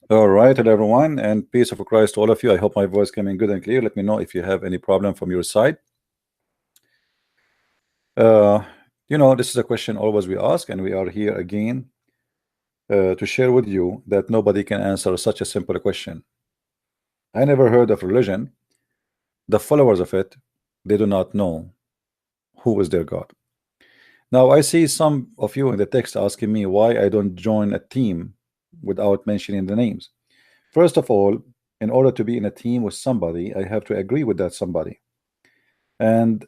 All right, hello everyone, and peace of Christ to all of you. I hope my voice coming good and clear. Let me know if you have any problem from your side. Uh, this is a question always we ask, and we are here again to share with you that nobody can answer such a simple question. I never heard of religion. The followers of it, they do not know who is their God. Now, I see some of you in the text asking me why I don't join a team without mentioning the names. First of all, in order to be in a team with somebody, I have to agree with that somebody. And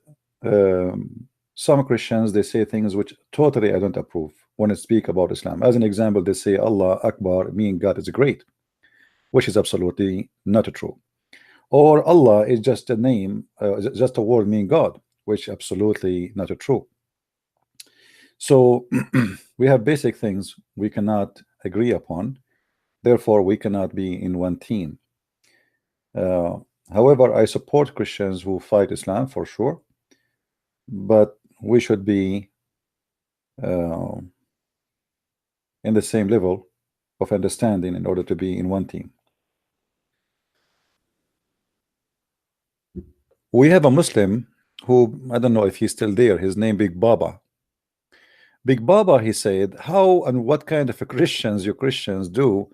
some Christians, they say things which totally I don't approve when I speak about Islam. As an example, they say Allah Akbar, meaning God is great, which is absolutely not true. Or Allah is just a name, just a word meaning God, which absolutely not true. So we have basic things we cannot agree upon. Therefore, we cannot be in one team. However, I support Christians who fight Islam for sure, but we should be in the same level of understanding in order to be in one team. We have a Muslim who, I don't know if he's still there, his name Big Baba. Big Baba, he said, how and what kind of Christians you Christians do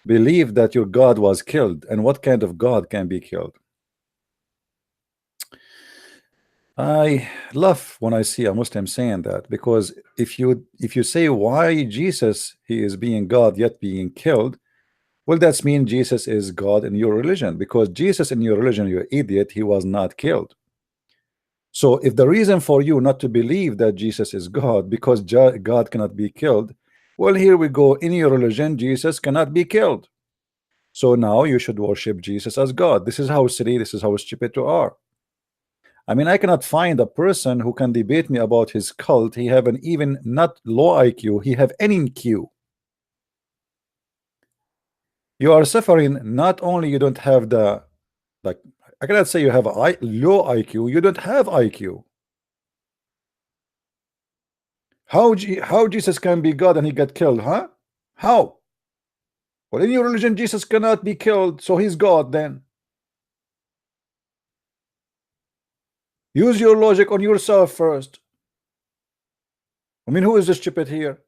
believe that your God was killed, and what kind of God can be killed? I laugh when I see a Muslim saying that, because if you say why Jesus, he is being God yet being killed, well, that's mean Jesus is God in your religion, because Jesus in your religion, you idiot, he was not killed. So if the reason for you not to believe that Jesus is God because God cannot be killed, well, here we go, in your religion Jesus cannot be killed, so now you should worship Jesus as God. This is how silly, this is how stupid you are. I mean, I cannot find a person who can debate me about his cult. He have an even not low IQ, he have any IQ. You are suffering. Not only you don't have the, like, I cannot say you have a low IQ, you don't have IQ. How Jesus can be God and he got killed, huh? How? Well, in your religion Jesus cannot be killed, so he's God then. Use your logic on yourself first. I mean, who is the stupid here?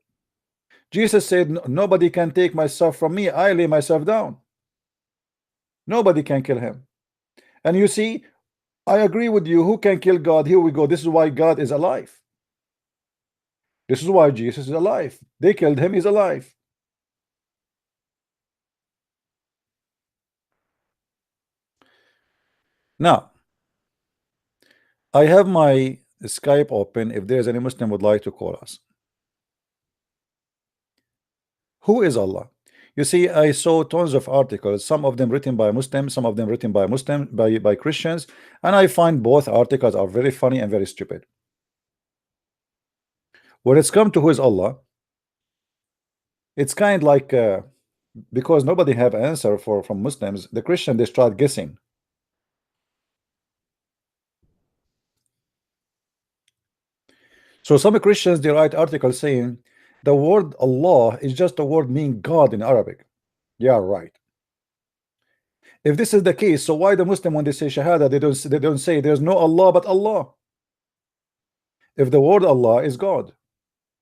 Jesus said, nobody can take myself from me, I lay myself down. Nobody can kill him. And you see, I agree with you. Who can kill God? Here we go. This is why God is alive. This is why Jesus is alive. They killed him, he's alive. Now, I have my Skype open if there's any Muslim would like to call us. Who is Allah? You see, I saw tons of articles, some of them written by Muslims, some of them written by by Christians, and I find both articles are very funny and very stupid. When it's come to who is Allah, it's kind like because nobody have answer from Muslims, the Christian they start guessing. So some Christians they write articles saying the word Allah is just a word meaning God in Arabic. Yeah, right. If this is the case, so why the Muslim when they say Shahada they don't say there's no Allah but Allah? If the word Allah is God,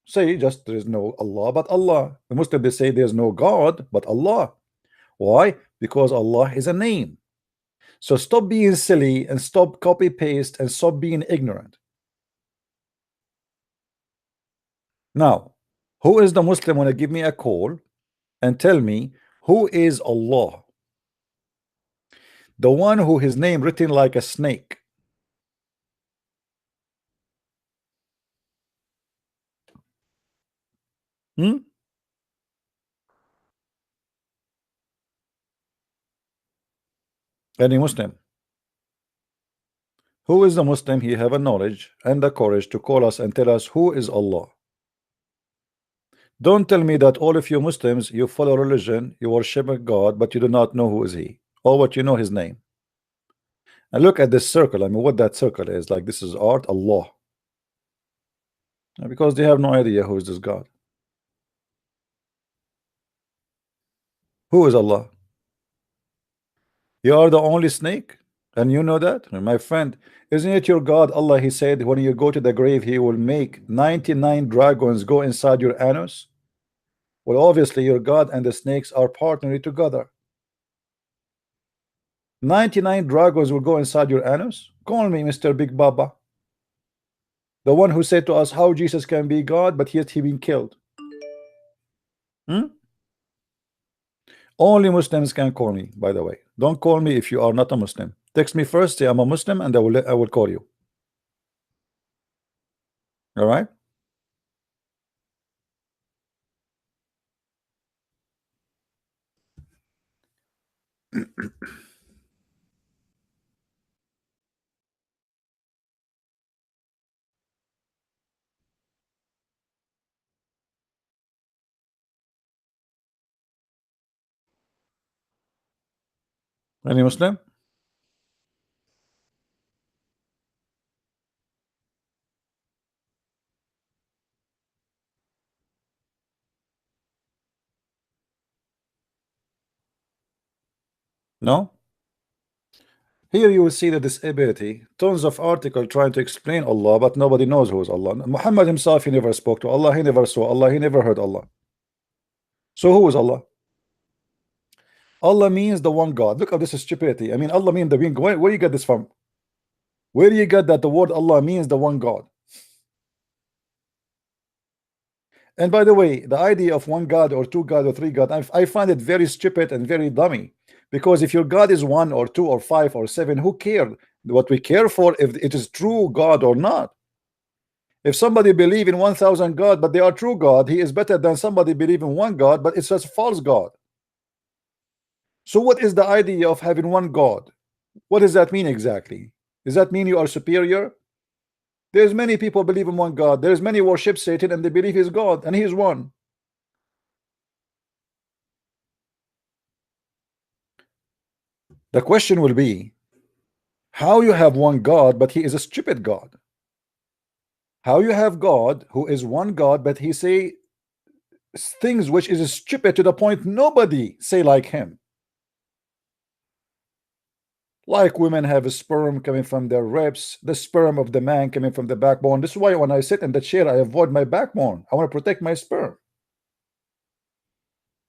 say just there is no Allah but Allah. The Muslim they say there's no God but Allah. Why? Because Allah is a name. So stop being silly and stop copy paste and stop being ignorant. Now, who is the Muslim when to give me a call and tell me who is Allah? The one who his name written like a snake. Any Muslim. Who is the Muslim? He have a knowledge and the courage to call us and tell us who is Allah. Don't tell me that all of you Muslims, you follow religion, you worship a God, but you do not know who is he, or what you know his name. And look at this circle. I mean, what that circle is like. This is art, Allah, because they have no idea who is this God. Who is Allah? You are the only snake, and you know that, my friend. Isn't it your God, Allah? He said, when you go to the grave, He will make 99 dragons go inside your anus. Well, obviously, your God and the snakes are partnering together. 99 dragons will go inside your anus. Call me Mr. Big Baba, the one who said to us how Jesus can be God, but yet he been killed. Only Muslims can call me, by the way. Don't call me if you are not a Muslim. Text me first, say I'm a Muslim, and I will call you. All right? Any Muslim? No? Here you will see the disability. Tons of articles trying to explain Allah, but nobody knows who is Allah. Muhammad himself, he never spoke to Allah, he never saw Allah, he never heard Allah. So who is Allah? Allah means the one God. Look at this stupidity. I mean, Allah means the being. Where do you get this from? Where do you get that the word Allah means the one God? And by the way, the idea of one God or two God or three God, I find it very stupid and very dummy. Because if your God is one or two or five or seven, who cares? What we care for if it is true God or not. If somebody believe in 1,000 God, but they are true God, he is better than somebody believe in one God, but it's just false God. So what is the idea of having one God? What does that mean exactly? Does that mean you are superior? There's many people believe in one God. There's many worship Satan and they believe he's God and he is one. The question will be, how you have one God but he is a stupid God? How you have God who is one God but he say things which is stupid to the point nobody say like him? Like women have a sperm coming from their ribs, the sperm of the man coming from the backbone. This is why when I sit in the chair, I avoid my backbone. I want to protect my sperm.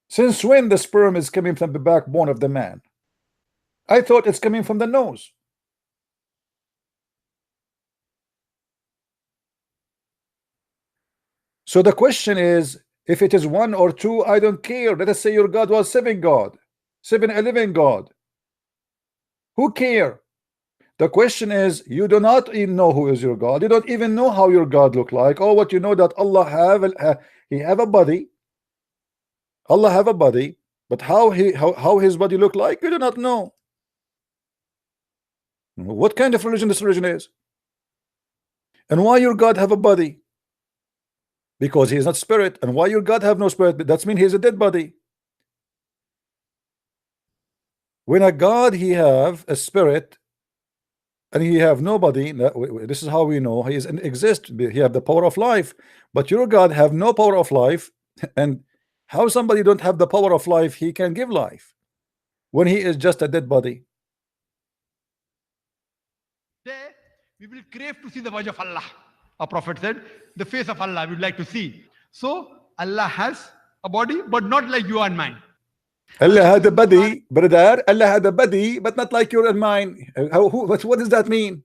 Since when the sperm is coming from the backbone of the man? I thought it's coming from the nose. So the question is, if it is one or two, I don't care. Let us say your God was seven God, 7-Eleven God. Who care? The question is, you do not even know who is your God. You don't even know how your God look like. Or what you know that Allah he have a body. Allah have a body, but how his body look like, you do not know. What kind of religion this religion is? And why your God have a body? Because he is not spirit. And why your God have no spirit? That means he is a dead body. When a God he have a spirit and he have nobody, this is how we know he is exist. He have the power of life, but your God have no power of life. And how somebody don't have the power of life, he can give life when he is just a dead body? We will crave to see the wajh of Allah. Our Prophet said, the face of Allah we would like to see. So Allah has a body, but not like you and mine. Allah had a body, brother. Allah had a body, but not like yours and mine. What does that mean?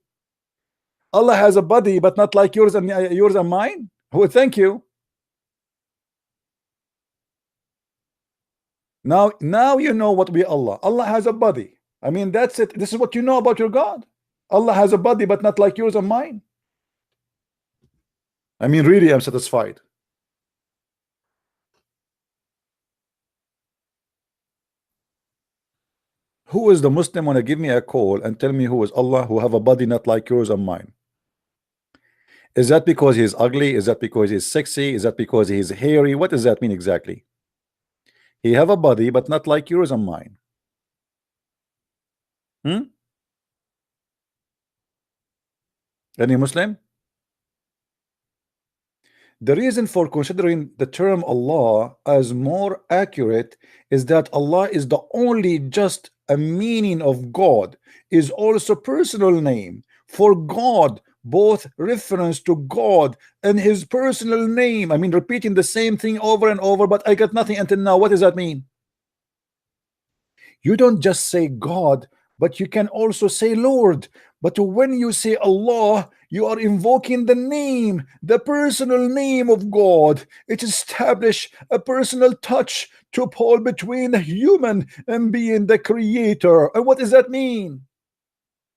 Allah has a body, but not like yours and mine. Oh, thank you. Now you know what we Allah. Allah has a body. I mean, that's it. This is what you know about your God. Allah has a body, but not like yours and mine. I mean, really, I'm satisfied. Who is the Muslim want to give me a call and tell me who is Allah who have a body not like yours and mine? Is that because he's ugly? Is that because he's sexy? Is that because he's hairy? What does that mean exactly? He have a body but not like yours and mine. Any Muslim? The reason for considering the term Allah as more accurate is that Allah is the only just a meaning of God, is also personal name for God, both reference to God and his personal name. I mean, repeating the same thing over and over, but I got nothing until now. What does that mean? You don't just say God, but you can also say Lord. But when you say Allah, you are invoking the name, the personal name of God. It establishes a personal touch to pull between the human and being the creator. And what does that mean?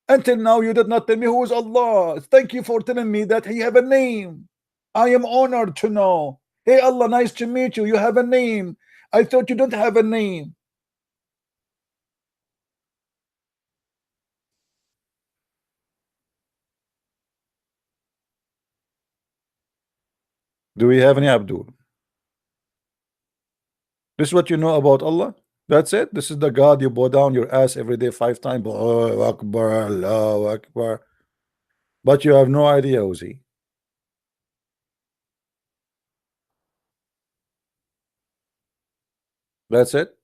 Until now, you did not tell me who is Allah. Thank you for telling me that he have a name. I am honored to know. Hey Allah, nice to meet you. You have a name. I thought you don't have a name. Do we have any Abdul? This is what you know about Allah? That's it? This is the God you bow down your ass every day 5 times. Allahu Akbar, Allahu Akbar. But you have no idea who's he. That's it?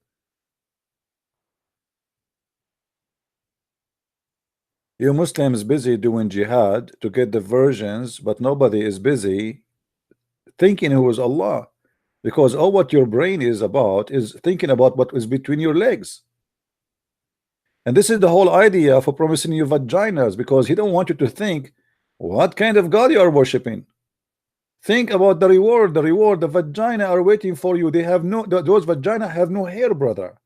You Muslims busy doing jihad to get the versions, but nobody is busy thinking who is Allah. Because all what your brain is about is thinking about what is between your legs. And this is the whole idea for promising you vaginas, because he don't want you to think what kind of God you are worshiping. Think about the reward. The vagina are waiting for you. They have no, those vagina have no hair, brother.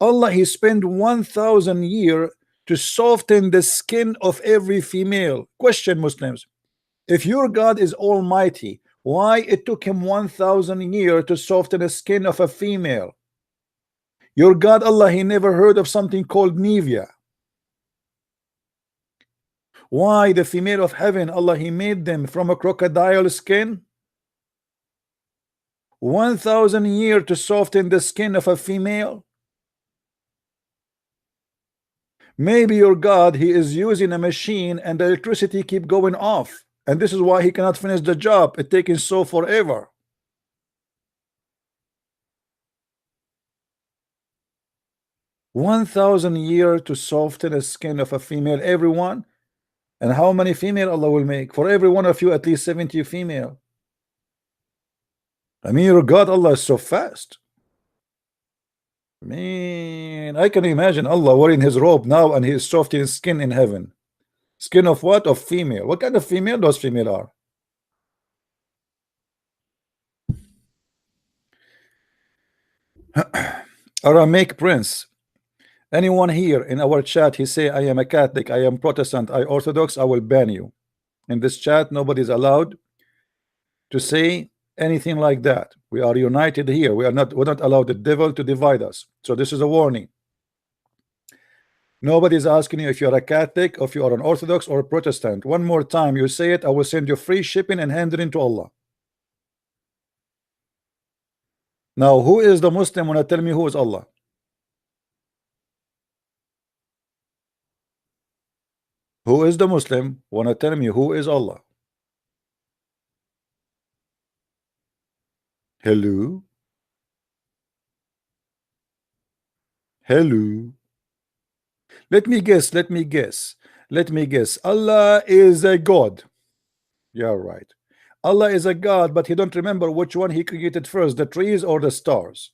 Allah, he spent 1,000 years to soften the skin of every female. Question, Muslims, if your God is almighty, why it took him 1,000 years to soften the skin of a female? Your God Allah, he never heard of something called Nivea. Why the female of heaven, Allah, he made them from a crocodile skin? 1,000 years to soften the skin of a female. Maybe your God, he is using a machine and the electricity keep going off, and this is why he cannot finish the job. It taking so forever. $1,000 to soften the skin of a female, everyone. And how many female Allah will make? For every one of you, at least 70 female. I mean, your God Allah is so fast. Man, I can imagine Allah wearing his robe now and he is softening his skin in heaven. Skin of what? Of female. What kind of female those female are? Aramaic Prince. Anyone here in our chat, he say, I am a Catholic, I am Protestant, I Orthodox, I will ban you. In this chat, nobody is allowed to say anything like that. We are united here. We're not allowed the devil to divide us. So this is a warning. Nobody is asking you if you are a Catholic, or if you are an Orthodox or a Protestant. One more time you say it, I will send you free shipping and hand it into Allah. Now, who is the Muslim when I tell me who is Allah? Who is the Muslim when I tell me who is Allah? Hello? Hello? Let me guess. Allah is a God. Yeah, right. Allah is a God, but he don't remember which one he created first, the trees or the stars.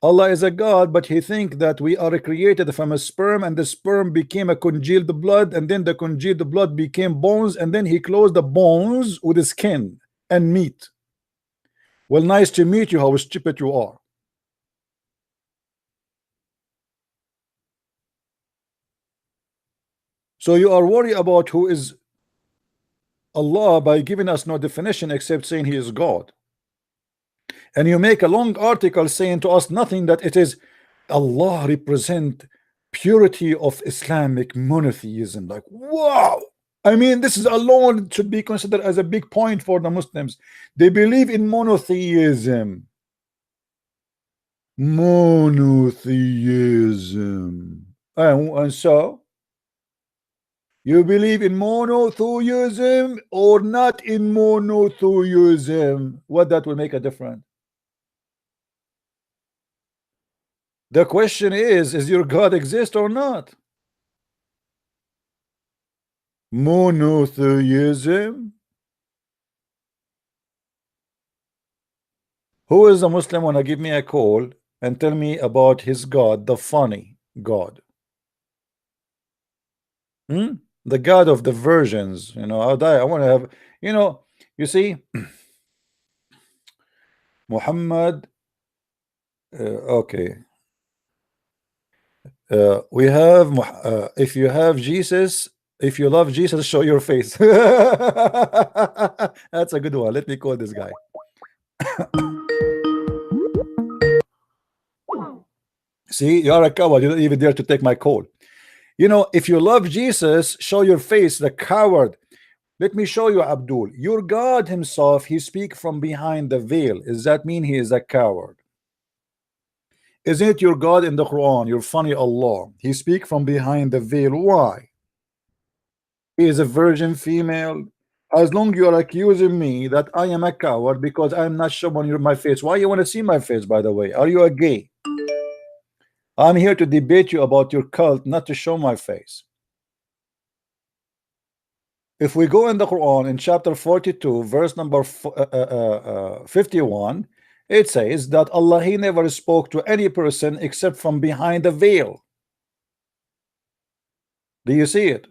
Allah is a God, but he think that we are created from a sperm, and the sperm became a congealed blood, and then the congealed blood became bones, and then he closed the bones with the skin and meat. Well, nice to meet you. How stupid you are. So you are worried about who is Allah by giving us no definition except saying he is God. And you make a long article saying to us nothing, that it is Allah represent purity of Islamic monotheism. Like, wow. I mean, this is alone should be considered as a big point for the Muslims. They believe in monotheism. Monotheism. And so You believe in monotheism or not in monotheism? What that will make a difference? The question is your God exist or not? Monotheism. Who is a Muslim wanna give me a call and tell me about his God, the funny God? The God of the virgins, you know. I want to have, you know, you see, Muhammad. Okay, we have if you have Jesus, if you love Jesus, show your face. That's a good one. Let me call this guy. See, you are a coward. You don't even dare to take my call. You know, if you love Jesus, show your face, the coward. Let me show you, Abdul. Your God himself, he speak from behind the veil. Does that mean he is a coward? Isn't it your God in the Quran, your funny Allah? He speak from behind the veil. Why? He is a virgin female. As long you are accusing me that I am a coward because I am not showing you my face. Why you want to see my face, by the way? Are you a gay? I'm here to debate you about your cult, not to show my face. If we go in the Quran in chapter 42, verse number 51, it says that Allah, he never spoke to any person except from behind the veil. Do you see it?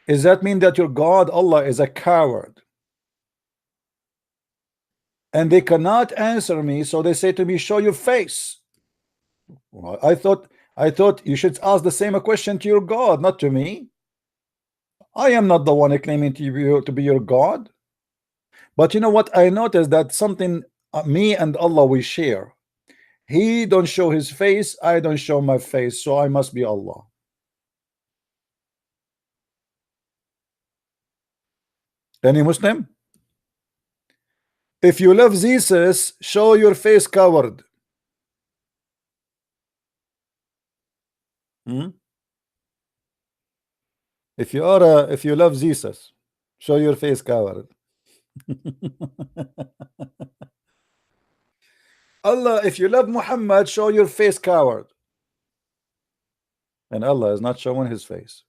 Does that mean that your God Allah is a coward? And they cannot answer me, so they say to me, show your face. Well, I thought you should ask the same question to your God, not to me. I am not the one claiming to be your God. But you know what? I noticed that something me and Allah we share. He don't show his face, I don't show my face, so I must be Allah. Any Muslim? If you love Jesus, show your face, coward. If you love Jesus, show your face, coward. Allah, if you love Muhammad, show your face, coward. And Allah is not showing his face.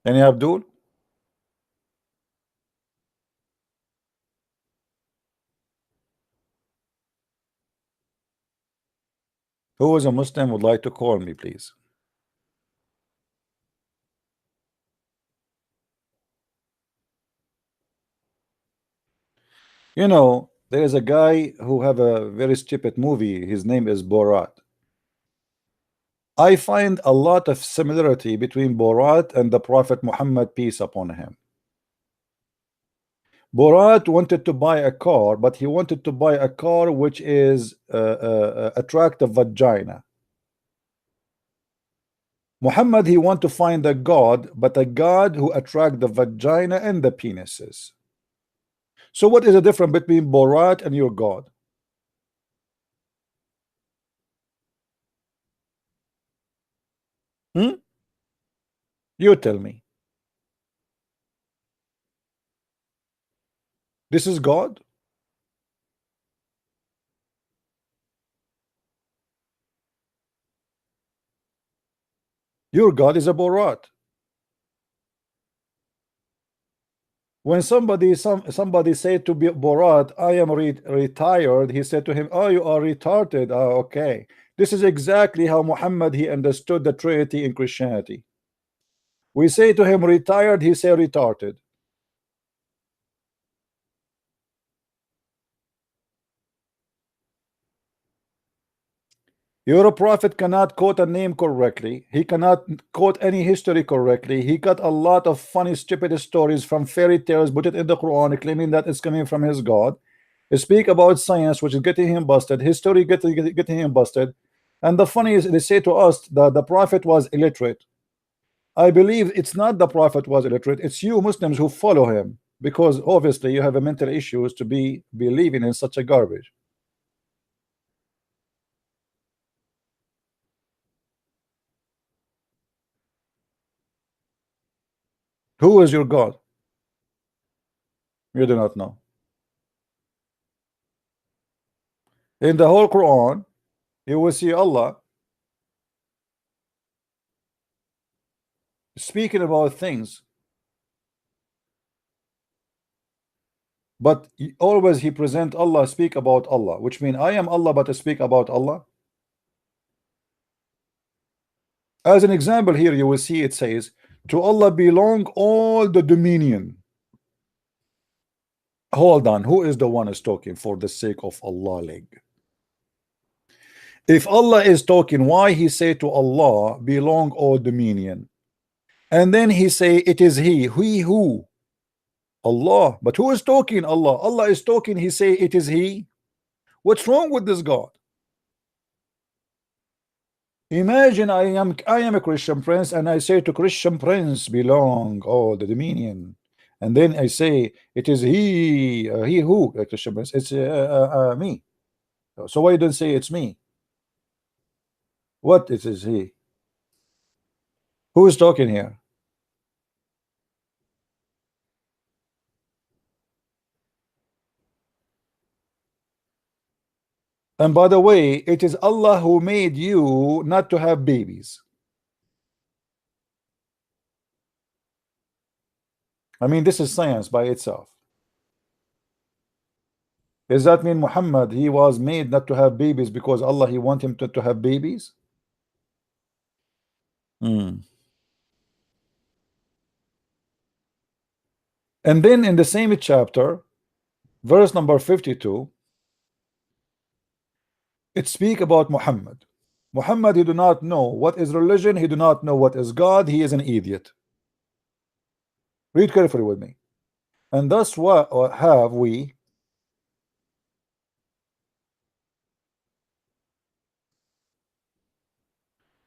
Any Abdul? Who is a Muslim would like to call me, please? You know, there is a guy who have a very stupid movie. His name is Borat. I find a lot of similarity between Borat and the Prophet Muhammad, peace upon him. Borat wanted to buy a car, but he wanted to buy a car which is attractive vagina. Muhammad, he want to find a God, but a God who attract the vagina and the penises. So what is the difference between Borat and your God? You tell me. This is God? Your God is a Borat. When somebody said to Borat, I am retired, he said to him, oh, you are retarded. Oh, okay. This is exactly how Muhammad he understood the Trinity in Christianity. We say to him retired, he say retarded. Your prophet cannot quote a name correctly. He cannot quote any history correctly. He got a lot of funny, stupid stories from fairy tales, put it in the Quran, claiming that it's coming from his God. He speak about science, which is getting him busted. History getting him busted. And the funny is, they say to us that the prophet was illiterate. I believe it's not the prophet was illiterate. It's you Muslims who follow him, because obviously you have a mental issues to be believing in such a garbage. Who is your God? You do not know. In the whole Quran, you will see Allah speaking about things, but always he present Allah, speak about Allah, which means I am Allah, but I speak about Allah. As an example, here you will see it says, to Allah belong all the dominion. Hold on, who is the one is talking for the sake of Allah? If Allah is talking, why he say to Allah belong all dominion? And then he say it is he who? Allah. But who is talking? Allah. Allah is talking, he say it is he. What's wrong with this God? Imagine I am a Christian prince, and I say to Christian prince belong all the dominion, and then I say it is he who, Christian prince, it's me. So why don't say it's me? What it is he? Who is talking here? And by the way, it is Allah who made you not to have babies. I mean, this is science by itself. Does that mean Muhammad, he was made not to have babies because Allah, he want him to have babies? And then in the same chapter, verse number 52, it speak about Muhammad. Muhammad, he do not know what is religion, he do not know what is God, he is an idiot. Read carefully with me. And thus what have we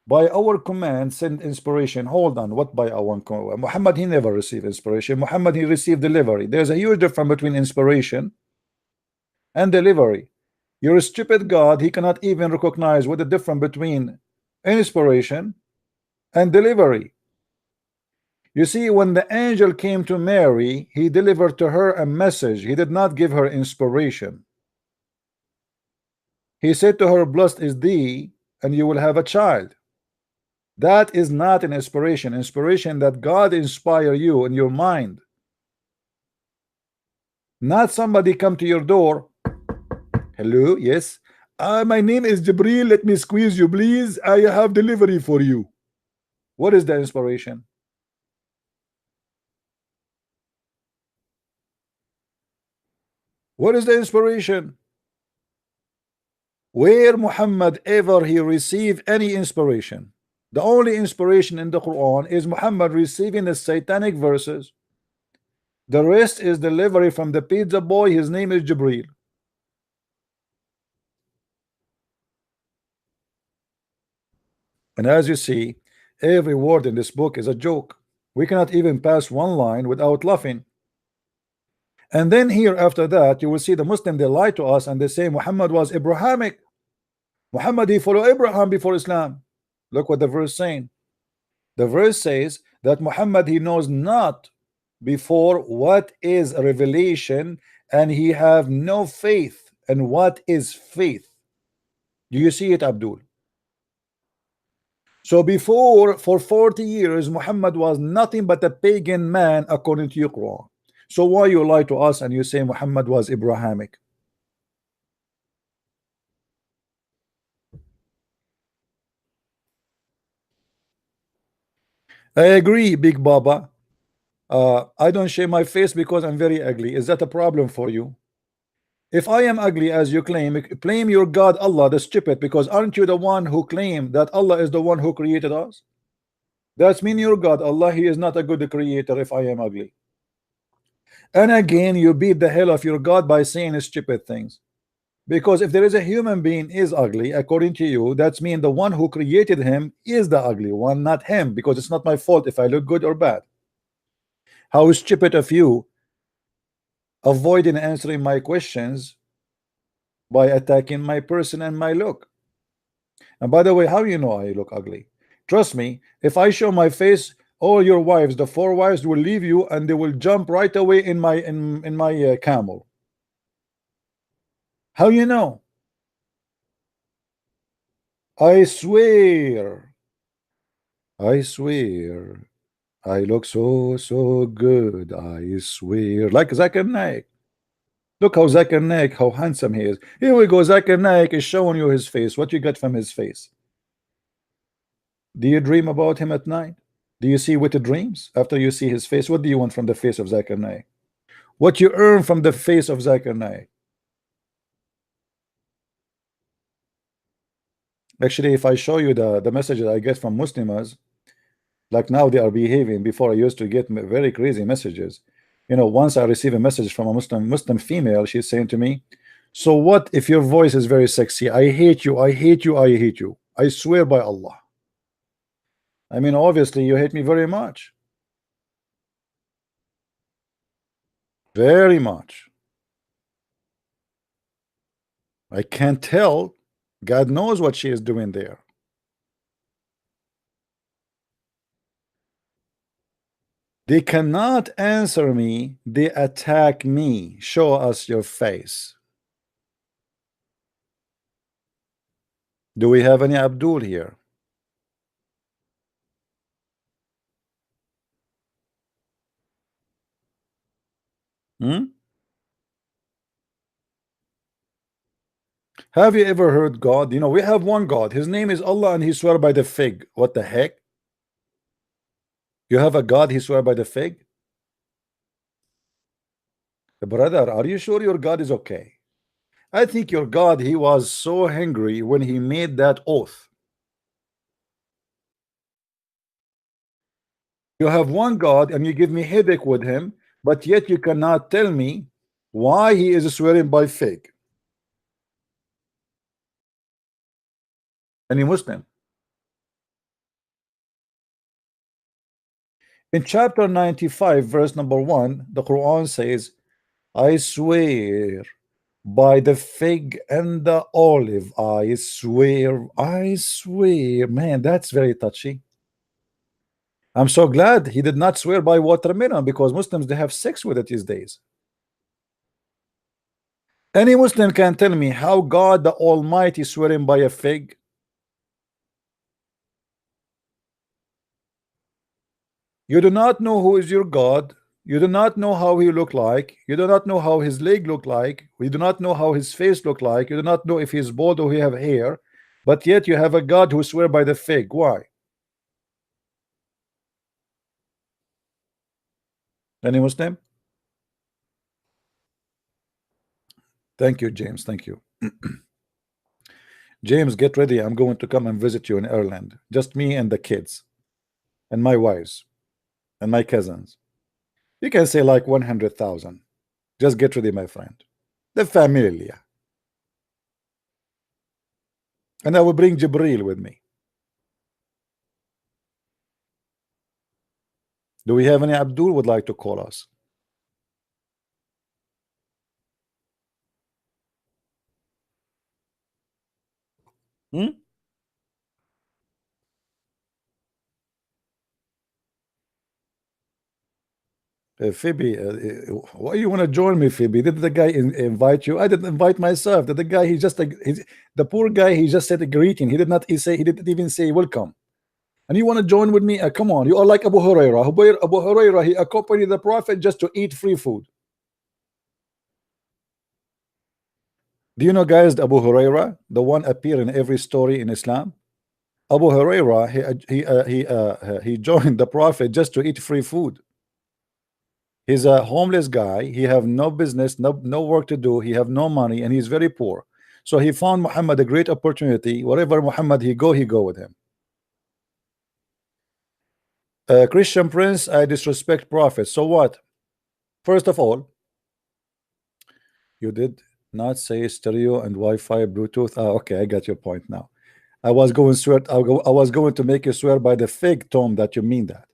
by our command send inspiration. Hold on, what by our command? Muhammad, he never received inspiration. Muhammad, he received delivery. There's a huge difference between inspiration and delivery. Your stupid God, he cannot even recognize what the difference between inspiration and delivery. You see, when the angel came to Mary, he delivered to her a message. He did not give her inspiration. He said to her, blessed is thee, and you will have a child. That is not an inspiration. Inspiration that God inspire you in your mind. Not somebody come to your door. Hello, yes. My name is Jibril. Let me squeeze you, please. I have delivery for you. What is the inspiration? What is the inspiration? Where Muhammad ever he received any inspiration? The only inspiration in the Quran is Muhammad receiving the satanic verses. The rest is delivery from the pizza boy. His name is Jibril. And as you see, every word in this book is a joke. We cannot even pass one line without laughing. And then here after that, you will see the Muslim, they lie to us and they say Muhammad was Abrahamic. Muhammad, he followed Abraham before Islam. Look what the verse saying. The verse says that Muhammad, he knows not before what is a revelation, and he have no faith. And what is faith? Do you see it, Abdul? So before, for 40 years, Muhammad was nothing but a pagan man according to your Quran. So why you lie to us and you say Muhammad was Abrahamic? I agree, Big Baba. I don't shave my face because I'm very ugly. Is that a problem for you? If I am ugly as you claim, blame your God Allah, the stupid, because aren't you the one who claim that Allah is the one who created us? That's mean your God Allah, he is not a good creator if I am ugly. And again, you beat the hell of your God by saying stupid things. Because if there is a human being is ugly, according to you, that's mean the one who created him is the ugly one, not him, because it's not my fault if I look good or bad. How stupid of you avoiding answering my questions by attacking my person and my look. And by the way, how you know I look ugly? Trust me, if I show my face, all your wives, the 4 wives, will leave you and they will jump right away in my camel. How you know? I swear, I swear, I look so good. I swear, like Zakir Naik. Look how Zakir Naik, how handsome he is. Here we go. Zakir Naik is showing you his face. What you got from his face? Do you dream about him at night? Do you see wicked dreams after you see his face? What do you want from the face of Zakir Naik? What you earn from the face of Zakir Naik? Actually, if I show you the messages I get from Muslims, like now they are behaving. Before I used to get very crazy messages. You know, once I receive a message from a Muslim female, she's saying to me, so what if your voice is very sexy? I hate you, I hate you, I hate you. I swear by Allah. I mean, obviously you hate me very much. Very much. I can't tell. God knows what she is doing there. They cannot answer me. They attack me. Show us your face. Do we have any Abdul here? Have you ever heard God? You know, we have one God. His name is Allah and he swear by the fig. What the heck? You have a God, he swear by the fig? Brother, are you sure your God is okay? I think your God, he was so hungry when he made that oath. You have one God and you give me headache with him, but yet you cannot tell me why he is swearing by fig. Any Muslim? In chapter 95, verse number 1, the Quran says, I swear by the fig and the olive, I swear, I swear. Man, that's very touchy. I'm so glad he did not swear by watermelon, because Muslims, they have sex with it these days. Any Muslim can tell me how God the Almighty swearing by a fig? You do not know who is your God. You do not know how he look like. You do not know how his leg look like. We do not know how his face look like. You do not know if he's bald or he have hair. But yet you have a God who swear by the fig. Why? Any Muslim? Thank you, James. Thank you. James, get ready. I'm going to come and visit you in Ireland. Just me and the kids and my wives and my cousins. You can say like 100,000. Just get ready, my friend. The familia. And I will bring Jibril with me. Do we have any Abdul would like to call us? Phoebe, why you want to join me, Phoebe? Did the guy invite you? I didn't invite myself. Did the guy, he just the poor guy, he just said a greeting. He did not say, he didn't even say welcome. And you want to join with me? Come on, you are like Abu Huraira. Abu Huraira, he accompanied the Prophet just to eat free food. Do you know, guys, Abu Huraira, the one appear in every story in Islam? Abu Huraira, he joined the Prophet just to eat free food. He's a homeless guy. He have no business, no work to do. He have no money, and he's very poor. So he found Muhammad a great opportunity. Wherever Muhammad he go with him. Christian Prince, I disrespect Prophet. So what? First of all, you did not say stereo and Wi-Fi, Bluetooth. Okay, I got your point now. I was going to make you swear by the fig, Tom, that you mean that.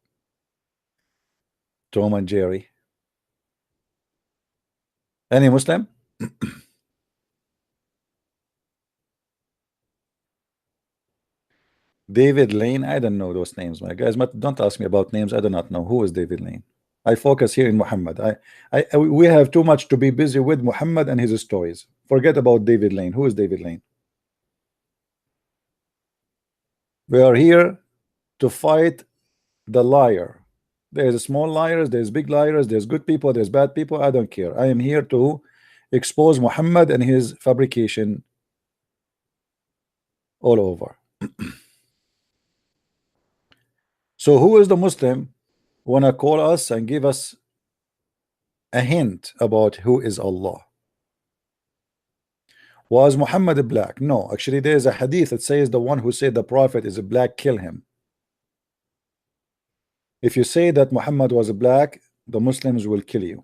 Tom and Jerry. Any Muslim? David Lane, I don't know those names, my guys. But don't ask me about names. I do not know who is David Lane. I focus here in Muhammad. We have too much to be busy with Muhammad and his stories. Forget about David Lane. Who is David Lane? We are here to fight the liar. There's small liars, there's big liars, there's good people, there's bad people. I don't care. I am here to expose Muhammad and his fabrication all over. So who is the Muslim wanna call us and give us a hint about who is Allah? Was Muhammad black? No, actually there is a hadith that says the one who said the prophet is a black, kill him. If you say that Muhammad was black, the Muslims will kill you.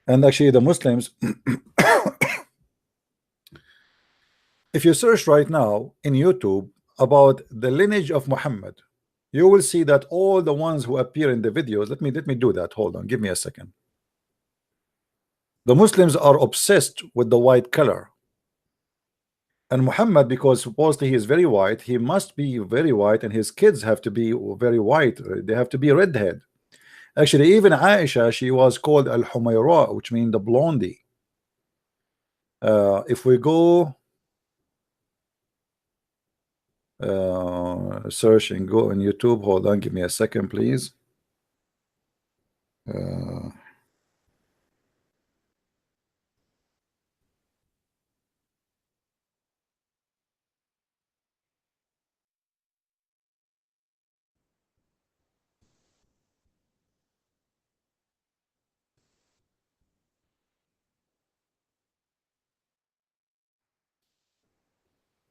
And actually the Muslims if you search right now in YouTube about the lineage of Muhammad, you will see that all the ones who appear in the videos, let me do that. Hold on, give me a second. The Muslims are obsessed with the white color. And Muhammad, because supposedly he is very white, he must be very white, and his kids have to be very white. They have to be redhead. Actually, even Aisha, she was called Al-Humayra, which means the blondie. If we go search and go on YouTube, hold on, give me a second, please.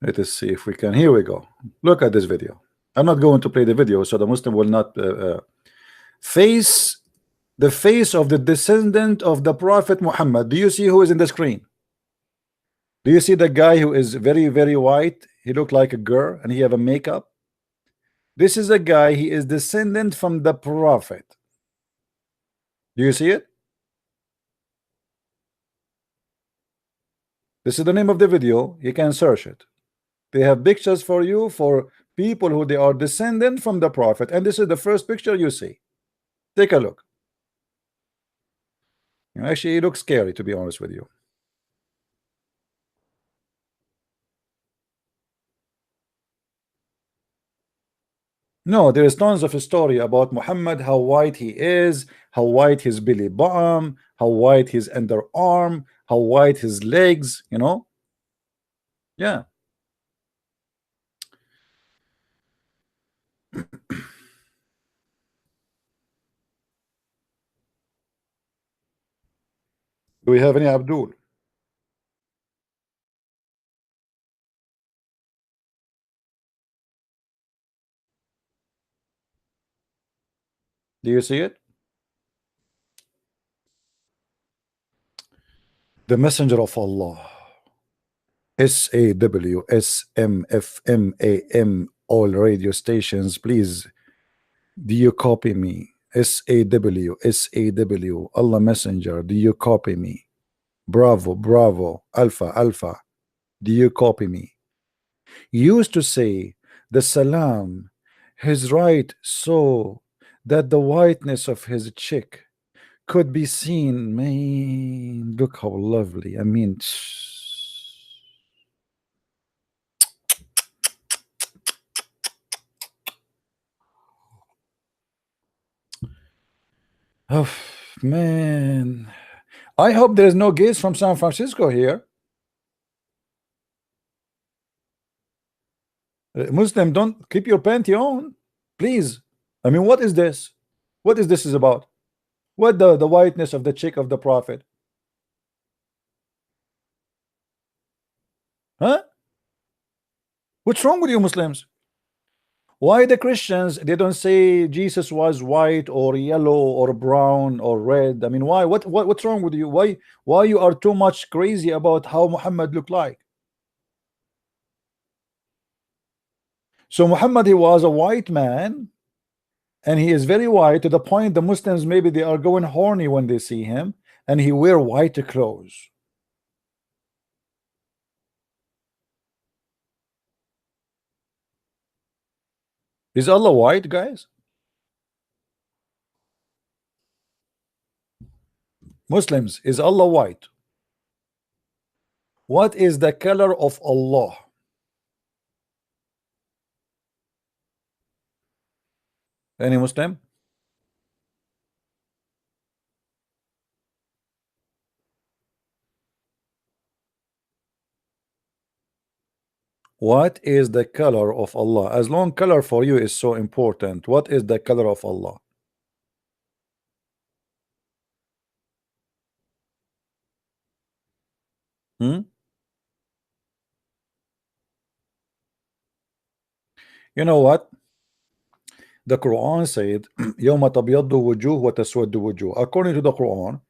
Let us see if we can. Here we go. Look at this video. I'm not going to play the video, so the Muslim will not face the face of the descendant of the Prophet Muhammad. Do you see who is in the screen? Do you see the guy who is very, very white? He looked like a girl and he have a makeup. This is a guy, he is descendant from the Prophet. Do you see it? This is the name of the video. You can search it. They have pictures for you for people who they are descendant from the Prophet, and this is the first picture you see. Take a look. Actually, it looks scary, to be honest with you. No, there is tons of a story about Muhammad, how white he is, how white his belly bottom, how white his underarm, how white his legs, you know. Yeah. Do we have any Abdul? Do you see it? The Messenger of Allah. SAWSMFMAM, all radio stations, please. Do you copy me? SAW, Allah Messenger, do you copy me? Bravo, bravo, Alpha, Alpha, do you copy me? He used to say the salam, his right, so that the whiteness of his cheek could be seen. Man, look how lovely. I mean, oh man, I hope there's no gays from San Francisco here. Muslim, don't keep your panty on, please. I mean, what is this? What is this is about? What the whiteness of the cheek of the Prophet? Huh? What's wrong with you Muslims? Why the Christians, they don't say Jesus was white or yellow or brown or red? I mean, why? What's wrong with you? Why you are too much crazy about how Muhammad looked like? So Muhammad, he was a white man, and he is very white to the point the Muslims, maybe they are going horny when they see him, and he wear white clothes. Is Allah white, guys? Muslims, is Allah white? What is the color of Allah? Any Muslim? What is the color of Allah? As long color for you is so important, what is the color of Allah? Hmm? You know what? The Quran said, يَوْمَ تَبْيَضُّ وُجُوهُ وَتَسْوَدُّ وُجُوهُ. According to the Quran,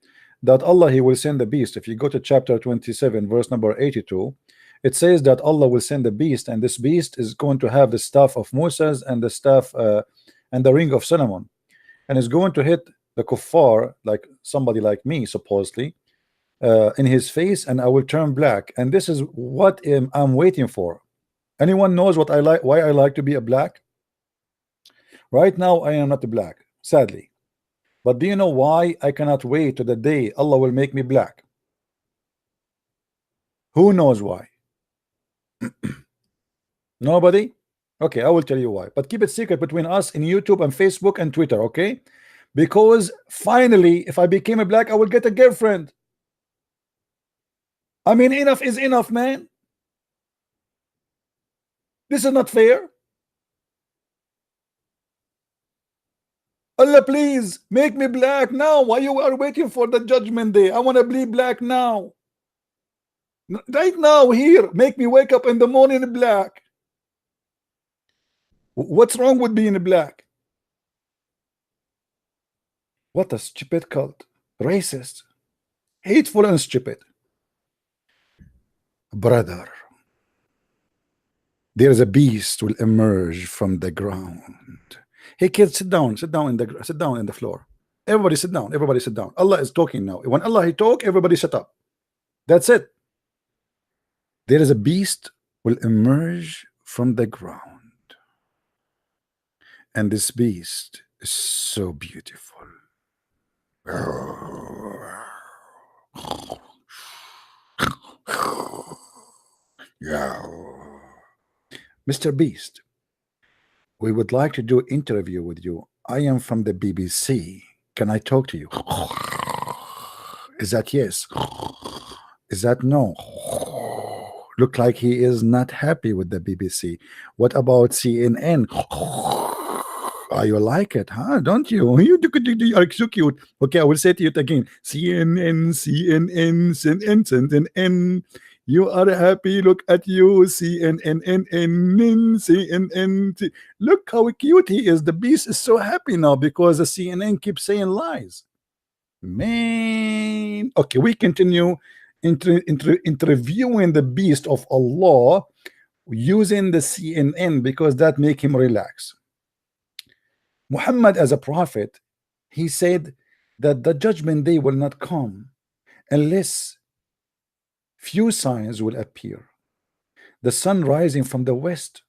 that Allah, He will send the beast. If you go to chapter 27, verse number 82, it says that Allah will send the beast, and this beast is going to have the staff of Moses and the staff and the ring of Solomon, and is going to hit the kuffar, like somebody like me, supposedly, in his face, and I will turn black. And this is what I'm waiting for. Anyone knows what I like? Why I like to be a black? Right now, I am not black, sadly. But do you know why I cannot wait to the day Allah will make me black? Who knows why? Nobody? Okay, I will tell you why. But keep it secret between us in YouTube and Facebook and Twitter, okay? Because finally, if I became a black, I will get a girlfriend. I mean, enough is enough, man. This is not fair. Allah, please make me black now. Why you are waiting for the judgment day? I want to be black now. Right now, here, make me wake up in the morning black. What's wrong with being black? What a stupid cult. Racist. Hateful and stupid. Brother, there is a beast will emerge from the ground. Hey kids, sit down in the floor. Everybody sit down. Everybody sit down. Allah is talking now. When Allah He talk, everybody shut up. That's it. There is a beast will emerge from the ground, and this beast is so beautiful. Mr. Beast, we would like to do an interview with you. I am from the BBC. Can I talk to you? Is that yes? Is that no? Look like he is not happy with the BBC. What about CNN? You like it, huh? Don't you? You are so cute. Okay, I will say to you again. CNN, CNN, CNN, CNN. You are happy. Look at you. CNN, CNN. Look how cute he is. The beast is so happy now because the CNN keeps saying lies. Man. Okay, we continue interviewing the beast of Allah using the CNN because that make him relax. Muhammad as a prophet, he said that the judgment day will not come unless few signs will appear. The sun rising from the west.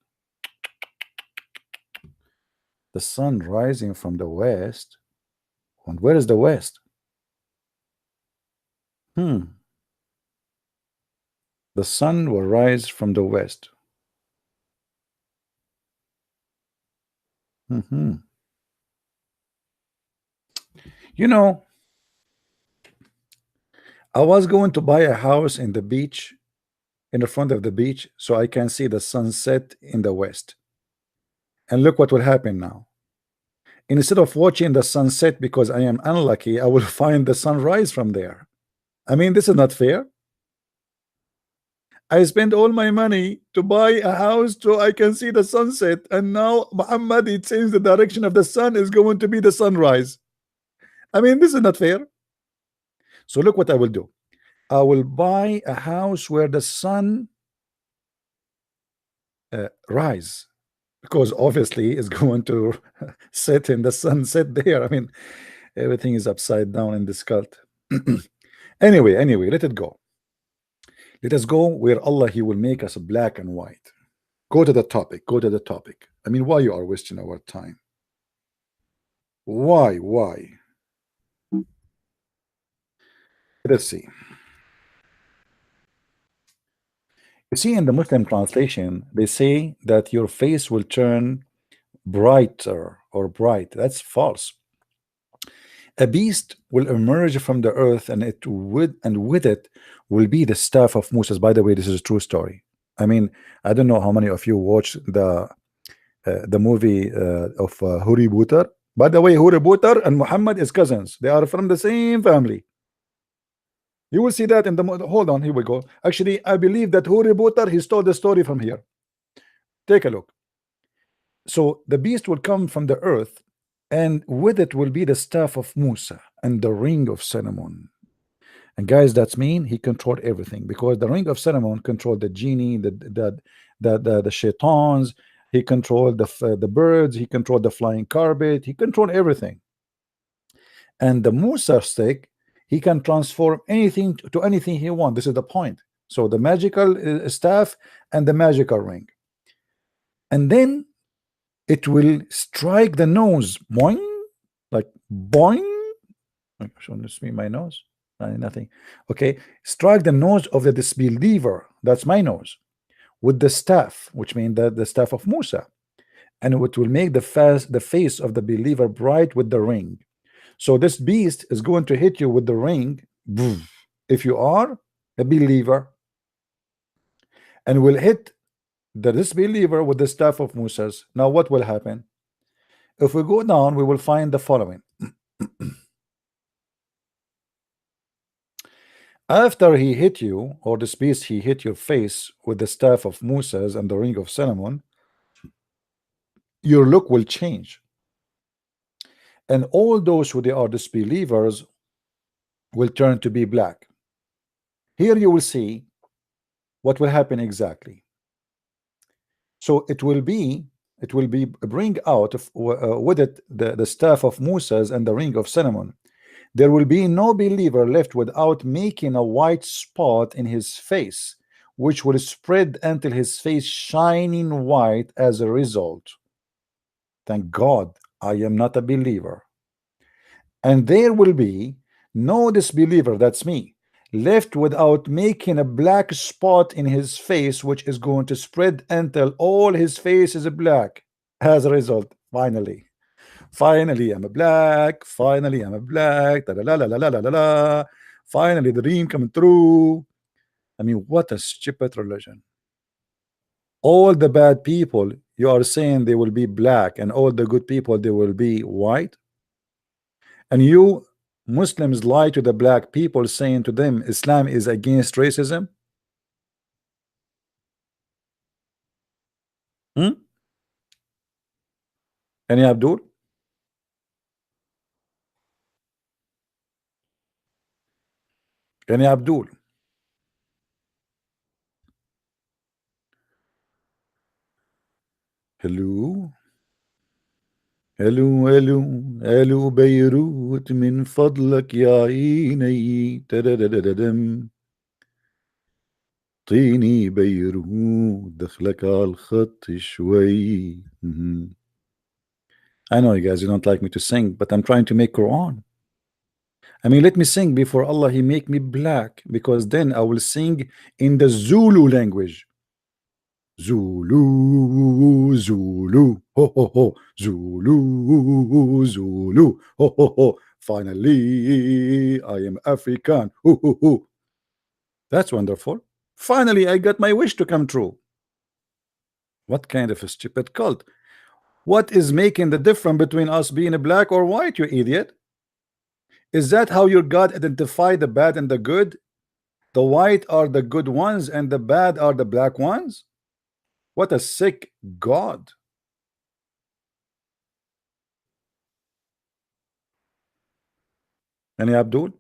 The sun rising from the west. And where is the west? The sun will rise from the west. You know, I was going to buy a house in the beach, in the front of the beach, so I can see the sunset in the west. And look what will happen now. Instead of watching the sunset because I am unlucky, I will find the sunrise from there. I mean, this is not fair. I spent all my money to buy a house so I can see the sunset, and now Muhammad, it seems the direction of the sun is going to be the sunrise. I mean, this is not fair. So look what I will do. I will buy a house where the sun rise, because obviously it's going to set in the sunset there. I mean, everything is upside down in this cult. Anyway, let it go. Let us go where Allah, He will make us black and white. Go to the topic. Go to the topic. I mean, why you are wasting our time? Why? Let's see. You see, in the Muslim translation, they say that your face will turn brighter or bright. That's false. A beast will emerge from the earth, and with it will be the staff of Moses. By the way, this is a true story. I mean, I don't know how many of you watched the movie of Huri Butar. By the way, Huri Butar and Muhammad is cousins. They are from the same family. You will see that in the hold on, here we go. Actually, I believe that Huri Butar, he stole the story from here. Take a look. So the beast will come from the earth, and with it will be the staff of Musa and the ring of Solomon. And guys, that's mean he controlled everything, because the ring of Solomon controlled the genie, the shaitans. He controlled the birds. He controlled the flying carpet. He controlled everything. And the Musa stick, he can transform anything to anything he wants. This is the point. So the magical staff and the magical ring, and then it will strike the nose, boing, like boing. Shouldn't this be my nose? Nothing. Okay, strike the nose of the disbeliever. That's my nose, with the staff, which means the staff of Musa, and it will make the face of the believer bright with the ring. So this beast is going to hit you with the ring if you are a believer, and will hit the disbeliever with the staff of Moses. Now what will happen? If we go down, we will find the following. After he hit you, or this beast, he hit your face with the staff of Moses and the ring of Solomon, your look will change. And all those who they are disbelievers will turn to be black. Here you will see what will happen exactly. So it will be bring out of, with it the staff of Moses and the ring of Solomon. There will be no believer left without making a white spot in his face, which will spread until his face shining white as a result. Thank God I am not a believer. And there will be no disbeliever, that's me, left without making a black spot in his face, which is going to spread until all his face is black as a result. Finally I'm a black. Finally I'm a black. Da, la, la, la, la, la, la, la. Finally the dream coming through. I mean, what a stupid religion. All the bad people, you are saying they will be black, and all the good people, they will be white. And you Muslims lie to the black people, saying to them Islam is against racism. Any Abdul? Any Abdul? Hello? Hello بيروت من فضلك يا عيني تددددم طيني بيروت دخلك على الخط شوي. I know you guys, you don't like me to sing, but I'm trying to make Quran. I mean, let me sing before Allah he make me black, because then I will sing in the Zulu language. Zulu, Zulu, ho ho ho, Zulu, Zulu, ho ho ho. Finally, I am African. Ho ho ho. That's wonderful. Finally, I got my wish to come true. What kind of a stupid cult? What is making the difference between us being a black or white, you idiot? Is that how your God identify the bad and the good? The white are the good ones and the bad are the black ones? What a sick God. Any Abdul?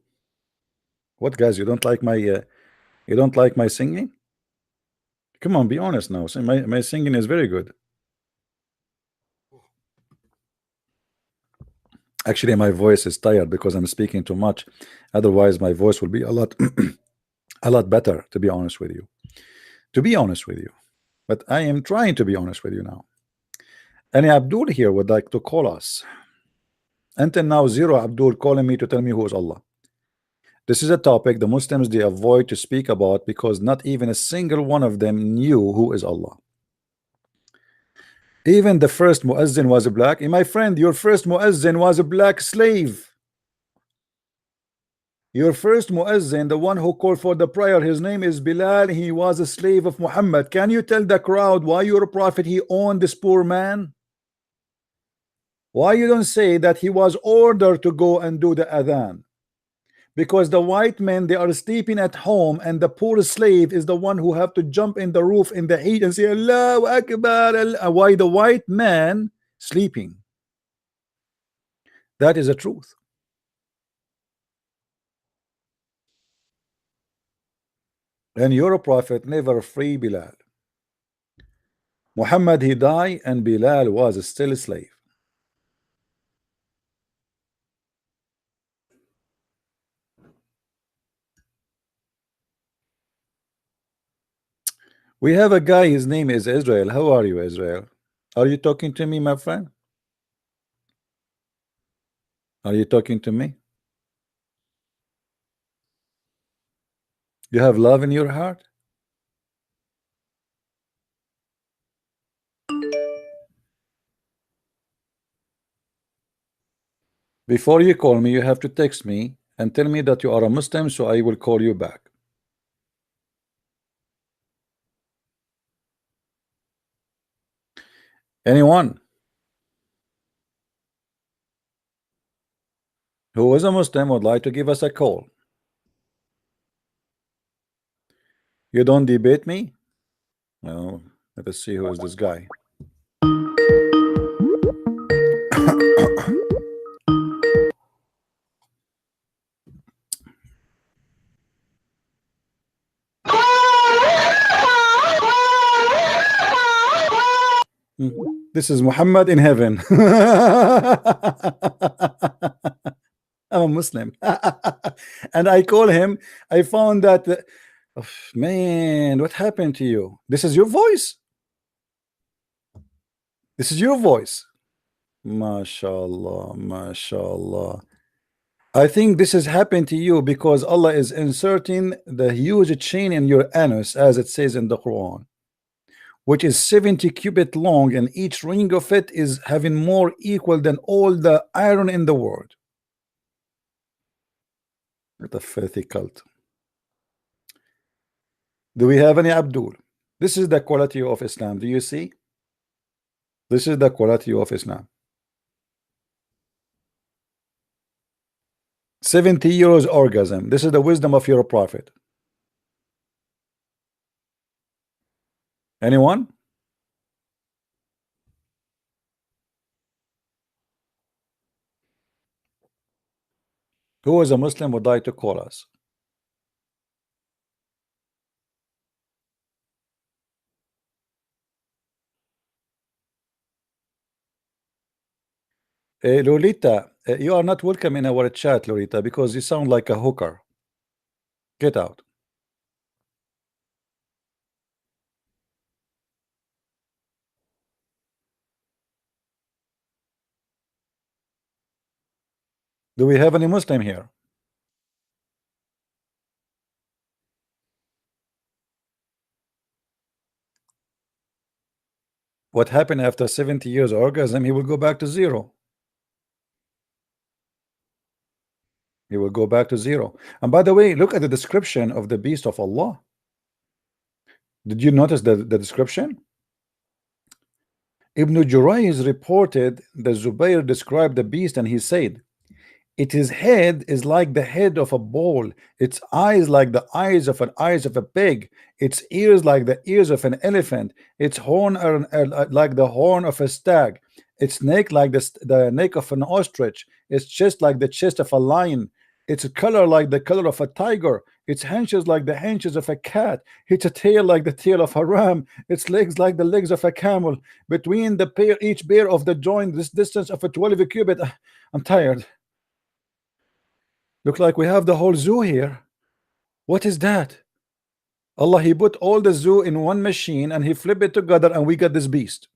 What, guys, you don't like my singing? Come on, be honest now. My singing is very good. Actually, my voice is tired because I'm speaking too much. Otherwise, my voice will be a lot a lot better, to be honest with you. but I am trying to be honest with you now. Any Abdul here would like to call us? Until now, zero Abdul calling me to tell me who is Allah. This is a topic the Muslims they avoid to speak about because not even a single one of them knew who is Allah. Even the first muezzin was a black. And my friend, your first muezzin was a black slave. Your first muezzin, the one who called for the prayer, his name is Bilal. He was a slave of Muhammad. Can you tell the crowd why your prophet he owned this poor man? Why you don't say that he was ordered to go and do the adhan? Because the white men they are sleeping at home, and the poor slave is the one who have to jump in the roof in the heat and say Allahu Akbar. Why the white man sleeping? That is the truth. And your prophet never free Bilal. Muhammad he died and Bilal was still a slave. We have a guy, his name is Israel. How are you, Israel? Are you talking to me, my friend? Are you talking to me? You have love in your heart? Before you call me, you have to text me and tell me that you are a Muslim, so I will call you back. Anyone who is a Muslim would like to give us a call. You don't debate me? Well, let us see who is this guy. This is Muhammad in heaven. I'm a Muslim. And I call him. I found that oh, man, what happened to you? This is your voice. This is your voice. MashaAllah, MashaAllah. I think this has happened to you because Allah is inserting the huge chain in your anus, as it says in the Quran, which is 70 cubit long, and each ring of it is having more equal than all the iron in the world. What a filthy cult. Do we have any Abdul? This is the quality of Islam. Do you see? This is the quality of Islam. 70 years orgasm. This is the wisdom of your prophet. Anyone? Who is a Muslim would like to call us? Lolita, you are not welcome in our chat, Lolita, because you sound like a hooker. Get out. Do we have any Muslim here? What happened after 70 years orgasm? He will go back to zero. He will go back to zero. And by the way, look at the description of the beast of Allah. Did you notice the description? Ibn Jurayz reported that Zubayr described the beast and he said, its head is like the head of a bull, its eyes like the eyes of a pig, its ears like the ears of an elephant, its horn are like the horn of a stag, its neck like the neck of an ostrich, its chest like the chest of a lion, its color like the color of a tiger, its haunches like the haunches of a cat, its tail like the tail of a ram, its legs like the legs of a camel, between each pair of the joint this distance of a 12 cubit. I'm tired. Look like we have the whole zoo here. What is that? Allah, he put all the zoo in one machine and he flipped it together and we got this beast.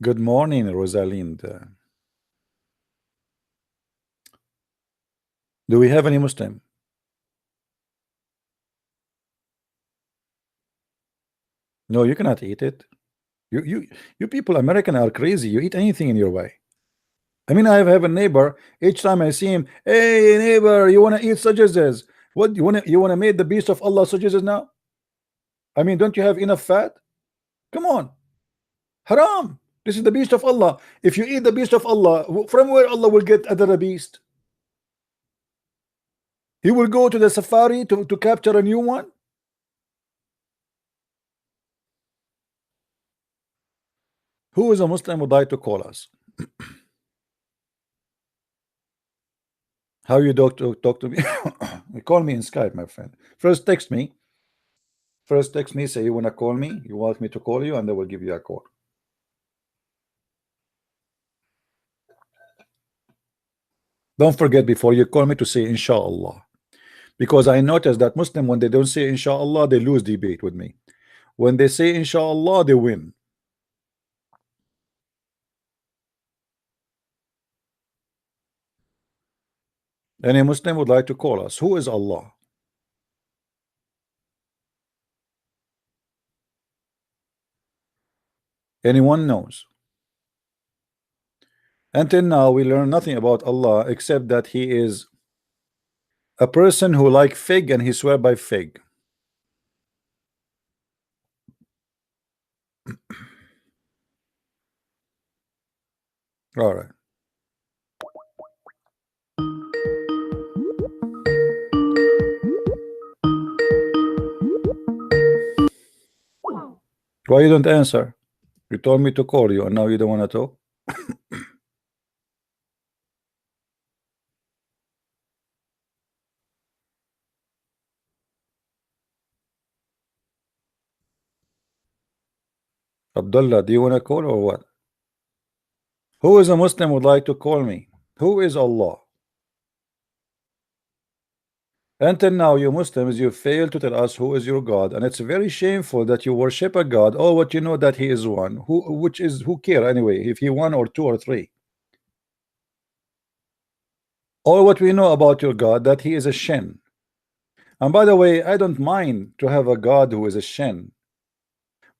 Good morning, Rosalind. Do we have any Muslim? No, you cannot eat it. You people, American, are crazy. You eat anything in your way. I mean, I have a neighbor. Each time I see him, hey neighbor, you want to eat sausages? What you want to make the beast of Allah sausages now? I mean, don't you have enough fat? Come on, haram. This is the beast of Allah. If you eat the beast of Allah, from where Allah will get another beast? He will go to the safari to capture a new one. Who is a Muslim would like to call us? How you talk to me? Call me in Skype, my friend. First text me. Say you want to call me, you want me to call you, and I will give you a call. Don't forget before you call me to say inshallah, because I noticed that Muslim, when they don't say inshallah, they lose debate with me. When they say inshallah, they win. Any Muslim would like to call us? Who is Allah? Anyone knows? Until now, we learn nothing about Allah except that He is a person who like fig and he swear by fig. All right. Why you don't answer? You told me to call you and now you don't want to talk? Abdullah, do you want to call or what? Who is a Muslim would like to call me? Who is Allah? Until now, you Muslims, you fail to tell us who is your God, and it's very shameful that you worship a God. Oh, what you know that He is one. Who care anyway if He one or two or three? All what we know about your God that He is a shin. And by the way, I don't mind to have a God who is a shin.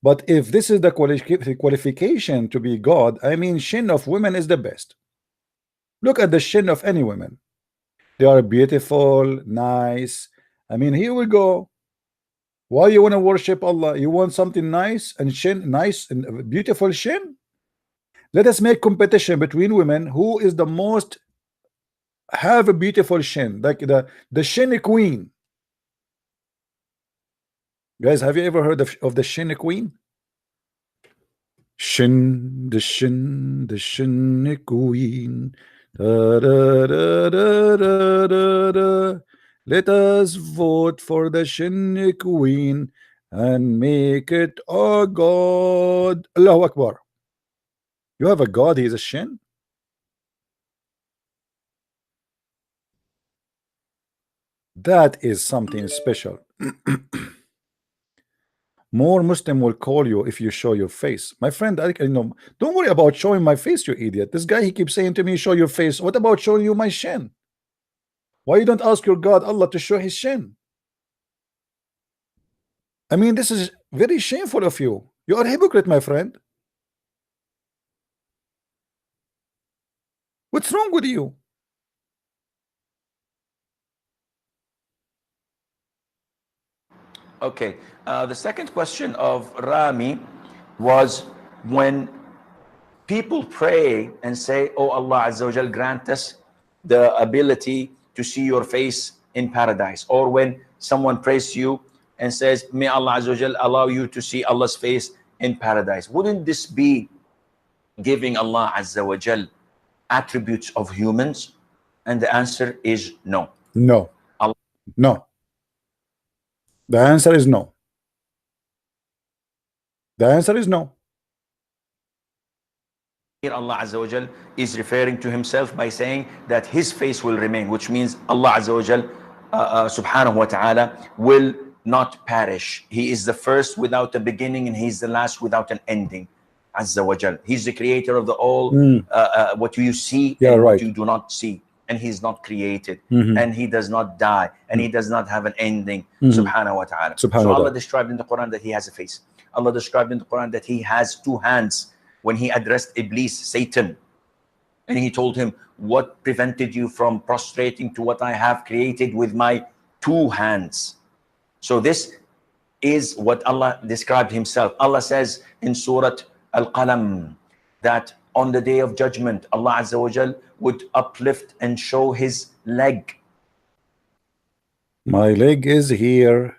But if this is the qualification to be God, I mean, shin of women is the best. Look at the shin of any women. They are beautiful, nice. I mean, here we go. Why you want to worship Allah? You want something nice and shin, nice and beautiful shin? Let us make competition between women. Who is the most have a beautiful shin, like the shin queen? Guys, have you ever heard of the shin queen? Shin, the shin queen. Da, da, da, da, da, da, da. Let us vote for the shin queen and make it a god. Allahu Akbar. You have a god, he is a shin? That is something special. More Muslim will call you if you show your face. My friend, don't worry about showing my face, you idiot. This guy, he keeps saying to me, show your face. What about showing you my shin? Why you don't ask your God, Allah, to show his shin? I mean, this is very shameful of you. You are a hypocrite, my friend. What's wrong with you? Okay. The second question of Rami was when people pray and say, oh Allah Azza wa Jal, grant us the ability to see your face in paradise. Or when someone prays to you and says, may Allah Azza wa Jal allow you to see Allah's face in paradise. Wouldn't this be giving Allah Azza wa Jal attributes of humans? And the answer is no. No. Allah. No. The answer is no. The answer is no. Here Allah Azza wa Jal is referring to himself by saying that his face will remain, which means Allah Azza wa Jal subhanahu wa ta'ala will not perish. He is the first without a beginning, and he's the last without an ending. Azza wa Jal. He's the creator of the all, what you see and what you do not see. And he's not created, and he does not die, and he does not have an ending, subhanahu wa ta'ala. So Allah described in the Quran that he has a face. Allah described in the Quran that he has two hands when he addressed Iblis, Satan, and he told him, what prevented you from prostrating to what I have created with my two hands? So this is what Allah described himself. Allah says in Surah Al-Qalam that on the day of judgment, Allah Azza wa Jal would uplift and show his leg. My leg is here,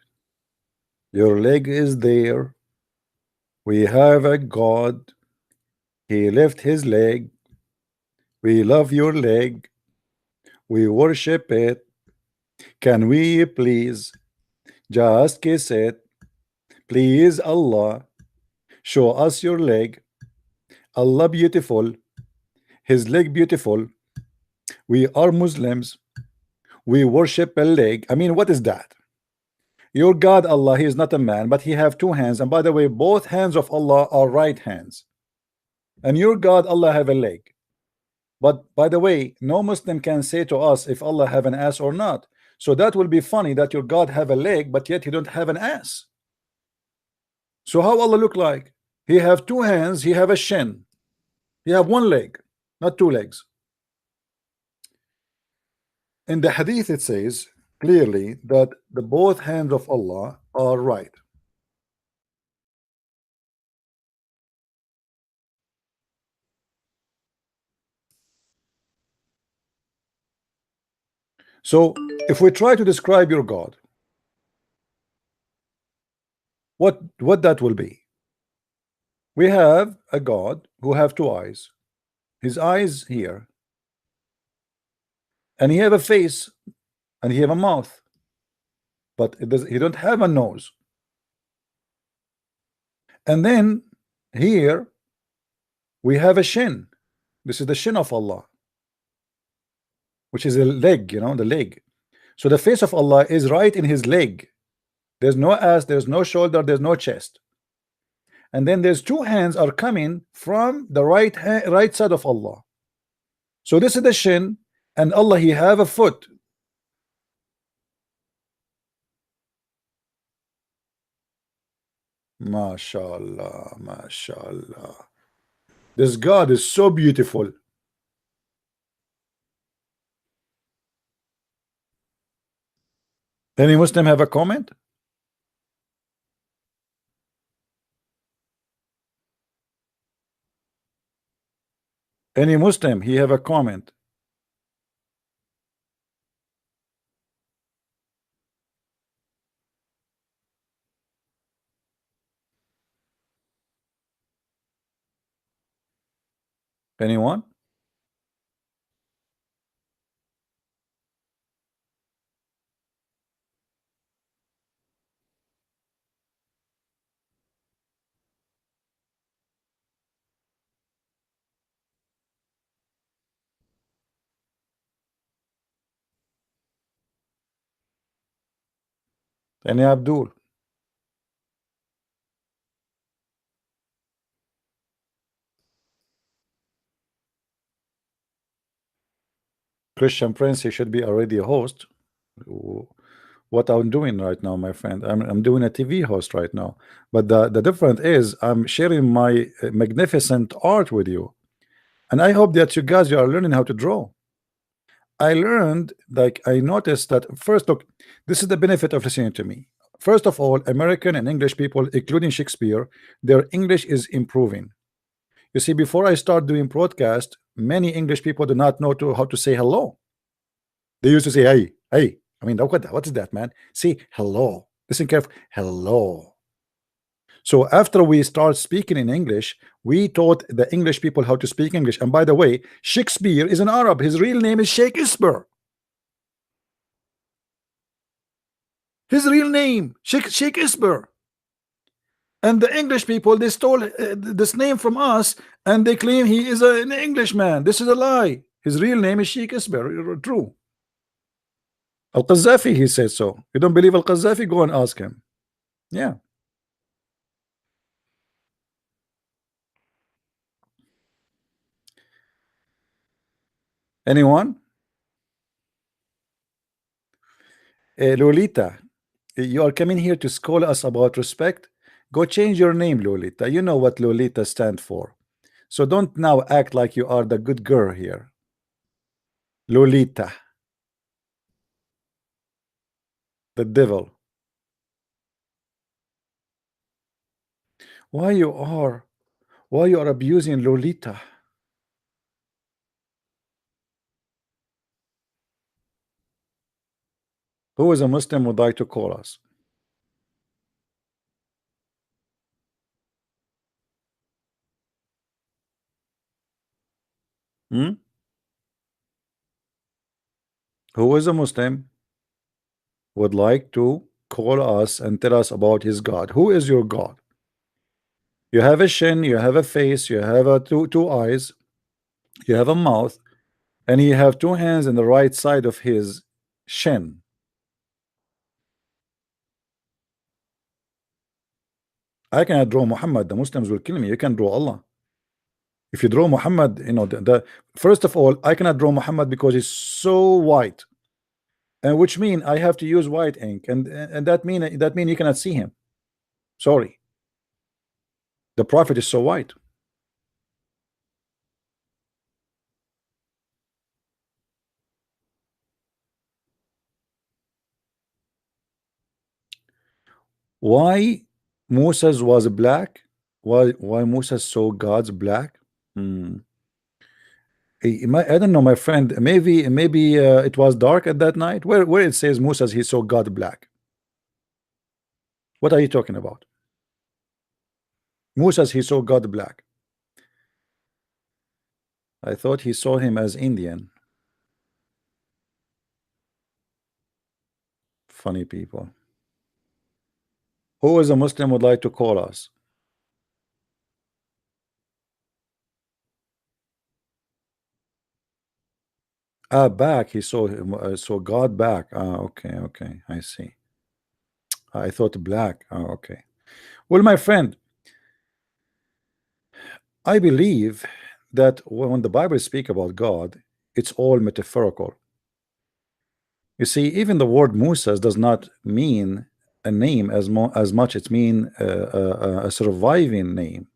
your leg is there. We have a God, he left his leg. We love your leg, we worship it. Can we please just kiss it? Please Allah, show us your leg. Allah beautiful, his leg beautiful. We are Muslims, we worship a leg. I mean, what is that? Your God Allah, he is not a man, but he have two hands, and by the way, both hands of Allah are right hands. And your God Allah have a leg. But by the way, no Muslim can say to us if Allah have an ass or not. So that will be funny that your God have a leg, but yet he don't have an ass. So how Allah look like? He have two hands, he have a shin. He have one leg, not two legs. In the hadith it says clearly that the both hands of Allah are right. So if we try to describe your God, what that will be? We have a God who have two eyes. His eyes here, and he have a face, and he have a mouth, but he don't have a nose. And then here we have a shin. This is the shin of Allah, which is a leg, you know, the leg. So the face of Allah is right in his leg. There's no ass, there's no shoulder, there's no chest. And then there's two hands are coming from the right side of Allah. So this is the shin, and Allah he have a foot. MashaAllah, MashaAllah. This God is so beautiful. Any Muslim have a comment? Any Muslim, he have a comment? Anyone? Any Abdul? Christian Prince, he should be already a host. What I'm doing right now, my friend, I'm doing a TV host right now. But the difference is I'm sharing my magnificent art with you, and I hope that you guys are learning how to draw. I learned, like, I noticed that first, look, this is the benefit of listening to me. First of all, American and English people, including Shakespeare, their English is improving. You see, before I start doing broadcast, many English people do not know how to say hello. They used to say, hey, hey. I mean, what is that, man? Say hello. Listen carefully. Hello. So after we start speaking in English, we taught the English people how to speak English. And by the way, Shakespeare is an Arab. His real name is Shakespeare. His real name, Shakespeare. And the English people, they stole this name from us, and they claim he is an Englishman. This is a lie. His real name is Sheikh Isber. True. Al-Qaddafi, he said so. You don't believe Al-Qaddafi? Go and ask him. Yeah. Anyone? Lolita, you are coming here to scold us about respect. Go change your name, Lolita. You know what Lolita stands for. So don't now act like you are the good girl here. Lolita. The devil. Why you are abusing Lolita? Who is a Muslim would like to call us? Who is a Muslim would like to call us and tell us about his God? Who is your God? You have a shin, you have a face, you have a two eyes, you have a mouth, and you have two hands in the right side of his shin. I cannot draw Muhammad. The Muslims will kill me. You can draw Allah. If you draw Muhammad, you know, first of all, I cannot draw Muhammad because he's so white, and which mean I have to use white ink, and that mean you cannot see him. Sorry, the Prophet is so white. Why Moses was black? Why Moses saw God's black? I don't know, my friend. Maybe it was dark at that night. Where it says Moses he saw God black. What are you talking about? Moses he saw God black. I thought he saw him as Indian. Funny people. Who is a Muslim would like to call us? Back. He saw him. Saw God back. Okay. I see. I thought black. Okay. Well, my friend, I believe that when the Bible speaks about God, it's all metaphorical. You see, even the word Moses does not mean a name as much it means a surviving name.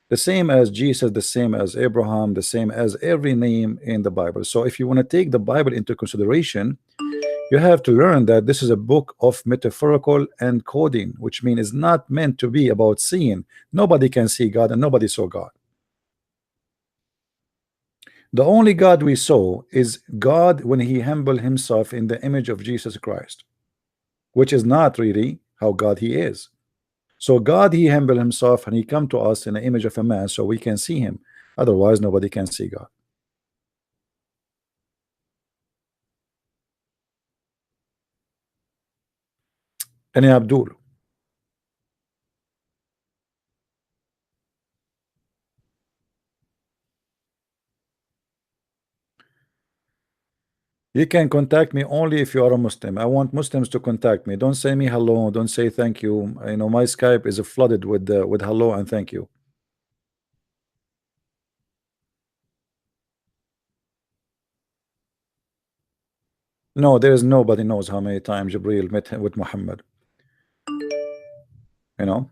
The same as Jesus, the same as Abraham, the same as every name in the Bible. So if you want to take the Bible into consideration, you have to learn that this is a book of metaphorical encoding, which means it's not meant to be about seeing. Nobody can see God, and nobody saw God. The only God we saw is God when he humbled himself in the image of Jesus Christ, which is not really how God he is. So God he humbled himself and he come to us in the image of a man so we can see him. Otherwise nobody can see God. And Abdul, you can contact me only if you are a Muslim. I want Muslims to contact me. Don't say me hello, don't say thank you. You know, my Skype is flooded with hello and thank you. No, there is nobody knows how many times Jibreel met with Muhammad. You know,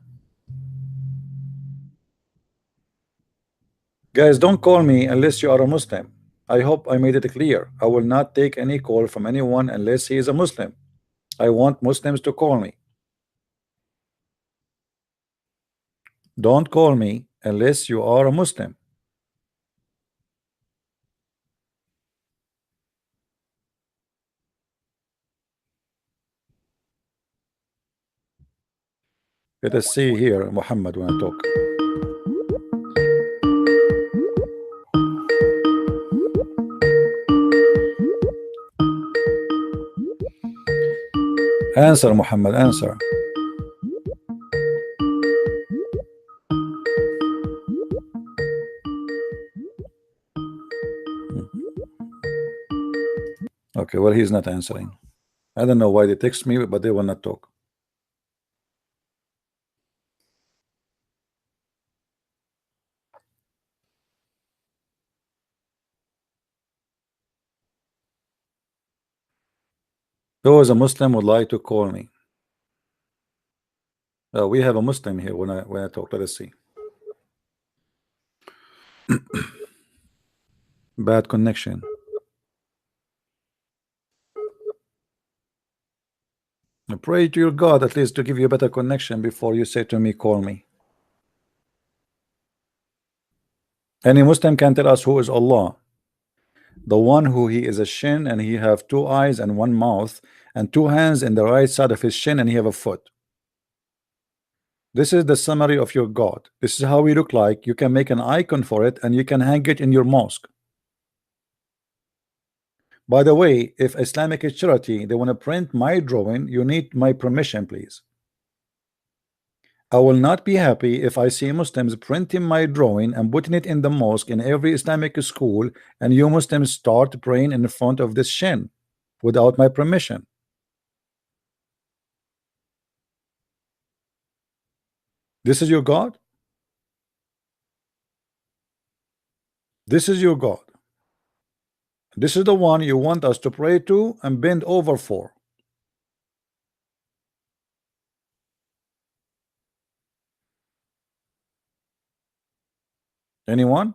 guys, don't call me unless you are a Muslim. I hope I made it clear. I will not take any call from anyone unless he is a Muslim. I want Muslims to call me. Don't call me unless you are a Muslim. Let us see here Muhammad when I talk. Answer, Muhammad, answer. Okay, well, he's not answering. I don't know why they text me, but they will not talk. Who is a Muslim would like to call me? We have a Muslim here when I talk. Let us see. Bad connection. Pray to your God at least to give you a better connection before you say to me, call me. Any Muslim can tell us who is Allah. The one who he is a shin and he have 2 eyes and 1 mouth and 2 hands in the right side of his shin and he have a foot. This is the summary of your God. This is how we look like. You can make an icon for it and you can hang it in your mosque. By the way, if Islamic charity they want to print my drawing, you need my permission, please. I will not be happy if I see Muslims printing my drawing and putting it in the mosque in every Islamic school, and you Muslims start praying in front of this shin without my permission. This is your God? This is your God. This is the one you want us to pray to and bend over for. Anyone?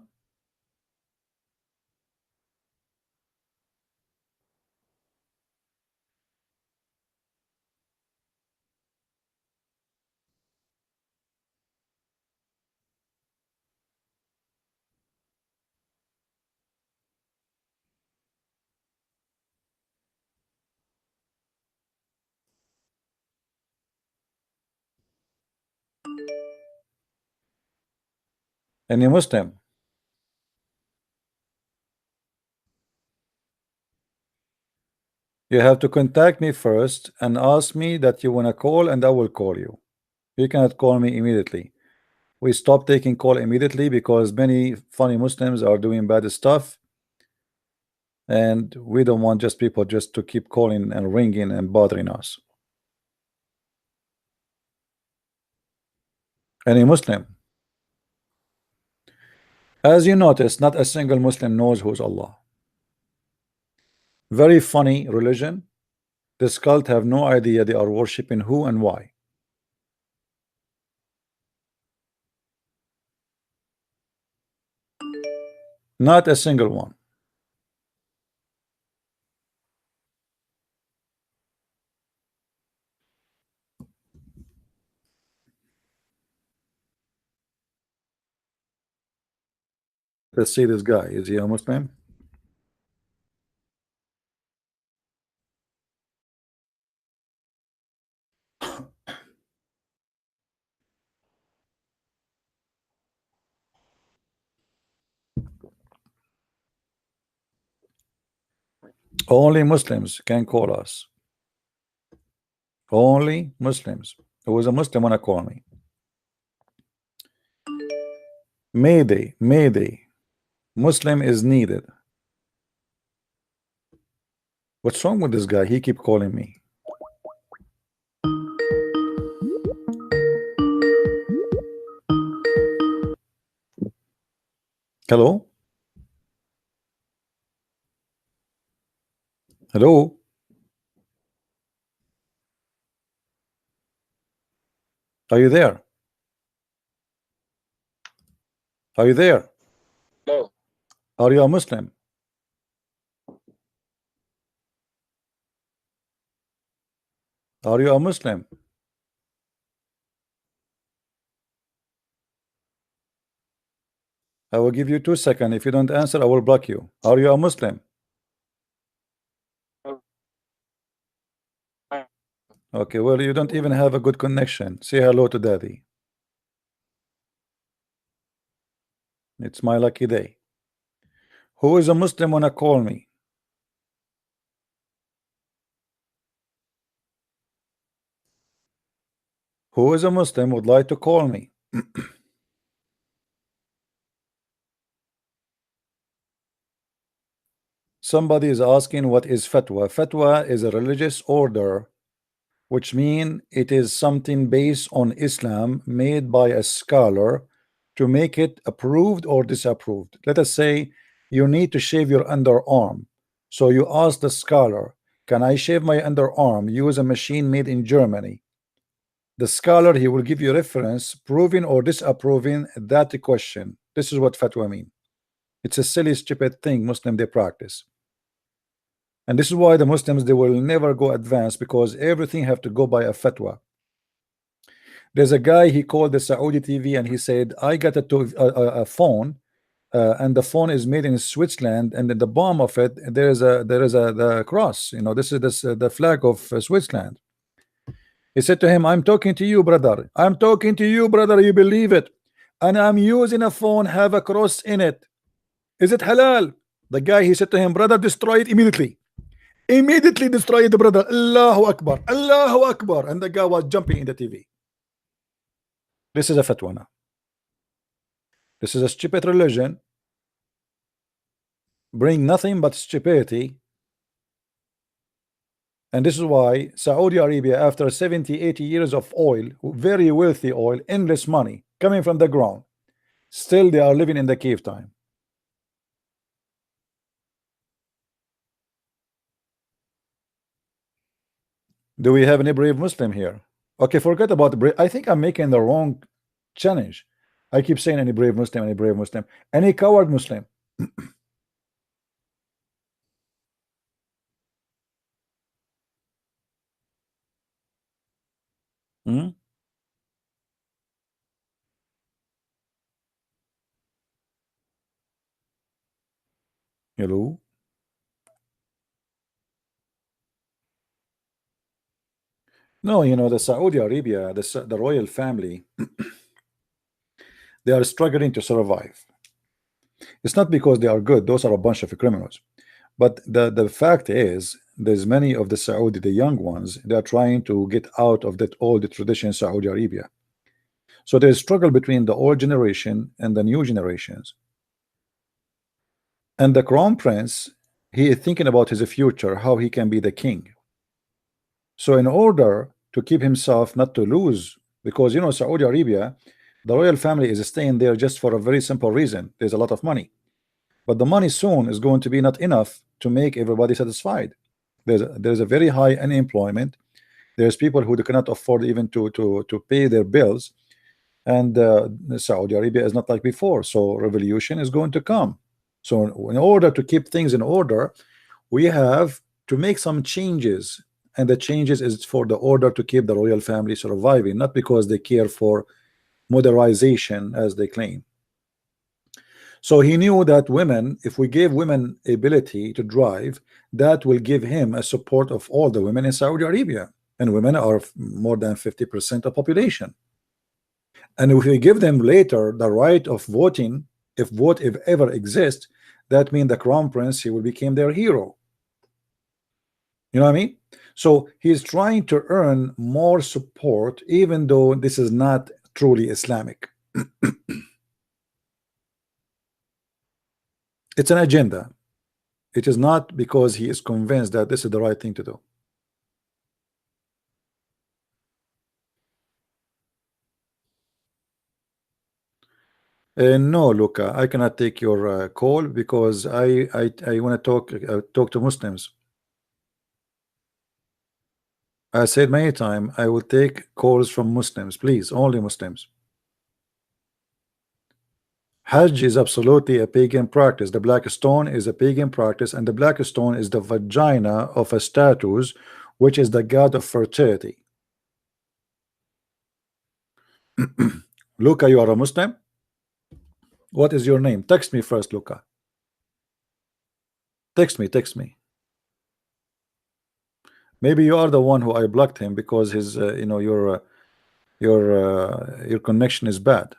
Any Muslim? You have to contact me first and ask me that you want to call, and I will call you. You cannot call me immediately. We stopped taking call immediately because many funny Muslims are doing bad stuff, and we don't want just people just to keep calling and ringing and bothering us. Any Muslim? As you notice, not a single Muslim knows who's Allah. Very funny religion. This cult have no idea they are worshiping who and why. Not a single one. Let's see this guy. Is he a Muslim? Only Muslims can call us. Only Muslims. Who is a Muslim wanna call me? Mayday, Mayday. Muslim is needed. What's wrong with this guy? He keep calling me. Hello? Hello? Are you there? Are you there? Hello. Are you a Muslim? Are you a Muslim? I will give you 2 seconds. If you don't answer, I will block you. Are you a Muslim? Okay, well, you don't even have a good connection. Say hello to daddy. It's my lucky day. Who is a Muslim wanna call me? Who is a Muslim would like to call me? Somebody is asking what is fatwa. Fatwa is a religious order, which means it is something based on Islam made by a scholar to make it approved or disapproved. Let us say you need to shave your underarm. So you ask the scholar, can I shave my underarm? Use a machine made in Germany. The scholar, he will give you reference proving or disapproving that question. This is what fatwa mean. It's a silly, stupid thing Muslim they practice. And this is why the Muslims, they will never go advanced, because everything have to go by a fatwa. There's a guy, he called the Saudi TV and he said, I got a phone and the phone is made in Switzerland, and at the bottom of it there is the cross, you know, this is the flag of Switzerland. He said to him, I'm talking to you, brother. I'm talking to you, brother. You believe it? And I'm using a phone have a cross in it. Is it halal? The guy, he said to him, brother, destroy it immediately. Immediately destroy it, brother. Allahu Akbar. Allahu Akbar. And the guy was jumping in the TV. This is a fatwa now. This is a stupid religion. Bring nothing but stupidity. And this is why Saudi Arabia, after 70-80 years of oil, very wealthy oil, endless money coming from the ground, still they are living in the cave time. Do we have any brave Muslim here? Okay, forget about the brave. I think I'm making the wrong challenge. I keep saying any brave Muslim, any brave Muslim, any coward Muslim. Hmm? Hello? No, you know, the Saudi Arabia, the royal family, they are struggling to survive. It's not because they are good. Those are a bunch of criminals. But the fact is, there's many of the Saudi, the young ones, they are trying to get out of that old tradition Saudi Arabia. So there's struggle between the old generation and the new generations. And the crown prince, he is thinking about his future, how he can be the king. So in order to keep himself not to lose, because you know Saudi Arabia, the royal family is staying there just for a very simple reason. There's a lot of money, but the money soon is going to be not enough to make everybody satisfied. There's a very high unemployment. There's people who cannot afford even to pay their bills, and Saudi Arabia is not like before. So revolution is going to come. So in order to keep things in order, we have to make some changes, and the changes is for the order to keep the royal family surviving, not because they care for modernization as they claim. So he knew that women, if we gave women ability to drive, that will give him a support of all the women in Saudi Arabia, and women are more than 50% of population. And if we give them later the right of voting, if vote if ever exists, that means the crown prince, he will become their hero. You know what I mean? So he's trying to earn more support, even though this is not truly Islamic. It's an agenda. It is not because he is convinced that this is the right thing to do. No, Luca, I cannot take your call because I want to talk to Muslims. I said many times I will take calls from Muslims, please, only Muslims. Hajj is absolutely a pagan practice. The black stone is a pagan practice, and the black stone is the vagina of a statue, which is the god of fertility. Luca, you are a Muslim? What is your name? Text me first, Luca. Text me. Maybe you are the one who I blocked him because his, you know, your connection is bad.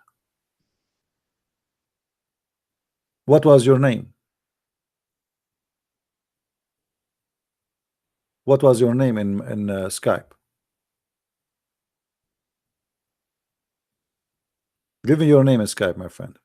What was your name? What was your name in Skype? Give me your name in Skype, my friend.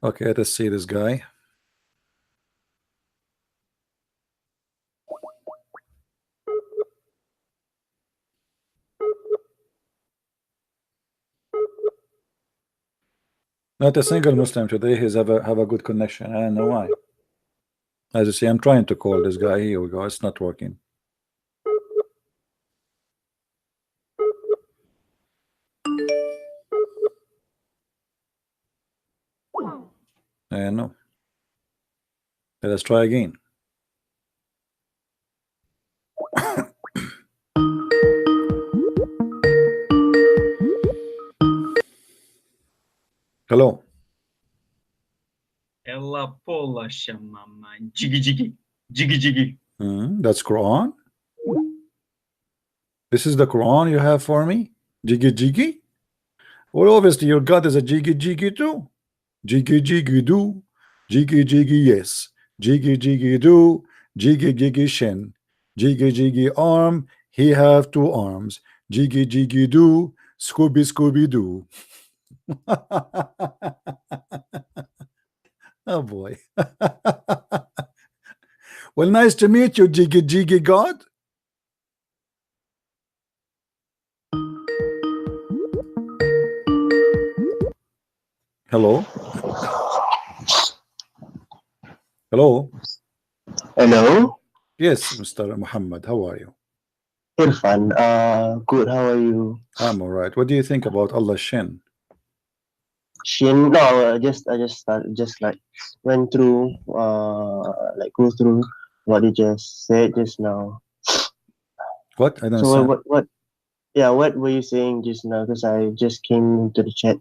Okay, let us see this guy. Not a single Muslim today has ever have a good connection. I don't know why. As you see, I'm trying to call this guy. Here we go. It's not working. No. Let us try again. Hello. Ella pola shamama jiggy jiggy jiggy jiggy. That's Quran. This is the Quran you have for me? Jiggy jiggy? Well, obviously your God is a jiggy jiggy too. Jiggy jiggy do. Jiggy jiggy yes. Jiggy jiggy do. Jiggy jiggy shin. Jiggy jiggy arm. He have two arms. Jiggy jiggy do. Scooby Scooby Doo. Oh boy. Well, nice to meet you, Jiggy Jiggy God. Hello. Hello. Hello, Yes, Mr. Muhammad. How are you? Irfan. Good. How are you? I'm all right. What do you think about Allah's shin? Shin. No, just like went through, like go through what you just said just now. What? I don't So understand. what were you saying just now? Because I just came into the chat.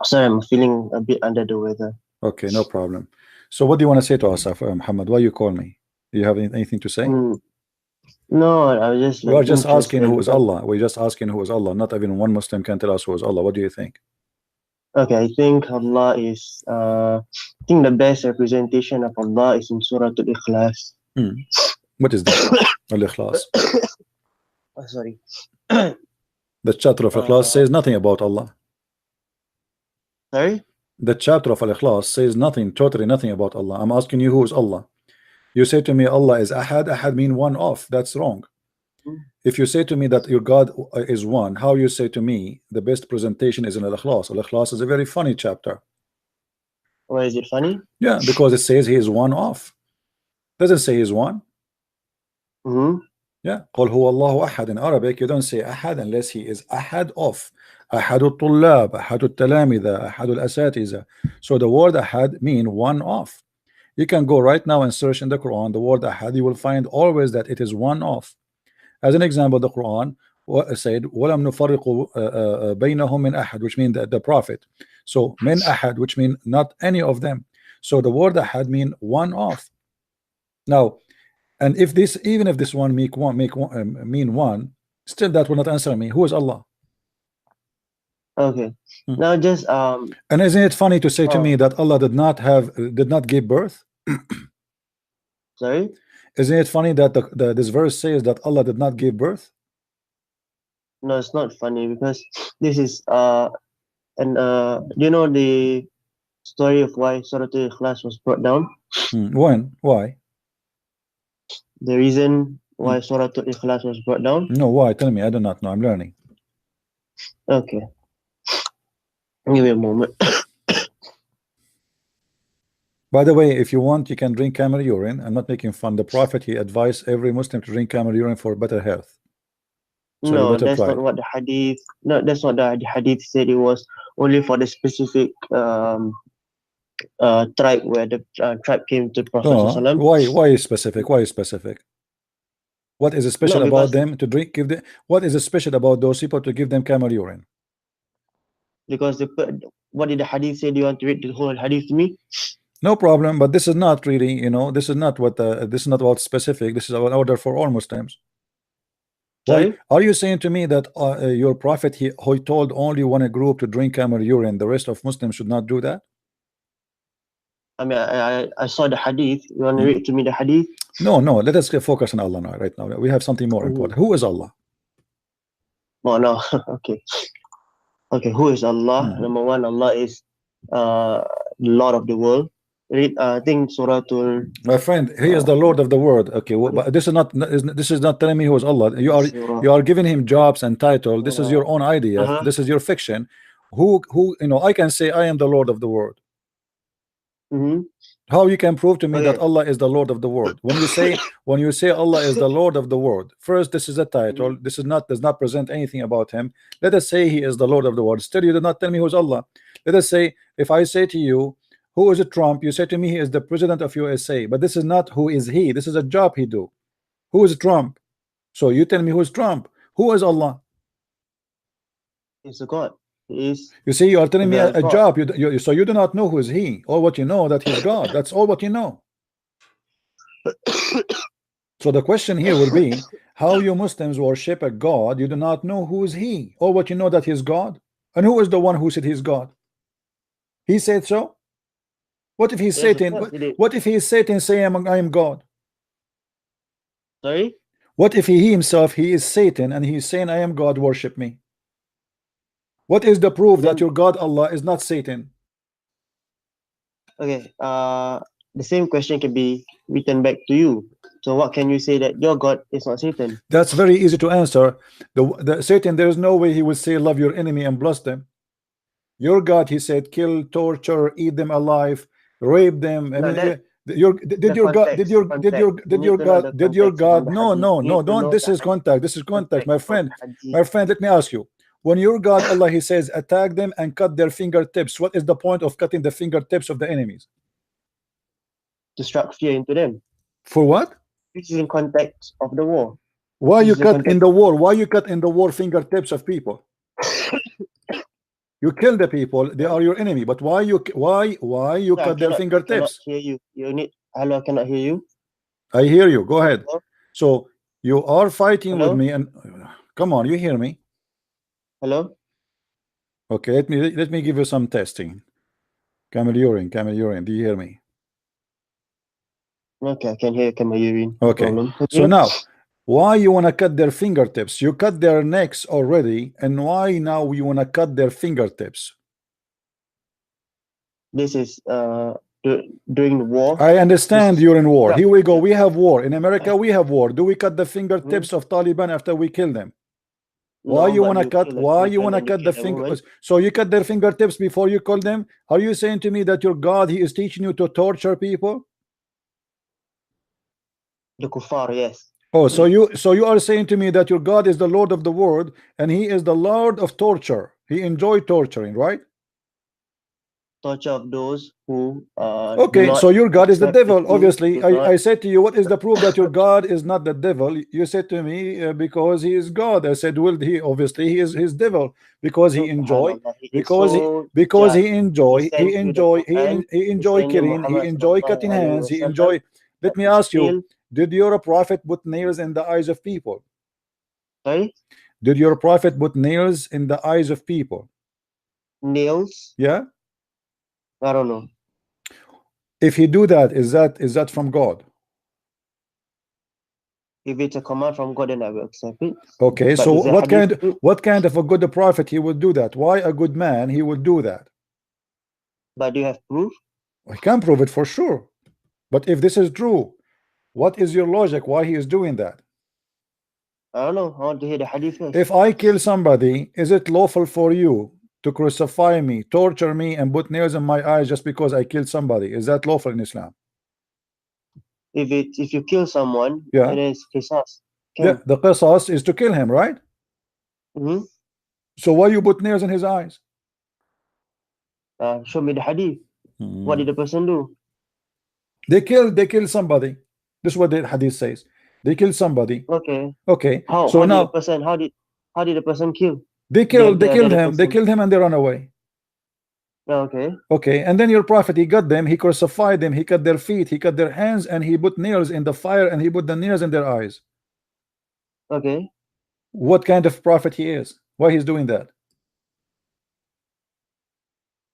Sorry, I'm feeling a bit under the weather. Okay, no problem. So what do you want to say to us, Muhammad? Why you call me? Do you have anything to say? No, I was just We like are just asking who is interested. Allah. We're just asking who is Allah. Not even one Muslim can tell us who is Allah. What do you think? Okay, I think Allah is. I think the best representation of Allah is in Surah Al-Ikhlas. What is that? Al-Ikhlas. Oh, sorry. The chapter of Ikhlas says nothing about Allah. Sorry. The chapter of Al-Ikhlas says nothing, totally nothing about Allah. I'm asking you who is Allah. You say to me Allah is Ahad. Ahad mean one off. That's wrong. If you say to me that your God is one, how you say to me the best presentation is in Al-Ikhlas? Al-Ikhlas is a very funny chapter. Why is it funny? Yeah, because it says he is one off. Doesn't say he's one. Yeah, قل هو الله أحد. In Arabic you don't say أحد unless he is أحد of. أحد الطلاب, أحد التلامذة, أحد الأساتذة. So the word أحد mean one off. You can go right now and search in the Quran the word أحد. You will find always that it is one off. As an example, the Quran said وَلَمْ نُفَرِّقُ بَيْنَهُمْ مِنْ أَحَدٍ, which means the prophet. So min أحد, which mean not any of them. So the word أحد mean one off. Now, and if this, even if this one mean one, still that will not answer me. Who is Allah? Okay. Now just And isn't it funny to say to me that Allah did not give birth? Sorry? Isn't it funny that this verse says that Allah did not give birth? No, it's not funny because this is you know the story of why Surah Al-Ikhlas was brought down? When? Why? The reason why Surah Al-Ikhlas was brought down? No, why? Tell me. I do not know. I'm learning. Okay. Give me a moment. By the way, if you want, you can drink camel urine. I'm not making fun. The Prophet, he advised every Muslim to drink camel urine for better health. So no, that's not what the hadith. No, that's what the hadith said. It was only for the specific tribe where the tribe came to Prophet. Why specific? Why specific? What is special about them to drink? What is special about those people to give them camel urine? Because what did the hadith say? Do you want to read the whole hadith to me? No problem, but this is not really, you know, this is not what this is not about specific. This is an order for all Muslims. Why are you saying to me that your prophet he told only one group to drink camel urine, the rest of Muslims should not do that? I mean, I saw the hadith. You want to read to me the hadith? No, let us focus on Allah now. Right now, we have something more important. Who is Allah? Oh no, okay. Who is Allah? Number one, Allah is Lord of the world. Read, I think Surah Tul. My friend, he is the Lord of the world. Okay, well, but this is not telling me who is Allah. You are giving him jobs and title. This is your own idea. This is your fiction. Who you know? I can say I am the Lord of the world. How you can prove to me that Allah is the Lord of the world? When you say Allah is the Lord of the world, first, this is a title. This is not, does not present anything about him. Let us say he is the Lord of the world. Still, you did not tell me who's Allah. Let us say, if I say to you, who is it Trump? You say to me he is the president of USA, but this is not who is he. This is a job he do. Who is Trump? So you tell me who is Trump. Who is Allah? He's a God. You see, you are telling me a job. So you do not know who is he. All what you know that he's God. That's all what you know. So the question here will be, how you Muslims worship a God you do not know who is he. All what you know that he's God. And who is the one who said he's God? He said so. What if he's Satan? What if he is Satan saying I am God? Sorry? What if he himself he is Satan and he's saying I am God, worship me? What is the proof that your God Allah is not Satan? Okay, the same question can be written back to you. So what can you say that your God is not Satan? That's very easy to answer. The Satan, there is no way he would say love your enemy and bless them. Your God, he said, kill, torture, eat them alive, rape them. I mean, did your God no, don't, this is contact, my friend, let me ask you, when your God Allah he says attack them and cut their fingertips, what is the point of cutting the fingertips of the enemies? To strike fear into them. For what? This is in context of the war. Why you cut in the war? Why you cut in the war fingertips of people? You kill the people, they are your enemy, but why you cut their fingertips? I cannot hear you. Hello, I cannot hear you. I hear you. Go ahead. Hello? So you are fighting Hello? with me, and come on, you hear me? Hello. Okay, let me give you some testing. Camel urine, do you hear me? Okay, I can hear camel urine. Okay. So now, why you want to cut their fingertips? You cut their necks already, and why now you want to cut their fingertips? This is during the war. I understand you're in war. Here we go. We have war. In America, we have war. Do we cut the fingertips of Taliban after we kill them? Why you want to cut? Why you want to cut the fingers? So you cut their fingertips before you kill them? Are you saying to me that your God he is teaching you to torture people? The kuffar, yes. Oh, so you are saying to me that your God is the Lord of the world and he is the Lord of torture. He enjoyed torturing, right? Torture of those who okay, so your God is the devil. Obviously, I said to you, what is the proof that your God is not the devil? You said to me because he is God. I said, well, he obviously he is his devil because he enjoy he enjoy killing, he enjoy cutting hands, he enjoy. Let me ask you, did your prophet put nails in the eyes of people? Sorry? Did your prophet put nails in the eyes of people? Nails? Yeah. I don't know. If he do that, is that from God? If it's a command from God, then I will accept it. Okay, but so what kind of a good prophet he would do that? Why a good man he would do that? But do you have proof? I can prove it for sure. But if this is true, what is your logic? Why he is doing that? I don't know. I want to hear the hadith first. If I kill somebody, is it lawful for you to crucify me, torture me, and put nails in my eyes just because I killed somebody? Is that lawful in Islam? If you kill someone, yeah, it is qisas. Yeah, the qisas is to kill him, right? So why you put nails in his eyes? Show me the hadith. What did the person do? They killed somebody. This is what the hadith says. They killed somebody. Okay. How did the person kill? They killed him and they run away. Okay, and then your prophet he got them, he crucified them, he cut their feet, he cut their hands, and he put nails in the fire and he put the nails in their eyes. Okay. What kind of prophet he is? Why he's doing that?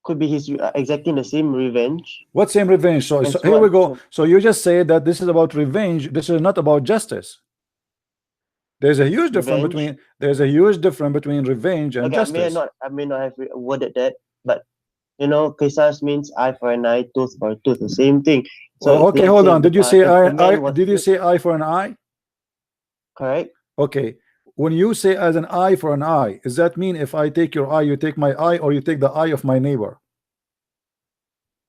Could be he's exacting the same revenge. What same revenge? So here we go. So you just say that this is about revenge. This is not about justice. There's a huge difference between revenge and justice. I may not have worded that, but you know, qisas means eye for an eye, tooth for a tooth, the same thing. So Well, okay, let's hold say, on. Did you say if the man was did you say eye for an eye? correct? Okay. When you say as an eye for an eye, does that mean if I take your eye, you take my eye, or you take the eye of my neighbor?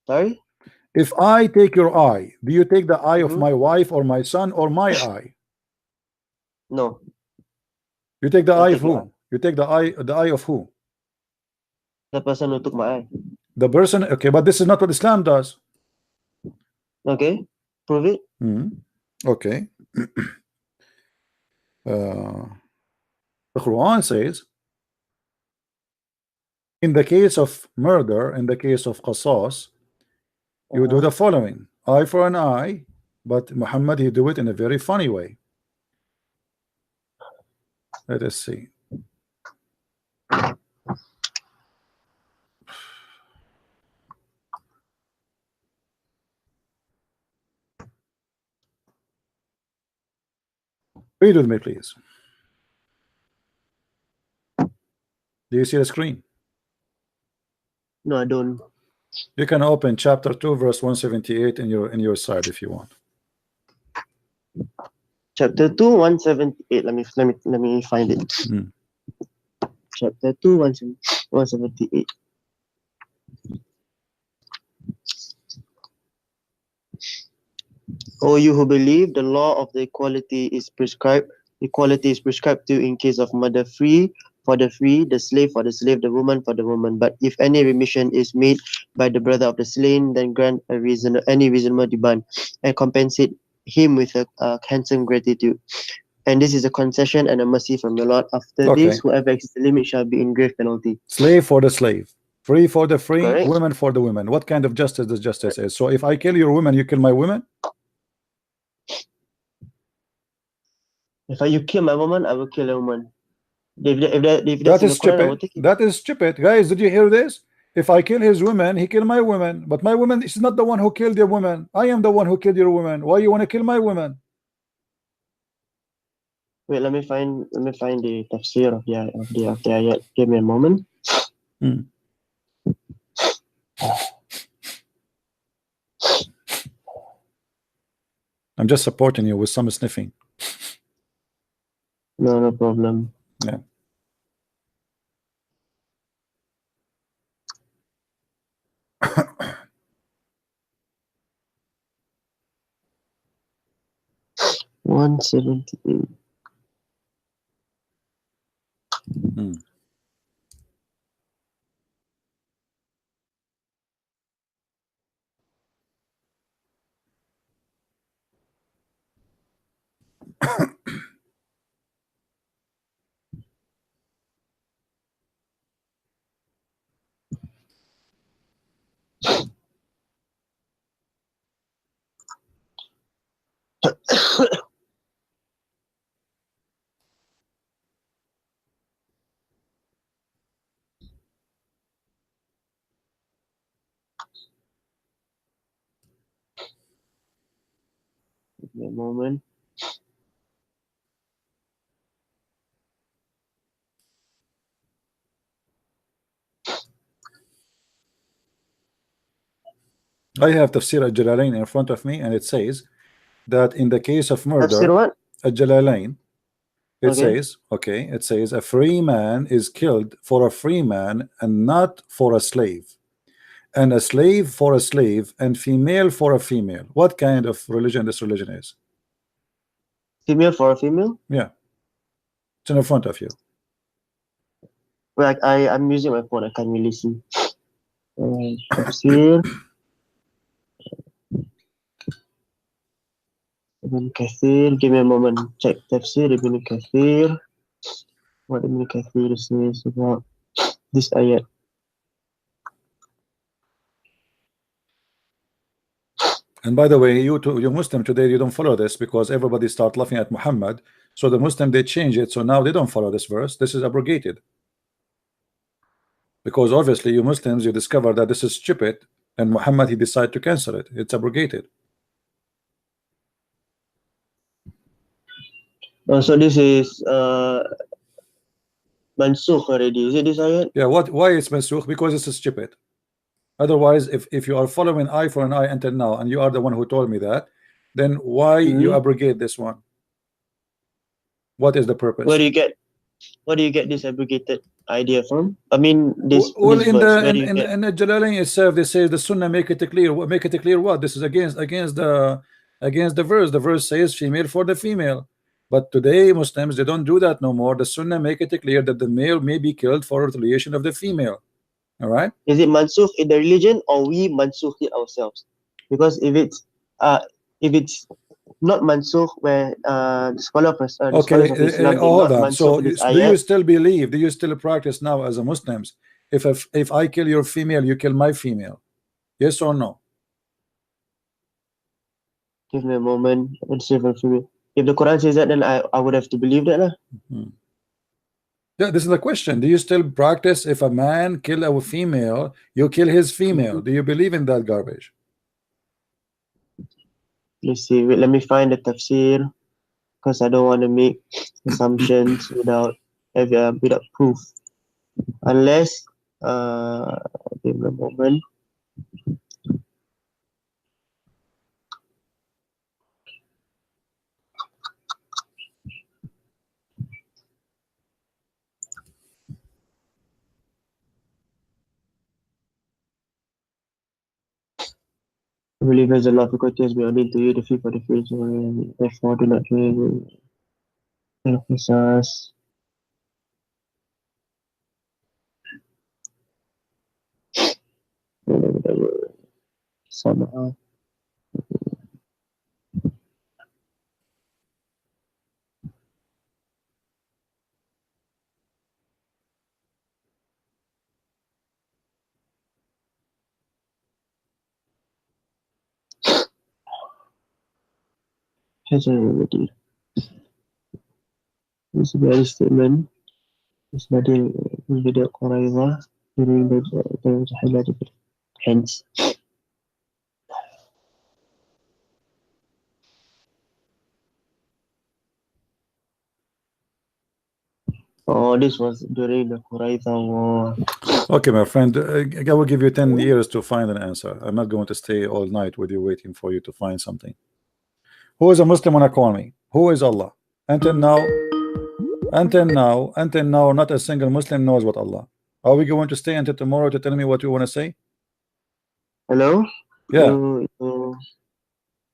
Sorry? If I take your eye, do you take the eye of Mhm. my wife or my son or my eye? No. You take the I'll eye of take your who? You take the eye of who? The person who took my eye. The person. Okay, but this is not what Islam does. Okay? Prove it. Okay. The Quran says, in the case of murder, in the case of qasas, you do the following: eye for an eye, but Muhammad, he do it in a very funny way. Let us see. Read with me, please. Do you see the screen? No, I don't. You can open chapter 2, verse 178 in your side if you want. Chapter 2, 178. Let me find it. Chapter 2, 178. O you who believe, the law of the equality is prescribed. Equality is prescribed to you in case of murder, free for the free, the slave for the slave, the woman for the woman. But if any remission is made by the brother of the slain, then grant any reasonable demand and compensate him with a handsome gratitude. And this is a concession and a mercy from your Lord. After this, whoever exceeds the limit shall be in grave penalty. Slave for the slave, free for the free, Correct. women for the women. What kind of justice does justice is? So if I kill your woman, you kill my woman? If you kill my woman, I will kill a woman. If That that's in is the Quran, I will stupid. take it. That is stupid. Guys, did you hear this? If I kill his woman, he kill my woman. But my woman is not the one who killed your woman. I am the one who killed your woman. Why you want to kill my woman? Wait, let me find the tafsir of the ayat. Give me a moment. I'm just supporting you with some sniffing. No problem. Yeah. One 178. Give me a moment. I have Tafsir al-Jalalain in front of me, and it says that in the case of murder, Tafsir what? al-Jalalain, it Okay. says, it says a free man is killed for a free man and not for a slave, and a slave for a slave, and female for a female. What kind of religion this religion is? Female for a female? Yeah, it's in front of you. Well, I'm using my phone. I can't really see. Tafsir Ibn Kathir. Give me a moment. Check Tafsir Ibn Kathir. What Ibn Kathir says about this ayat. And by the way, you Muslim today, you don't follow this because everybody start laughing at Muhammad. So the Muslim, they change it. So now they don't follow this verse. This is abrogated. Because obviously you Muslims, you discover that this is stupid, and Muhammad, he decided to cancel it. It's abrogated. So this is mansukh already. Is it this ayat? Yeah, why it's mansukh? Because it's stupid. Otherwise, if you are following eye for an eye until now, and you are the one who told me that, then why you abrogate this one? What is the purpose? Where do you get this abrogated idea from? I mean, this well, this in verse, the where do you get? in the Jalalain itself, they say the Sunnah make it clear. Make it clear what? This is against the verse. The verse says female for the female. But today Muslims, they don't do that no more. The Sunnah make it clear that the male may be killed for retaliation of the female. All right. Is it mansukh in the religion, or we mansukh it ourselves? Because if it's not mansukh, where the scholars of Islam hold on. So this do you still believe? Do you still practice now as a Muslims? If I kill your female, you kill my female. Yes or no? Give me a moment. Let's see if the Quran says that, then I would have to believe that. Yeah, this is the question. Do you still practice if a man kill a female, you kill his female? Do you believe in that garbage? Let's see. Wait, let me find the tafsir, because I don't want to make assumptions without proof. Unless, give me a moment. Believers, Allah has been ordained to you, the fee for the faith, therefore do not us. Somehow. Has a remedy. This is a very statement. This video Qurayza during the highlighted hence. Oh, this was during the Qurayza war. Okay, my friend, I will give you 10 years to find an answer. I'm not going to stay all night with you waiting for you to find something. Who is a Muslim when I call me? Who is Allah? Until now, not a single Muslim knows what Allah. Are we going to stay until tomorrow to tell me what you want to say? Hello? Yeah.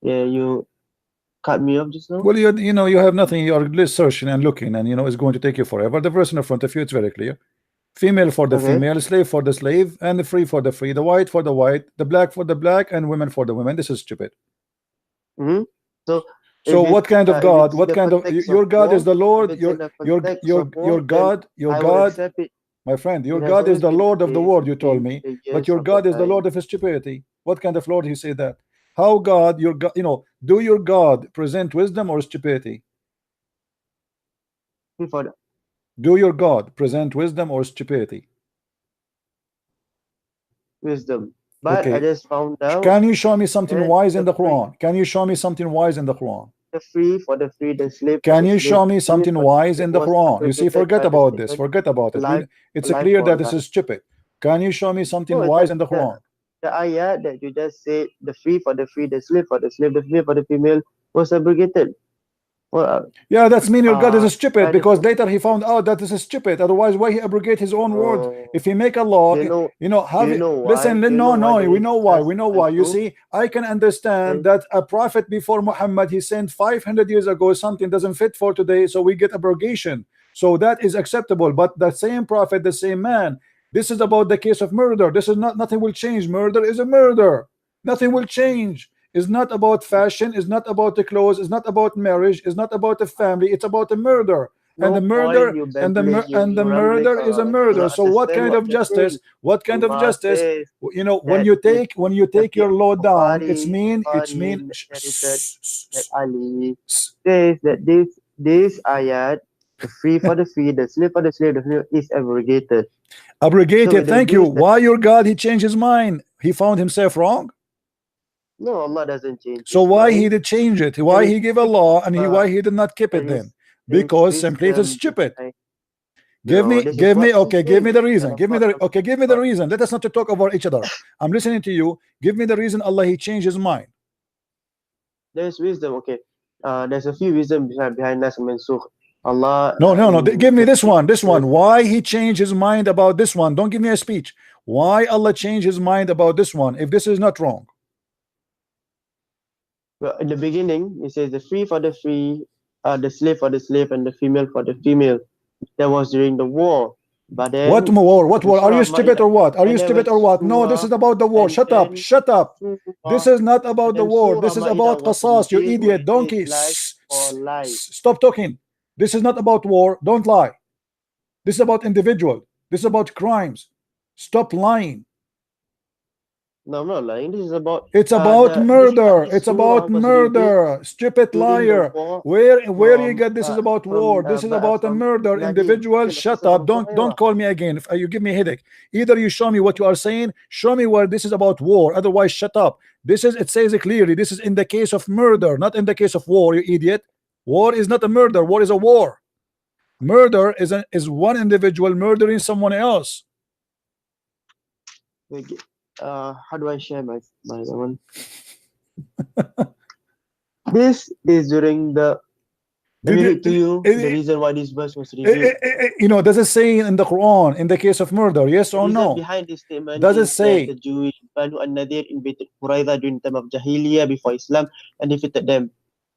You cut me off just now? Well, you know, you have nothing. You are searching and looking, and you know it's going to take you forever. The verse in front of you, it's very clear. Female for the female, slave for the slave, and the free for the free, the white for the white, the black for the black, and women for the women. This is stupid. So what kind of God? What kind of your God is the Lord? Your God, my friend, your God is the Lord of the world. You told me, but your God is the Lord of stupidity. What kind of Lord you say that? How God, your God, you know, do your God present wisdom or stupidity? Do your God present wisdom or stupidity? Wisdom. But I just found out. Can you show me something wise in the Quran? Can you show me something wise in the Quran? The free for the free, the slave. Can you show me something wise in the Quran? You see, forget about this. Forget about it. It's clear that this is stupid. Can you show me something wise in the Quran? The ayah that you just said, the free for the free, the slave for the slave, the female for the female, was abrogated. Well, yeah, that's mean your God is stupid, because later he found out that this is stupid. Otherwise, why he abrogate his own word? If he make a law, listen, no, we know why. You see, I can understand that a prophet before Muhammad, he sent 500 years ago, something doesn't fit for today, so we get abrogation. So that is acceptable. But the same prophet, the same man, this is about the case of murder. This is not, nothing will change. Murder is a murder. Nothing will change. It's not about fashion, it's not about the clothes, it's not about marriage, it's not about the family, it's about the murder. And the murder is a murder. So what kind of justice? What kind of justice? You know, when you take your law down, Ali says that this ayat, the free for the free, the slave for the slave, the slave is abrogated. Abrogated, thank you. Why your God he changed his mind? He found himself wrong? No, Allah doesn't change. So why he did change it? Why he gave a law and why he did not keep it then? Because simply it is stupid. Give No, me, this is give me, what okay, he give me says. the reason. And Give me apart the, from okay, give me the reason. Let us not to talk over each other. I'm listening to you. Give me the reason Allah he changed his mind. there's wisdom, okay. There's a few wisdom behind Nas Mansukh. Allah No, no, no. Give me this one. This one. says, Why he changed his mind about this one? Don't give me a speech. Why Allah changed his mind about this one? If this is not wrong. well, in the beginning, it says the free for the free, the slave for the slave, and the female for the female. That was during the war. But then, What war? What war? Are you Surah stupid Ma'idah, or what? Are you and there stupid was or what? No, this Surah, is about the war. and Shut up. then Shut up. This Surah, is not about the then war. Surah This is Ma'idah about was qasas, you revealed, idiot which donkey. is life for life. Stop talking. This is not about war. Don't lie. This is about individual. This is about crimes. Stop lying. No, I'm not lying. This is about It's about murder. this It's surah about was revealed murder. Stupid during the liar. war Where you from get this is about war. This is about a from murder. Nadir, Individual. the Shut person up. from Don't Qurayza. call me again. If you give me a headache. Either you show me what you are saying. Show me where this is about war. Otherwise, shut up. This is, it says it clearly. This is in the case of murder, not in the case of war. You idiot. War is not a murder. War is a war. Murder is one individual murdering someone else. Okay. How do I share my one? This is during the. Let me read to you the reason why this verse was revealed. You know, does it say in the Quran in the case of murder? Yes The or reason no? behind this statement Does it is that say? the Jewish Banu an-Nadir invaded Qurayza during the time of Jahiliyyah before Islam and defeated them,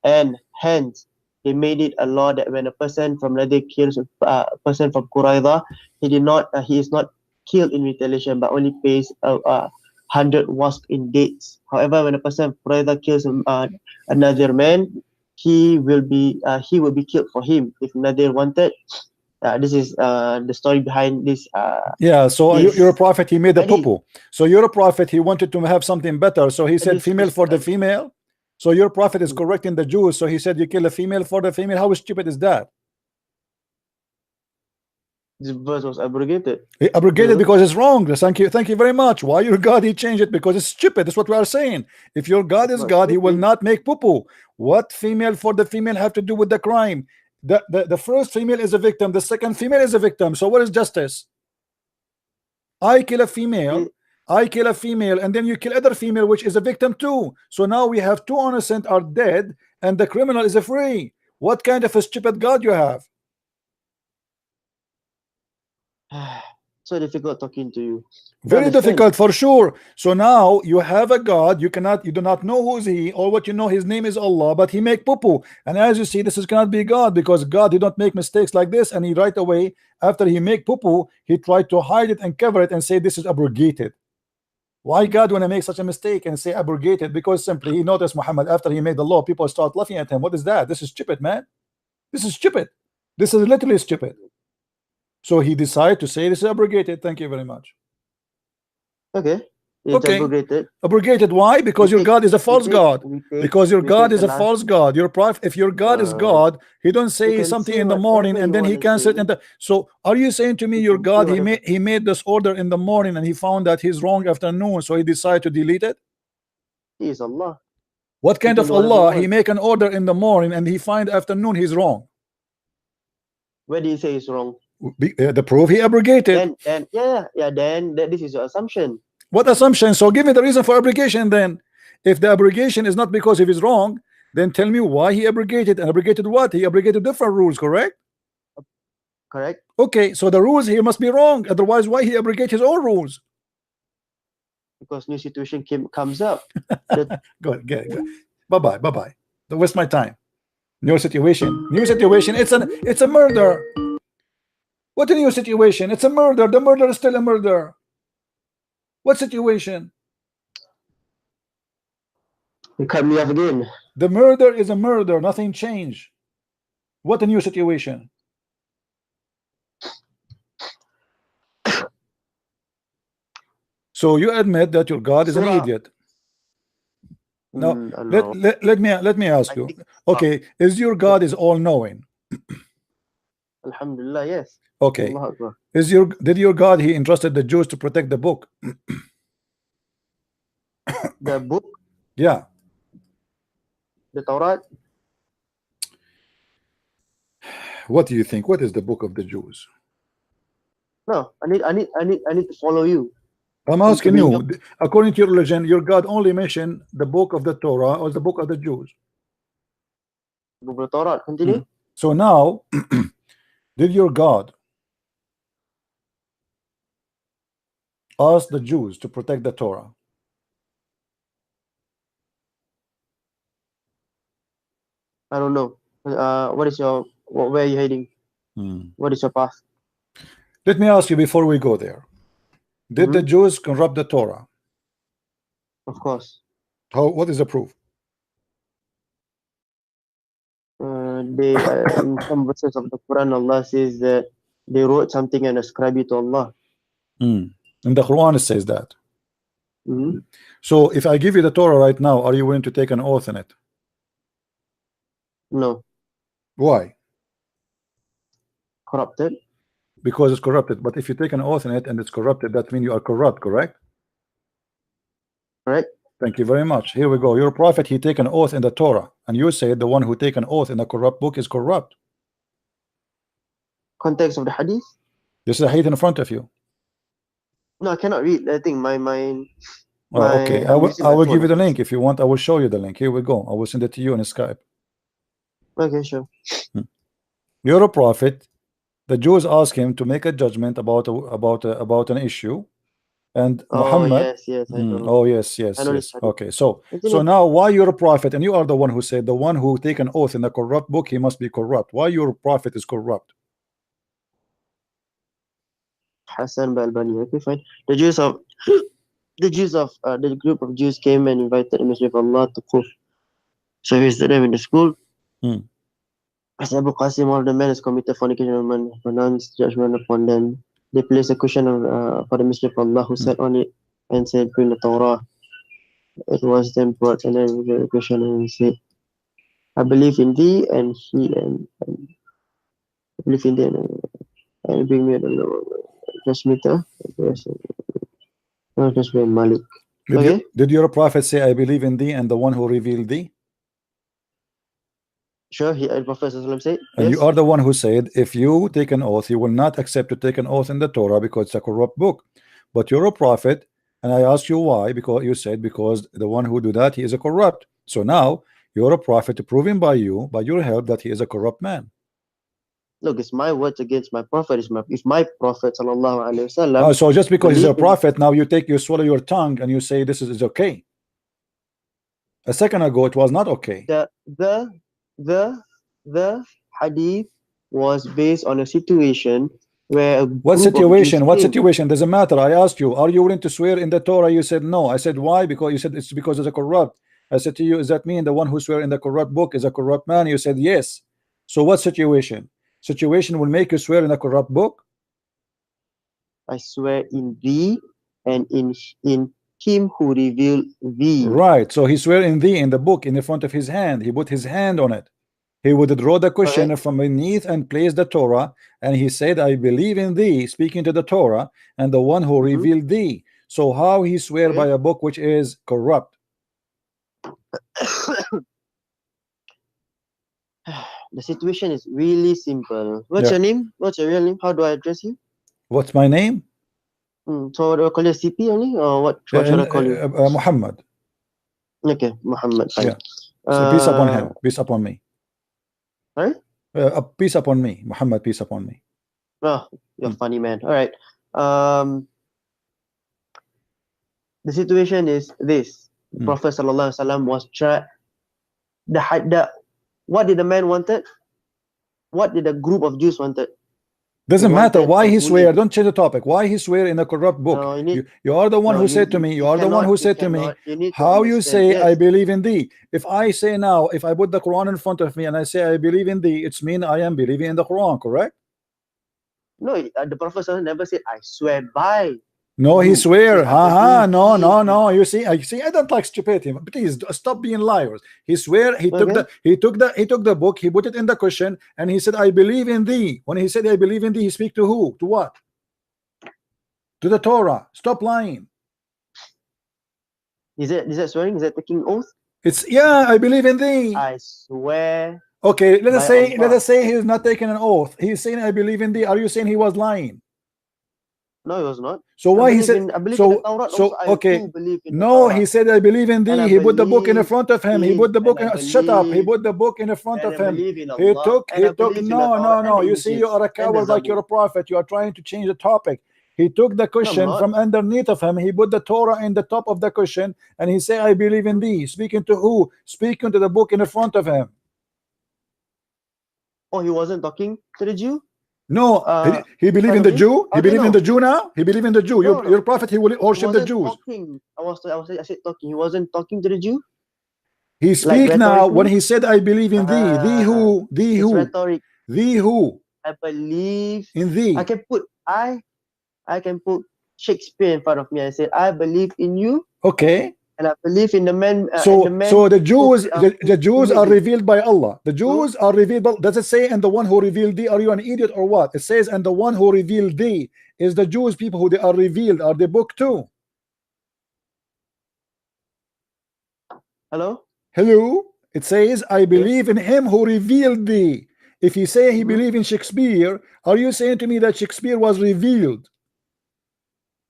and hence they made it a law that when a person from Nadir kills a person from Qurayza, he is not killed in retaliation but only pays 100 wasp in dates. However, when a person from Qurayza kills another man, he will be killed for him if Nadir wanted. This is the story behind this. Yeah, so this you're a prophet, he made a hadith. poo-poo. So you're a prophet, he wanted to have something better, so he said Hadith female for the prescribed. female. So your prophet is correcting the Jews, so he said you kill a female for the female. How stupid is that? This verse was abrogated. He abrogated because it's wrong. Thank you very much. Why your God he changed it? Because it's stupid. That's what we are saying. If your God is God, he will not make poo-poo. What female for the female have to do with the crime? The first female is a victim, the second female is a victim. So what is justice? I kill a female, and then you kill other female which is a victim too. So now we have two innocent are dead and the criminal is free. What kind of a stupid God you have? So difficult talking to you. Very difficult for sure. So now you have a God, you do not know who is he, or what you know his name is Allah, but he make poo-poo. And as you see, this is cannot be God, because God, he don't make mistakes like this, and he right away after he make poo-poo, he tried to hide it and cover it and say this is abrogated. Why God want to make such a mistake and say abrogated? Because simply he noticed Muhammad after he made the law, people start laughing at him. What is that? This is stupid, man. This is stupid. This is literally stupid. So he decided to say this is abrogated. Thank you very much. Okay. It's abrogated. Abrogated. Why? Because your God is a false God. Because your God is a false God. Your prophet, if your God is God, he don't say something in the morning and then he cancels it. So are you saying to me your God he made this order in the morning and he found that he's wrong afternoon, so he decided to delete it? He is Allah. What kind of Allah? He make an order in the morning and he find afternoon he's wrong. Where do you say he's wrong? The proof he abrogated. Then this is your assumption. What assumption? So give me the reason for abrogation then. If the abrogation is not because he is wrong, then tell me why he abrogated. And abrogated what? He abrogated different rules, correct? Correct. Okay, so the rules here must be wrong. Otherwise, why he abrogate his own rules? Because new situation comes up. Go ahead. Bye-bye. Don't waste my time. New situation. It's a murder. What a new situation? It's a murder. The murder is still a murder. What situation? You cut me off again. The murder is a murder. Nothing changed. What a new situation. So you admit that your God is an idiot. Now let me ask you. Okay, is your God is all knowing? Alhamdulillah, yes. Okay. Did your God he entrusted the Jews to protect the book? The book? Yeah. The Torah? What do you think? What is the book of the Jews? No, I need to follow you. I'm asking you, according to your religion, your God only mentioned the book of the Torah or the book of the Jews. Book of Torah. Continue. So now, did your God ask the Jews to protect the Torah? I don't know. What is your where are you heading? What is your path? Let me ask you before we go there. Did the Jews corrupt the Torah? Of course. How? What is the proof? They in some verses of the Quran, Allah says that they wrote something and ascribed it to Allah. In the Quran it says that. So if I give you the Torah right now, are you willing to take an oath in it? No. Why? Corrupted. Because it's corrupted. But if you take an oath in it and it's corrupted, that means you are corrupt, correct? Correct. Thank you very much. Here we go. Your prophet, he take an oath in the Torah, and you say the one who take an oath in a corrupt book is corrupt. Context of the hadith? This is a hadith in front of you. No, I cannot read. I think my okay. I will give you the link if you want. I will show you the link. Here we go. I will send it to you on Skype. Okay, sure. You're a prophet. The Jews ask him to make a judgment about an issue, and Muhammad. Yes, I know. Oh yes. Okay, so now why you're a prophet and you are the one who said the one who take an oath in the corrupt book, he must be corrupt. Why your prophet is corrupt? Hassan Balbani. Okay, fine. The group of Jews came and invited the Messenger of Allah to Kuf. So he visited them in the school. As Abu Qasim, one of the men, has committed fornication and pronounced judgment upon them. They placed a cushion for the Messenger of Allah, who sat on it and said, "Bring the Torah." It was then brought and then the cushion and said, "I believe in thee," and he and I believe in thee and bring me the transmitter. Just be Malik. Did your prophet say, "I believe in thee," and the one who revealed thee? Sure, the Prophet said. And you are the one who said, if you take an oath, you will not accept to take an oath in the Torah because it's a corrupt book. But you're a prophet, and I asked you why, because you said because the one who do that, he is a corrupt. So now you're a prophet, proving by your help, that he is a corrupt man. Look, it's my words against my prophet. If my prophet sallallahu alaihi wasallam. So just because he's a prophet, now you swallow your tongue and you say this is okay. A second ago it was not okay. The hadith was based on a situation where what situation doesn't matter. I asked you, are you willing to swear in the Torah? You said no. I said why? Because you said it's because it's a corrupt. I said to you, does that mean the one who swear in the corrupt book is a corrupt man? You said yes. So what situation will make you swear in a corrupt book? I swear in thee and in him who revealed thee. Right. So he swear in thee in the book in the front of his hand. He put his hand on it. He would draw the cushion from beneath and place the Torah, and he said, I believe in thee, speaking to the Torah and the one who revealed thee. So how he swear by a book which is corrupt? The situation is really simple. What's your name? What's your real name? How do I address you? What's my name? So do I call you CP only, or what should I call you? Muhammad. Okay, Muhammad. Fine. So peace upon him. Peace upon me. Sorry? Peace upon me. Muhammad, peace upon me. Oh, you're a funny man. All right. The situation is this. Prophet sallallahu alaihi wasallam was tried. What did the man wanted? What did the group of Jews wanted? Doesn't matter why he swear. Don't change the topic. Why he swear in a corrupt book? No, you are the one who said to me. You are the one who said to me. How you say I believe in thee? If I say now, if I put the Quran in front of me and I say I believe in thee, it's mean I am believing in the Quran, correct? No, the Prophet never said I swear by. No, he swear. No. You see, I don't like stupidity. Please stop being liars. He swear. He took the book. He put it in the cushion, and he said, "I believe in thee." When he said, "I believe in thee," he speak to who? To what? To the Torah. Stop lying. Is that swearing? Is that taking oath? It's I believe in thee. I swear. Okay, let us say he is not taking an oath. He's saying, "I believe in thee." Are you saying he was lying? No, he was not. So why he said I believe in so the Taurat also. I okay? do believe in the No, Taurat. he said I believe in thee. And I He put the book in the believe front of him. He put the book and I in, shut up. He believe put the book in the front and of I him. believe in He Allah. And I took believe in the no Taurat and the you see, you Injil are a and the coward like you're a Zabur. prophet. You are trying to change the topic. He took the No, I'm cushion not. from underneath of him. He put the Torah in the top of the cushion, and he said, I believe in thee. Speaking to who? Speaking to the book in the front of him. Oh, he wasn't talking to the Jew? No, he In believed front in of the him? Jew. He How do you believed in know? the Jew now. He believed in the Jew. No, no. Your prophet, he will He worship the wasn't Jews. talking. I said talking. He wasn't talking to the Jew? He Like speak now when rhetorically? he said, I believe in thee. Thee who? Thee It's who? rhetoric. Thee who? I believe In I thee. can put Shakespeare in front of me. I said, I believe in you, Okay. and I believe in the man. So the Jews, the Jews made are it. revealed by Allah. The Jews are revealed by, does it say and the one who revealed thee? Are you an idiot or what? It says and the one who revealed thee is the Jews people who they are revealed. Are the book too? Hello? Hello? It says I believe in him who revealed thee. If he say he Mhm. believe in Shakespeare, are you saying to me that Shakespeare was revealed?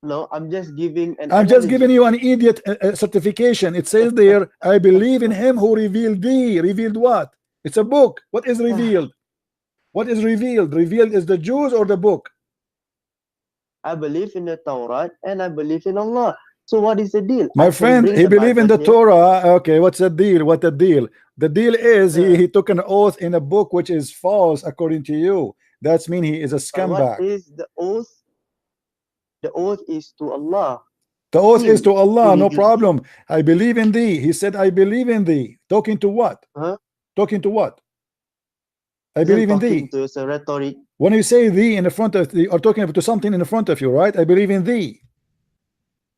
No, I'm just giving an I'm just analogy. giving you an idiot certification. It says there, I believe in him who revealed thee. Revealed what? It's a book. What is revealed? What is revealed? Revealed is the Jews or the book? I believe in the Torah and I believe in Allah. So what is the deal? My I can friend, bring he the believe in Bible the here. Torah. Okay, what's the deal? What the deal? The deal is he took an oath in a book which is false according to you. That's mean he is a But what scumbag. is the oath? The oath is to Allah. The oath is Him to Allah, who no revealed problem. I believe in thee. He said, I believe in thee. Talking to what? Huh? Talking to what? I Isn't believe in talking thee. to us a rhetoric. When you say thee in the front of thee, or talking to something in the front of you, right? I believe in thee.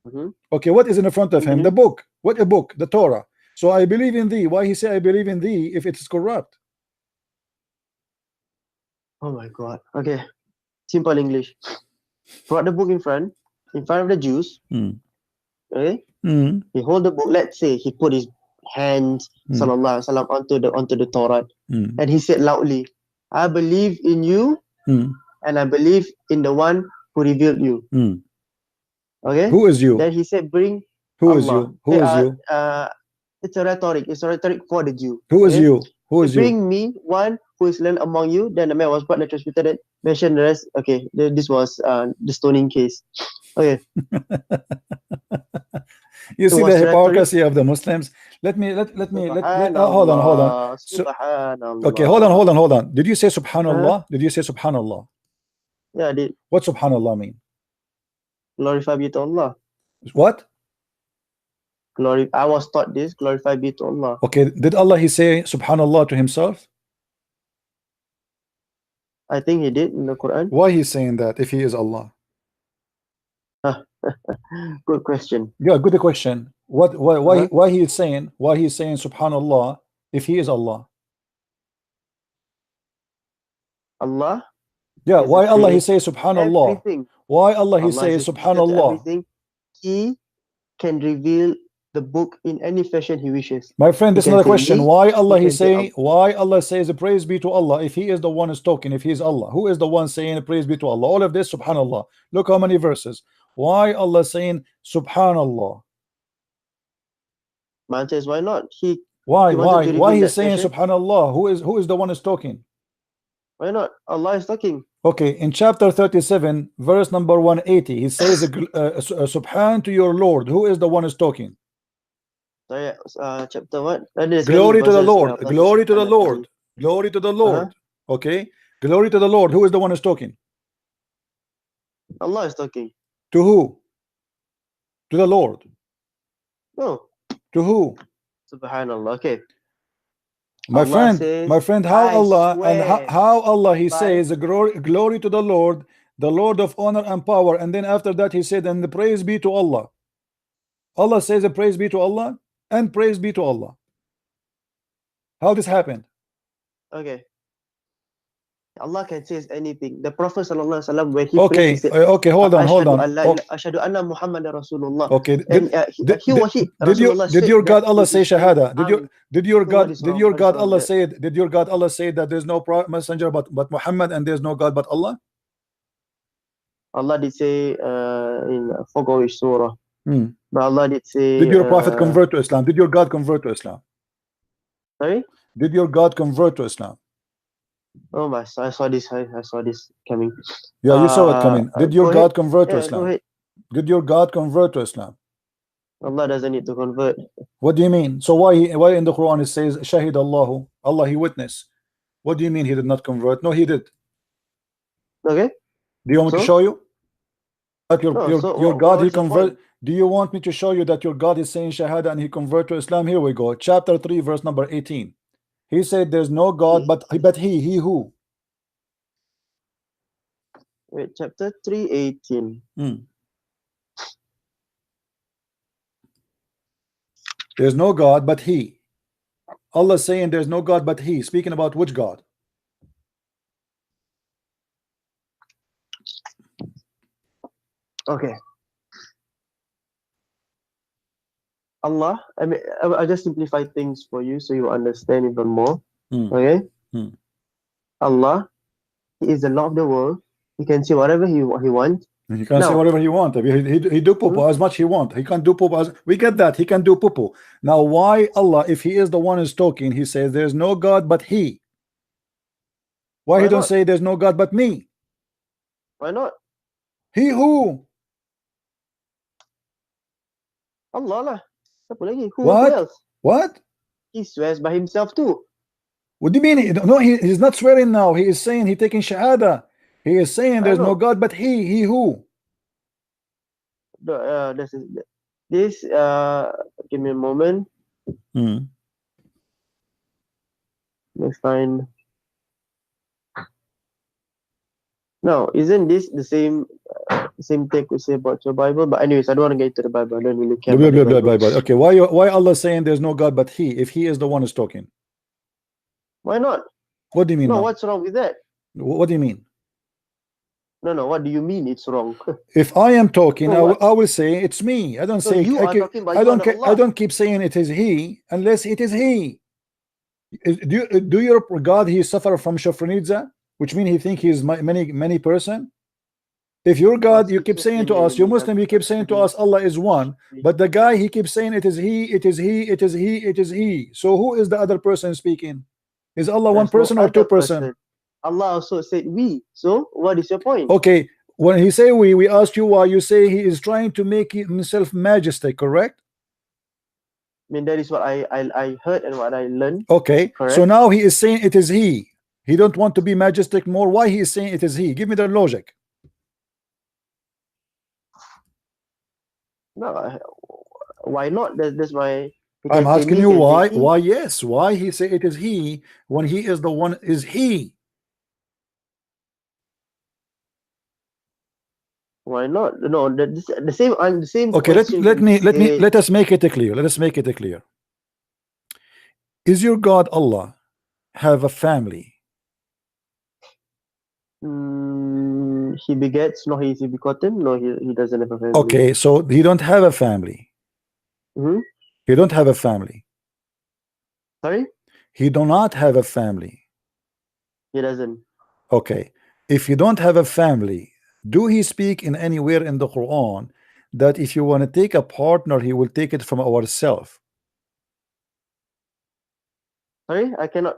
Mhm. Okay, what is in the front of him? Continue. The book. What a book? The Torah. So I believe in thee. Why he say I believe in thee if it is corrupt? Oh my God. Okay. Simple English. Brought the book in front of the Jews. Okay. He hold the book. Let's say he put his hands, sallallahu alaihi wasallam, onto the Torah, and he said loudly, "I believe in you, and I believe in the one who revealed you." Okay. Who is you? Then he said, "Bring Who is Allah." you? Who is you? It's a rhetoric. It's a rhetoric for the Jew. Who is okay? you? Who is you? Bring me one who is learned among you. Then the man was brought and transmitted it. Mentioned the rest. Okay, this was the stoning case. Okay. You see was the rhetoric. hypocrisy of the Muslims. Let me hold on. Subhanallah. Okay, hold on. Did you say subhanallah? Did you say subhanallah? Yeah, I did. What subhanallah mean? Glorify be to Allah. What? Glory. I was taught this. Glorify be to Allah. Okay, did Allah he say subhanallah to himself? I think he did in the Quran. Why he's saying that if he is Allah? Good question. Yeah, good question. Why he is saying subhanallah if he is Allah? Allah. Yeah, is why the Allah he creator say subhanallah? everything. Why Allah he Allah say is the creator to subhanallah? everything. He can reveal the book in any fashion he wishes. My friend, this is can another say question. me, Why Allah he can say say? Why Allah says praise be to Allah if he is the one is talking? If he is Allah, who is the one saying praise be to Allah? All of this, subhanallah. Look how many verses. Why Allah saying subhanallah? Man says, why not? Why he wanted to why reveal he's that saying fashion. subhanallah? Who is the one is talking? Why not? Allah is talking. Okay, in chapter 37 verse number 180 he says subhan to your Lord. Who is the one is talking? Sorry, chapter what? There's Glory many to the verses, Lord, glory to the Lord, glory to the Lord. Uh-huh. Okay, glory to the Lord. Who is the one is talking? Allah is talking. To who? To the Lord. No. To who? Subhanallah. Okay. My Allah friend, says, how I Allah and swear how Allah he by- says glory to the Lord of honor and power, and then after that he said and the praise be to Allah. Allah says praise be to Allah and praise be to Allah. How this happened? Okay. Allah can say anything. The Prophet sallallahu alaihi wasallam, when he Okay, prays, he said, okay, hold on. Ashhadu anna Muhammad Rasulullah. Okay, And did your God Allah say shahada? Did your God Allah say? that there's no messenger but Muhammad and there's no God but Allah? Allah did say in forgot which surah, Hmm. but Allah did say. Did your prophet convert to Islam? Did your God convert to Islam? Sorry. Did your God convert to Islam? Oh my! I saw this. I saw this coming. Yeah, you saw it coming. Did your Go God ahead. convert to Yeah, go Islam? ahead. Did your God convert to Islam? Allah doesn't need to convert. What do you mean? So why in the Quran it says Shahid Allahu, Allah he witnessed? What do you mean he did not convert? No, he did. Okay. Do you want me to So? show you that your No, your, so your what- God he what's the convert? point? Do you want me to show you that your God is saying Shahada and he convert to Islam? Here we go. Chapter 3, verse number 18. He said there's no God but he who? Wait, chapter 3:18. There's no God but he. Allah saying there's no God but he. Speaking about which God? Okay. Allah, I mean, I'll just simplify things for you so you understand even more. Okay. Allah, He is the Lord of the world. He can say whatever he wants. He can say Now- whatever he want. He do poo as much he want. He can do poo as we get that. He can do poo. Now why Allah, if he is the one who's talking, he says there's no God but he? Why he Why don't not? say there's no God but me? Why not? He who? Allah lah. Siapa lagi? Who What? else? What? He swears by himself too. What do you mean? No, he's not swearing now. He is saying he taking shahada. He is saying there's no know. God but he who? This give me a moment. Let's find. No, isn't this the same take we say about your Bible? But anyways, I don't want to get into the Bible. I don't really care. Blah, about the blah, blah, Bible. blah, blah. Okay, why Allah saying there's no God but he if he is the one who's talking? Why not? What do you mean? No, now? what's wrong with that? What do you mean? No, what do you mean it's wrong? If I am talking, So what? I will say it's me. I don't So say you I are keep- talking, but I you don't are ca- Allah. I don't keep saying it is he unless it is he. Do your God he suffer from shofronidza, which means he think he is many person? If your God, you keep saying to us, you Muslim, you keep saying to us, Allah is one, but the guy he keeps saying it is he, it is he, it is he, it is he. So who is the other person speaking? Is Allah one There's no person or other two person? Allah also said we. So what is your point? Okay, when he say we ask you why. You say he is trying to make himself majestic, correct? I mean, that is what I heard and what I learned. Okay, Correct. so now he is saying it is he. He don't want to be majestic more. Why he is saying it is he? Give me the logic. No, why not? That's why. I'm asking you why. Why yes? Why he say it is he when he is the one is he? Why not? No, the same. Okay, question let us make it clear. Let us make it clear. Is your God Allah have a family? He begets. No, he is begotten. No, he doesn't have a family. Okay, so he don't have a family. He don't have a family. Sorry, He do not have a family. he doesn't. Okay, if you don't have a family, do he speak in anywhere in the Quran that if you want to take a partner, he will take it from ourselves? Sorry, I cannot.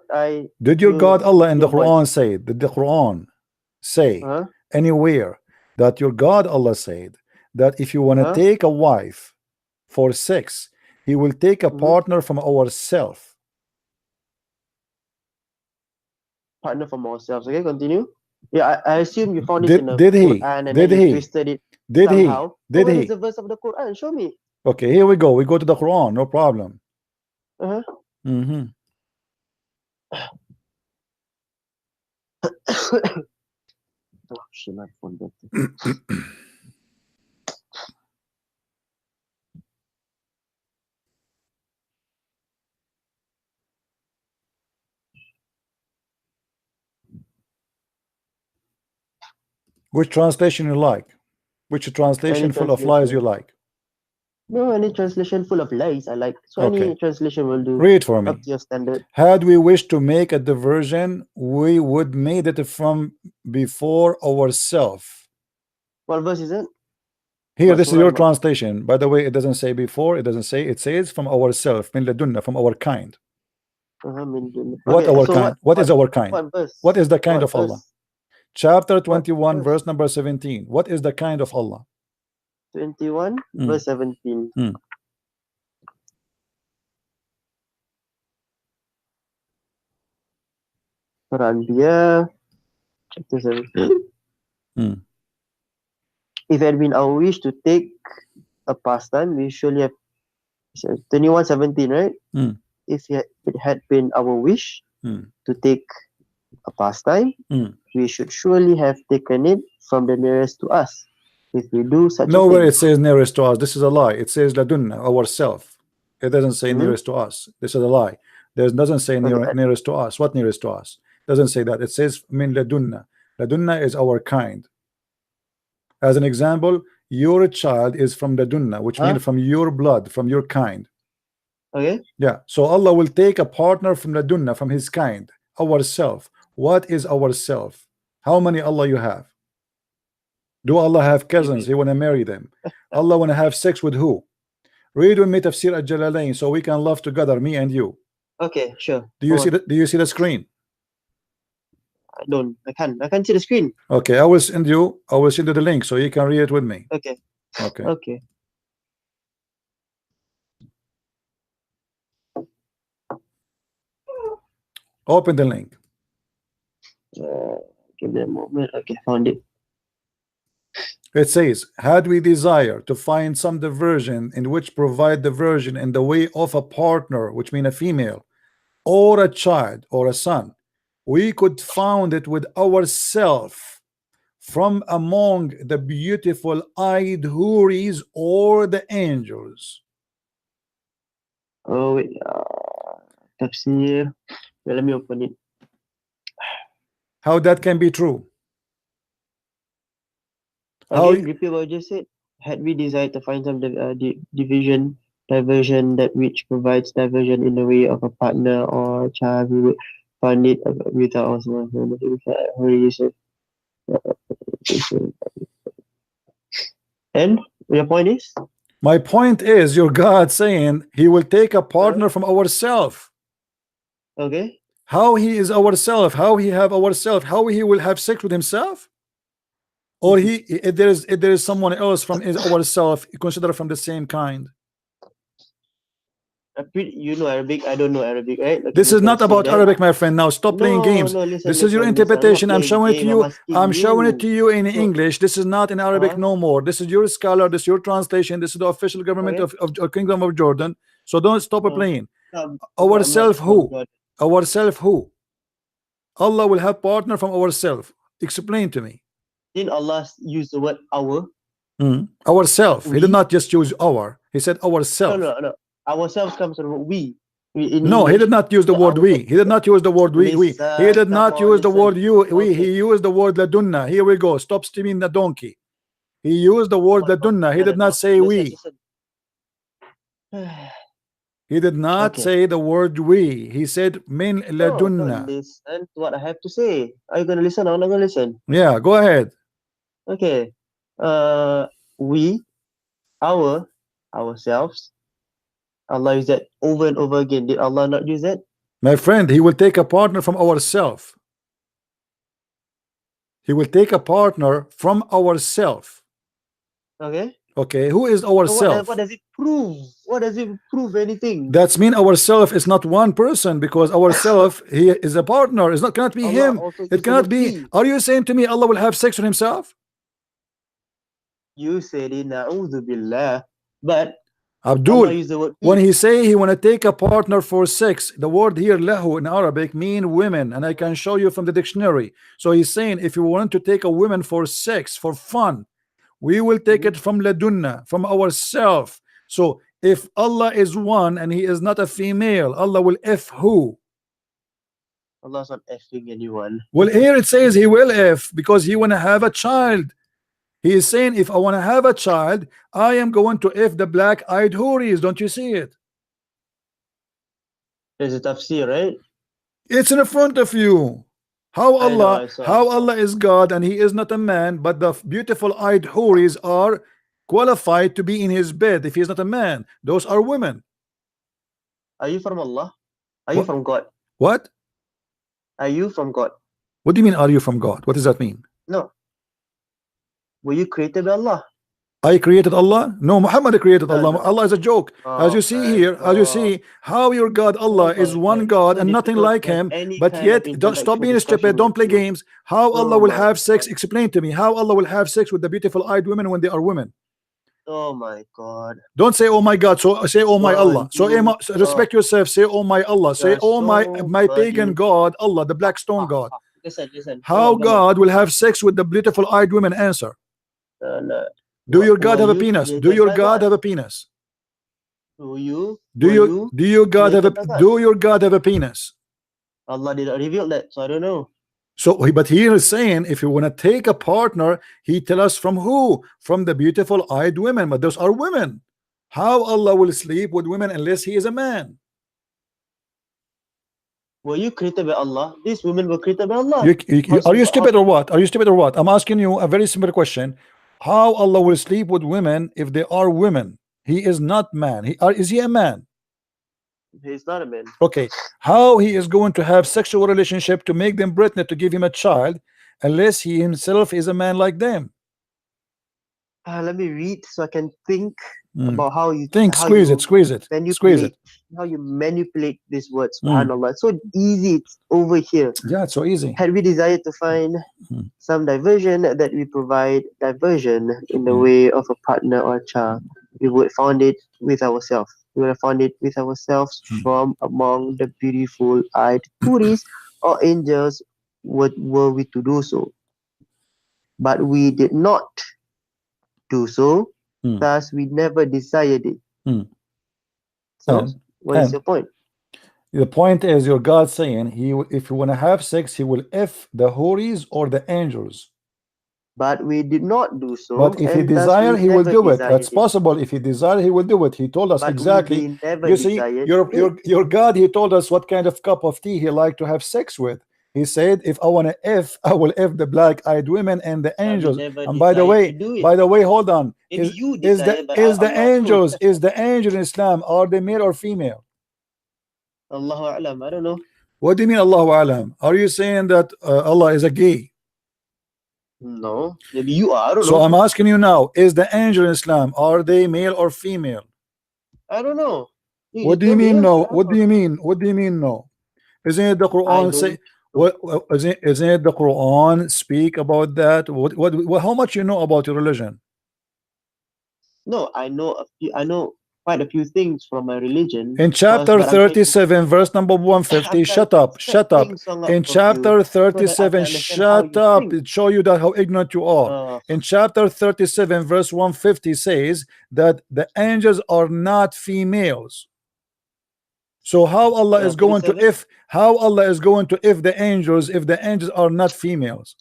Did your God Allah in the your voice. Quran say? Did the Quran say anywhere that your God Allah said that if you want to take a wife for sex, he will take a partner from ourselves? Partner from ourselves. Okay, continue. Yeah, I assume you found it in the Did he? Quran and Did then you he? twisted it Did he? somehow. Did Where he? is the verse of the Quran? Show me. Okay, here we go. We go to the Quran. No problem. Oh shit, my phone broke. Which translation you like? Which translation full of lies you like? No, any translation full of lies I like. So any translation will do. Read for me. Up to your standard. Had we wished to make a diversion, we would made it from before ourselves. What verse is it? Here, What this is surah your number? translation. By the way, it doesn't say before. It doesn't say. It says from ourself, min ladunna, from our kind. What Okay, our so kind? What is our kind? what verse? What is the kind What of Allah? verse? Chapter 21, verse? verse number 17. What is the kind of Allah? 21, Hmm. verse 17. Hmm. Surah Al-Anbiya, chapter 17. Hmm. If it had been our wish to take a pastime, we surely have 21:17, right? Hmm. If it had been our wish Hmm. to take a pastime, Hmm. we should surely have taken it from the nearest to us. If we do such a Nowhere thing. it says nearest to us. This is a lie. It says ladunna, ourself. It doesn't say nearest to us. This is a lie. There doesn't say nearest to us. What nearest to us? Doesn't say that. It says min ladunna. Ladunna is our kind. As an example, your child is from ladunna, which means from your blood, from your kind. Okay. Yeah. So Allah will take a partner from ladunna, from his kind, ourself. What is ourself? How many Allah you have? Do Allah have cousins? He want to marry them. Allah want to have sex with who? Read with me Tafsir al-Jalalain so we can love together, me and you. Okay, sure. Do you see the, do you see the screen? I don't. I can't see the screen. Okay, I will send you the link so you can read it with me. Okay. Okay. Okay. Open the link. Give me a moment. Okay, found it. It says, had we desire to find some diversion in which provide diversion in the way of a partner, which means a female, or a child, or a son, we could found it with ourself from among the beautiful eyed houris or the angels. Oh wait, tafsir. Well, let me open it. How that can be true? Again, repeat what you just said. Had we desired to find some diversion that which provides diversion in the way of a partner or a child, we would find it without us. And your point is? My point is, your God saying he will take a partner from ourself. Okay. How he is ourself? How he have ourself? How he will have sex with himself? Or he, if there is someone else from ourself, consider from the same kind. You know Arabic, I don't know Arabic, right? Okay, this is not about Arabic, my friend. Now stop playing games. This is your interpretation. I'm showing it to you. I'm showing it to you in English. This is not in Arabic no more. This is your scholar. This is your translation. This is the official government of Kingdom of Jordan. So don't stop playing. Ourself who? Ourself who? Allah will have partner from ourself. Explain to me. Didn't Allah use the word our? Ourself. He did not just use our. He said ourself. No. Ourselves comes from we. No, he did not use the word we. He did not use the word we. He did not use the word you. We. He used the word ladunna. Here we go. Stop steaming the donkey. He used the word ladunna. He did not say we. He did not say the word we. He said min ladunna. Listen to what I have to say. Are you gonna listen or not gonna listen? Yeah, go ahead. Okay. We, ourselves. Allah used that over and over again. Did Allah not use that? My friend, he will take a partner from ourself. He will take a partner from ourself. Okay. Okay, who is ourself? So what does it prove? What does it prove anything? That's mean ourself is not one person, because ourself he is a partner. It's not cannot be him. It cannot be. Are you saying to me Allah will have sex with himself? You said it, na'udhu billah. But Abdul, when he say he want to take a partner for sex, the word here lahu in Arabic mean women, and I can show you from the dictionary. So he's saying if you want to take a woman for sex, for fun, we will take it from ladunna, from ourself. So if Allah is one and he is not a female, Allah will F who? Allah's not effing anyone. Well, here it says he will F because he want to have a child. He is saying if I want to have a child, I am going to F the black-eyed houris. Don't you see it? There's a tafsir, right? It's in front of you. How I know, Allah, I saw, how Allah is God and he is not a man, but the beautiful eyed houris are qualified to be in his bed if he is not a man. Those are women. Are you from Allah? Are you What? from God? What? Are you from God? What do you mean, are you from God? What does that mean? No. Were you created by Allah? I created Allah? No, Muhammad created No, Allah. no. Allah is a joke. As you Oh see my here, as you God. see, how your God Allah Oh is my one God. God So and nothing difficult like to have him, any but kind yet of don't stop intellectual being discussion stupid, don't with play you. games. How Oh Allah will my have sex? God. Explain to me how Allah will have sex with the beautiful eyed women when they are women. Oh my God. Don't say oh my God, so say oh my Wow, Allah. So respect yourself, say oh my Allah, you say are oh so my funny. pagan God Allah, the black stone God. Listen. Come How on, come on. God will have sex with the beautiful eyed women? Answer. No. Do your God Were have a you penis? Do created your by God God? have a penis? Were you Do your God have a created by God? do your God have a penis? Allah did not reveal that, so I don't know. So but here is saying if you want to take a partner, he tell us from who? From the beautiful eyed women, but those are women. How Allah will sleep with women unless he is a man? Were you created by Allah? These women were created by Allah. Are you stupid or what? Are you stupid or what? I'm asking you a very simple question. How Allah will sleep with women if they are women? He is not man. Is he a man? He's not a man. Okay. How he is going to have sexual relationship to make them pregnant to give him a child unless he himself is a man like them? Let me read so I can think about how you Squeeze it. how you manipulate these words. Mm. SubhanAllah. It's so easy. It's over here. Yeah, it's so easy. Had we desired to find some diversion, that we provide diversion in the way of a partner or a child, we would found it with ourselves. We would have found it with ourselves from among the beautiful eyed houris or angels were we to do so. But we did not do so, thus we never desired it. So, what is your point? The point is your God saying if you want to have sex, he will F the houris or the angels. But we did not do so. But if he desire, he will do it. That's possible. If he desire, he will do it. He told us exactly. You see, your God, he told us what kind of cup of tea he liked to have sex with. He said, if I want to F, I will F the black-eyed women and the angels. And by the way, hold on. Is the angel in Islam, are they male or female? Allahu A'lam, I don't know. What do you mean Allahu A'lam? Are you saying that Allah is a gay? No, maybe you are. I don't know. So I'm asking you now, is the angel in Islam, are they male or female? I don't know. What do you mean no? What do you mean? What do you mean no? Isn't it the Quran say isn't it the Quran speak about that? What how much you know about your religion? No, I know quite a few things from my religion. In chapter 37, verse number 150, shut up. In chapter 37, shut up. It show you that how ignorant you are. In chapter 37, verse 150 says that the angels are not females. So how Allah is going to if the angels if the angels are not females?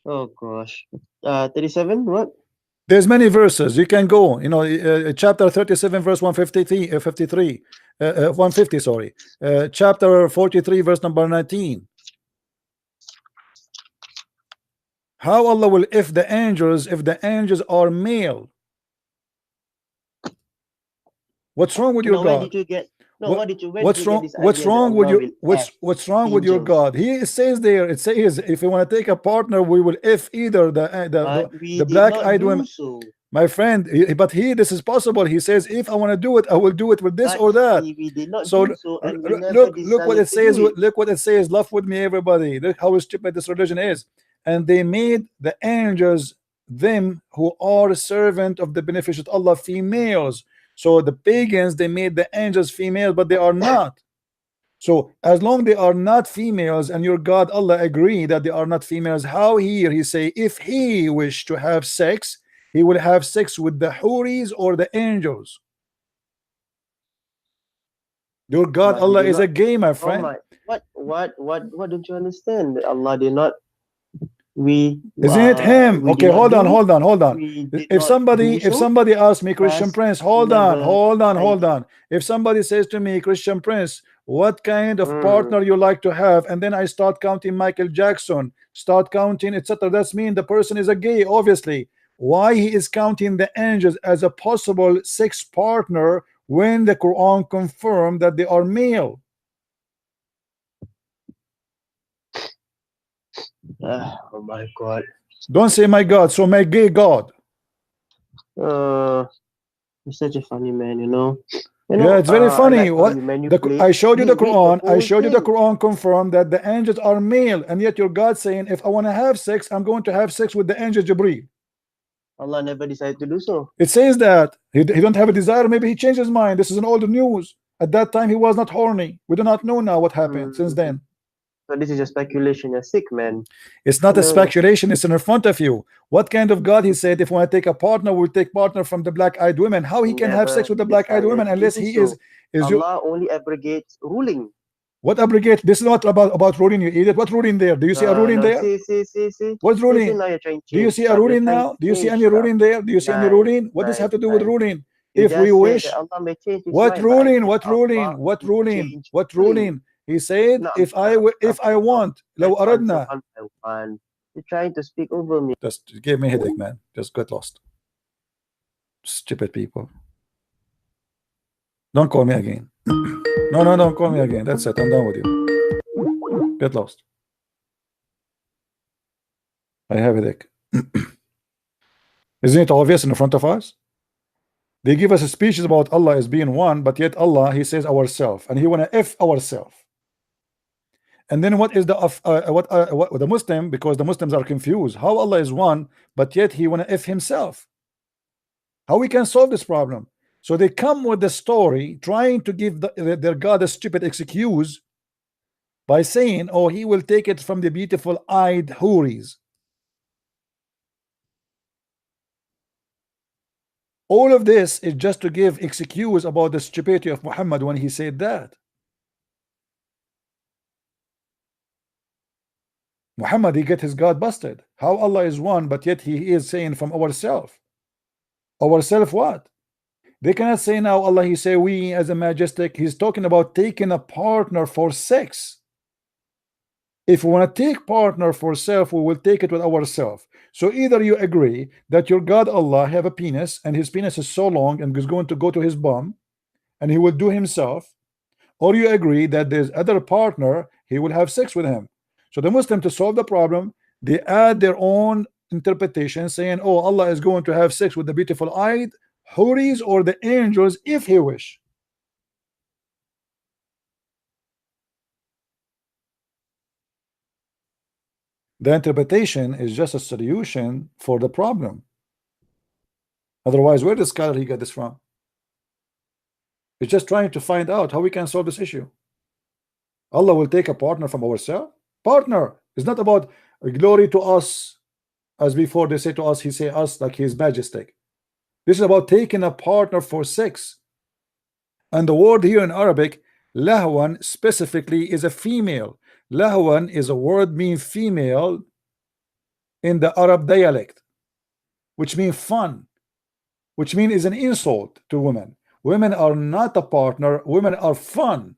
Oh gosh. 37 what? There's many verses you can go, you know, chapter 37 verse 150 sorry, chapter 43 verse number 19. How Allah will if the angels are male? What's wrong with your God? What's wrong with your God? He says there, it says if you want to take a partner, we will if either the black-eyed women. My friend, but this is possible. He says if I want to do it, I will do it with this or that. So look what it says. Look what it says. Laugh with me, everybody. Look how stupid this religion is. And they made the angels them who are servant of the beneficent Allah females. So the pagans, they made the angels females, but they are not. So as long they are not females, and your God Allah agree that they are not females, how here he say if he wish to have sex, he will have sex with the houris or the angels? Your God Allah is a gay, my friend. What don't you understand? Allah did not. Isn't it him? Okay, hold on. If somebody asks me, Christian Prince, hold on. If somebody says to me, Christian Prince, what kind of partner you like to have, and then I start counting Michael Jackson, start counting, etc. That's mean the person is a gay, obviously. Why he is counting the angels as a possible sex partner when the Quran confirmed that they are male? Oh my God. Don't say my God, so my gay God. You're such a funny man, you know. Yeah, it's very funny. Like What I showed you the Quran. I showed you the Quran confirmed that the angels are male, and yet your God saying, if I want to have sex, I'm going to have sex with the angel Jibreel. Allah never decided to do so. It says that he don't have a desire. Maybe he changed his mind. This is an old news. At that time, he was not horny. We do not know now what happened since then. So this is a speculation. You're sick, man. It's not a speculation. It's in front of you. What kind of God he said? If we want to take a partner, we'll take partner from the black-eyed women. How he can have sex with the black-eyed women unless he is Allah only abrogates ruling. What abrogate? This is not about ruling, you idiot. What ruling there? Do you see a ruling there? See. What's ruling? Do you see a ruling now? Do you see any ruling there? Do you see any ruling? What does have to do with ruling? If we wish, what ruling? What ruling? What ruling? What ruling? He said, if I want, لو أردنا. You're trying to speak over me. Just gave me a headache, man. Just got lost. Stupid people. Don't call me again. No, don't call me again. That's it. I'm done with you. Get lost. I have a headache. Isn't it obvious in front of us? They give us speeches about Allah as being one, but yet Allah, he says ourself, and he wanna F ourself. And then what is the what the Muslim, because the Muslims are confused how Allah is one, but yet he wanna F himself. How we can solve this problem? So they come with the story trying to give their God a stupid excuse by saying, oh, he will take it from the beautiful eyed houris. All of this is just to give excuse about the stupidity of Muhammad when he said that. Muhammad, he get his God busted. How Allah is one, but yet he is saying from ourself. Ourself what? They cannot say now Allah, he say we as a majestic. He's talking about taking a partner for sex. If we want to take partner for self, we will take it with ourselves. So either you agree that your God Allah have a penis and his penis is so long and is going to go to his bum and he will do himself, or you agree that there's other partner, he will have sex with him. So the Muslim, to solve the problem, they add their own interpretation saying, oh, Allah is going to have sex with the beautiful eyed houris or the angels if he wish. The interpretation is just a solution for the problem. Otherwise, where does scholar he got this from? He's just trying to find out how we can solve this issue. Allah will take a partner from ourselves. Partner is not about glory to us, as before they say to us, he say us like his majestic. This is about taking a partner for sex. And the word here in Arabic, lahwan, specifically is a female. Lahwan is a word mean female in the Arab dialect, which means fun, which means is an insult to women. Women are not a partner, women are fun.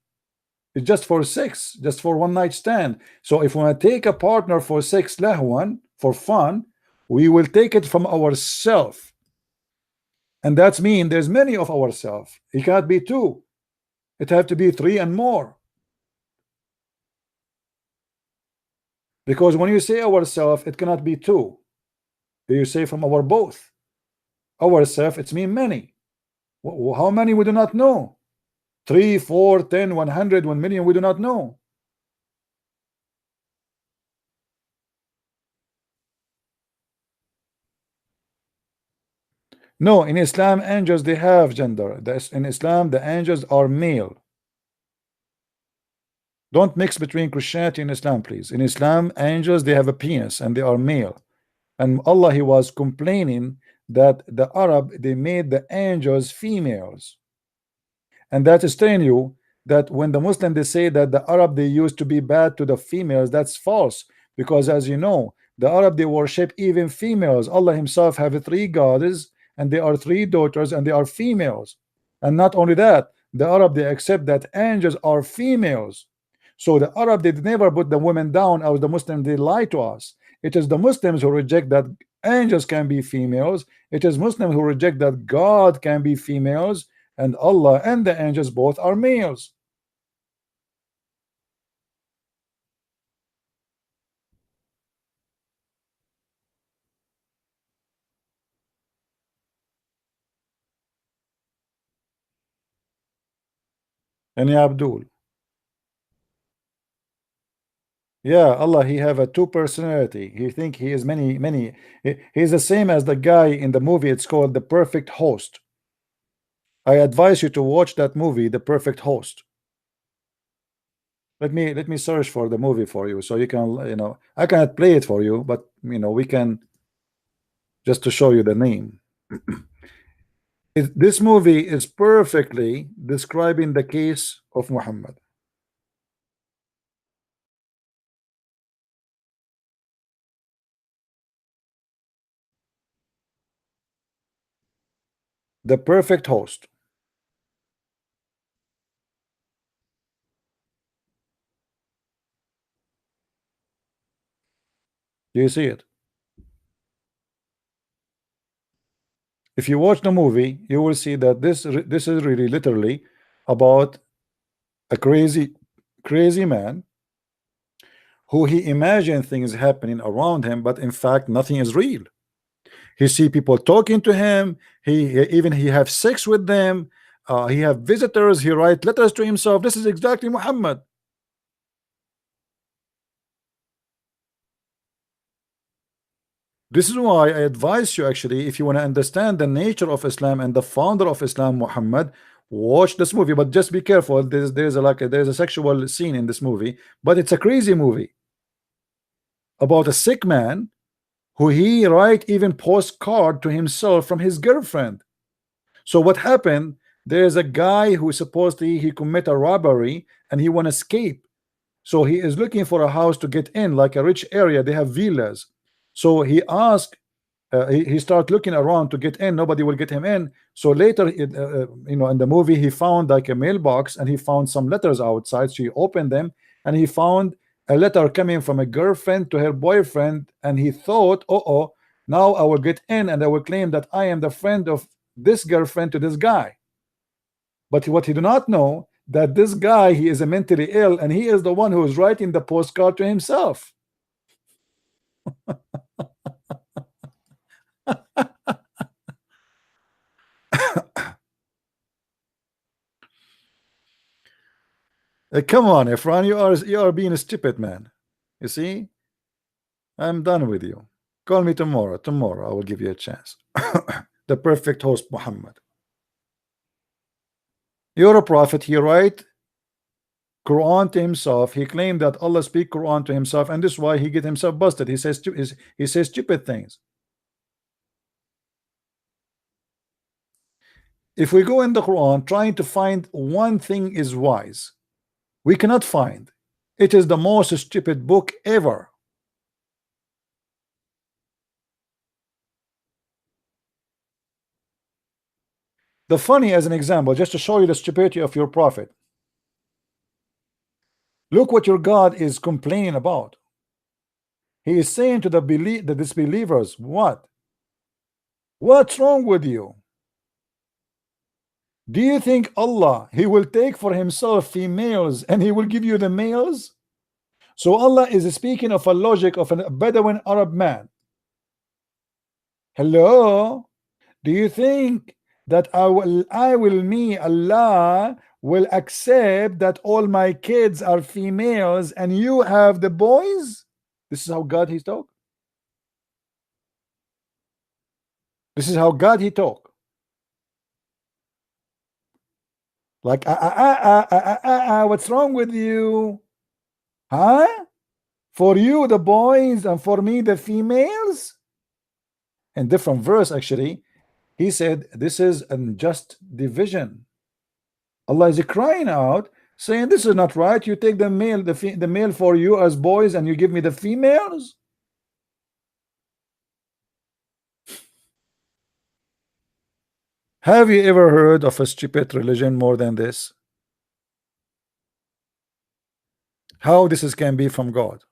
It's just for sex, just for one night stand. So if we want to take a partner for sex, lahwan, for fun, we will take it from ourselves. And that's mean there's many of ourselves. It cannot be two. It have to be three and more. Because when you say ourself, it cannot be two. You say from our both. Ourself, it's mean many. How many we do not know? 3, 4, 10, 100, 1 million, we do not know. No, in Islam, angels, they have gender. In Islam, the angels are male. Don't mix between Christianity and Islam, please. In Islam, angels, they have a penis and they are male. And Allah, he was complaining that the Arab, they made the angels females. And that is telling you that when the Muslim, they say that the Arab, they used to be bad to the females, that's false. Because as you know, the Arab, they worship even females. Allah himself have 3 goddesses, and they are 3 daughters, and they are females. And not only that, the Arab, they accept that angels are females. So the Arab, they never put the women down, or the Muslim, they lie to us. It is the Muslims who reject that angels can be females. It is Muslims who reject that God can be females, and Allah and the angels both are males. And ya Abdul, yeah, Allah, he have a two personality. He think he is many. He's the same as the guy in the movie. It's called The Perfect Host. I advise you to watch that movie, The Perfect Host. Let me search for the movie for you, so you can, you know, I cannot play it for you, but you know, we can, just to show you the name. This movie is perfectly describing the case of Muhammad. The Perfect Host. Do you see it? If you watch the movie, you will see that this is really literally about a crazy man who he imagined things happening around him, but in fact nothing is real. He see people talking to him. He have sex with them. He have visitors. He write letters to himself. This is exactly Muhammad. This is why I advise you, actually, if you want to understand the nature of Islam and the founder of Islam, Muhammad, watch this movie. But just be careful. There's a sexual scene in this movie, but it's a crazy movie about a sick man who he write even postcard to himself from his girlfriend. So what happened? There's a guy who supposedly he commit a robbery and he want to escape. So he is looking for a house to get in, like a rich area. They have villas. So he asked, he start looking around to get in. Nobody will get him in. So later, you know, in the movie, he found like a mailbox and he found some letters outside. So he opened them and he found a letter coming from a girlfriend to her boyfriend, and he thought, oh, now I will get in and I will claim that I am the friend of this girlfriend to this guy. But what he do not know, that this guy, he is a mentally ill, and he is the one who is writing the postcard to himself. Come on, Efran, you are being a stupid man. You see, I'm done with you. Call me tomorrow. Tomorrow I will give you a chance. The Perfect Host, Muhammad. You're a prophet. He write Quran to himself. He claimed that Allah speak Quran to himself, and this is why he get himself busted. He says stupid things. If we go in the Quran trying to find one thing is wise, we cannot find. It is the most stupid book ever. The funny, as an example, just to show you the stupidity of your prophet, look what your God is complaining about. He is saying to the disbelievers, what's wrong with you? Do you think Allah, he will take for himself females and he will give you the males? So Allah is speaking of a logic of a Bedouin Arab man. Hello? Do you think that Allah will accept that all my kids are females and you have the boys? This is how God he talk. This is how God he talk. Like, what's wrong with you? Huh? For you the boys and for me the females? In different verse, actually, he said this is an unjust division. Allah is crying out, saying this is not right. You take the male for you as boys and you give me the females. Have you ever heard of a stupid religion more than this? How this can be from God?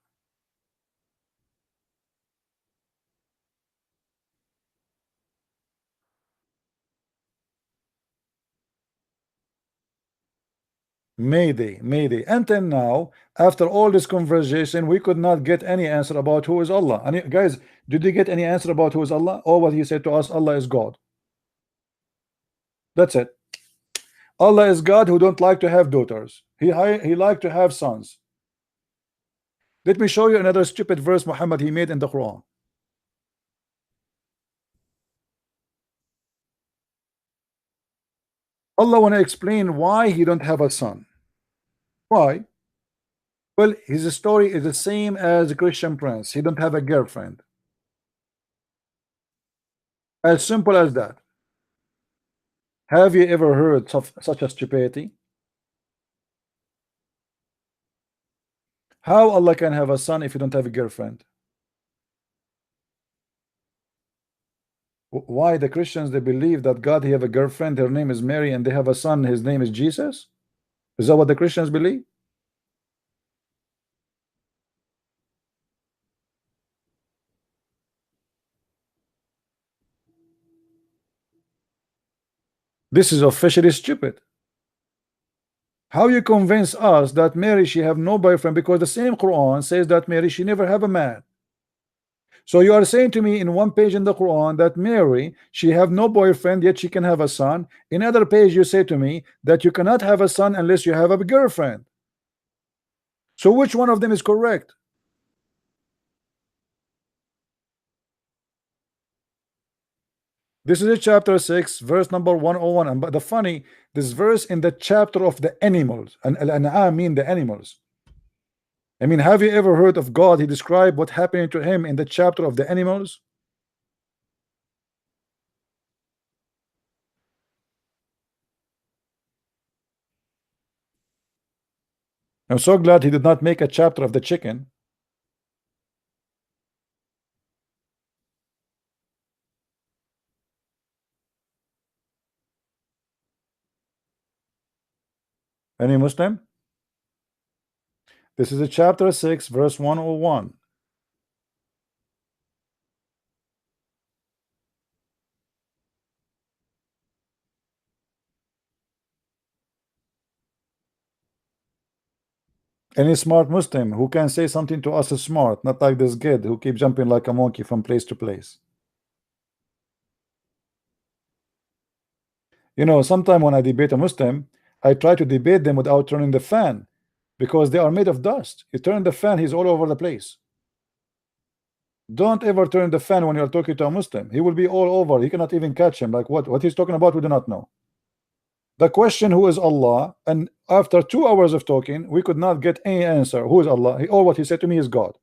Mayday. Until now, after all this conversation, we could not get any answer about who is Allah. And guys, did you get any answer about who is Allah? Or what he said to us, Allah is God. That's it. Allah is God who don't like to have daughters. He like to have sons. Let me show you another stupid verse Muhammad he made in the Quran. Allah want to explain why he don't have a son. Why? Well, his story is the same as a Christian prince. He don't have a girlfriend. As simple as that. Have you ever heard of such a stupidity? How Allah can have a son if you don't have a girlfriend? Why the Christians, they believe that God, he have a girlfriend, her name is Mary, and they have a son, his name is Jesus? Is that what the Christians believe? This is officially stupid. How you convince us that Mary, she have no boyfriend, because the same Quran says that Mary, she never have a man. So you are saying to me in one page in the Quran that Mary, she have no boyfriend, yet she can have a son. In other page you say to me that you cannot have a son unless you have a girlfriend. So which one of them is correct? This is a chapter 6 verse number 101. And but the funny, this verse in the chapter of the animals, and I mean the animals. I mean, have you ever heard of God? He described what happened to him in the chapter of the animals. I'm so glad he did not make a chapter of the chicken. Any Muslim? This is a chapter 6 verse 101. Any smart Muslim who can say something to us is smart, not like this kid who keep jumping like a monkey from place to place. You know, sometime when I debate a Muslim, I try to debate them without turning the fan, because they are made of dust. You turn the fan, he's all over the place. Don't ever turn the fan when you're talking to a Muslim. He will be all over. He cannot even catch him. Like what he's talking about, we do not know. The question, who is Allah? And after 2 hours of talking, we could not get any answer. Who is Allah? All what he said to me is God.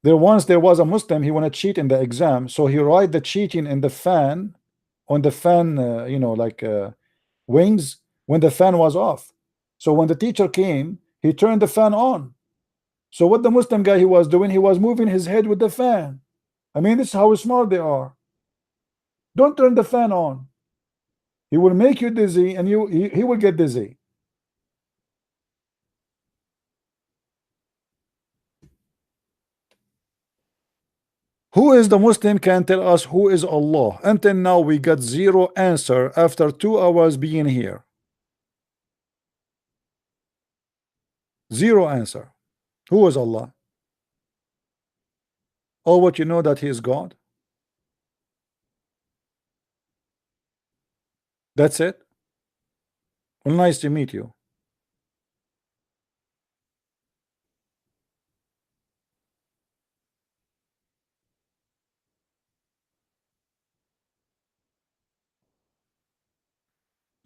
There was a Muslim, he want to cheat in the exam, so he write the cheating in the fan, on the fan, you know, like wings, when the fan was off. So when the teacher came, he turned the fan on. So what the Muslim guy he was doing, he was moving his head with the fan. I mean, this is how smart they are. Don't turn the fan on. He will make you dizzy, and he will get dizzy. Who is the Muslim can tell us who is Allah? Until now we got zero answer after 2 hours being here. Zero answer. Who is Allah? All what you know that he is God. That's it. Well, nice to meet you.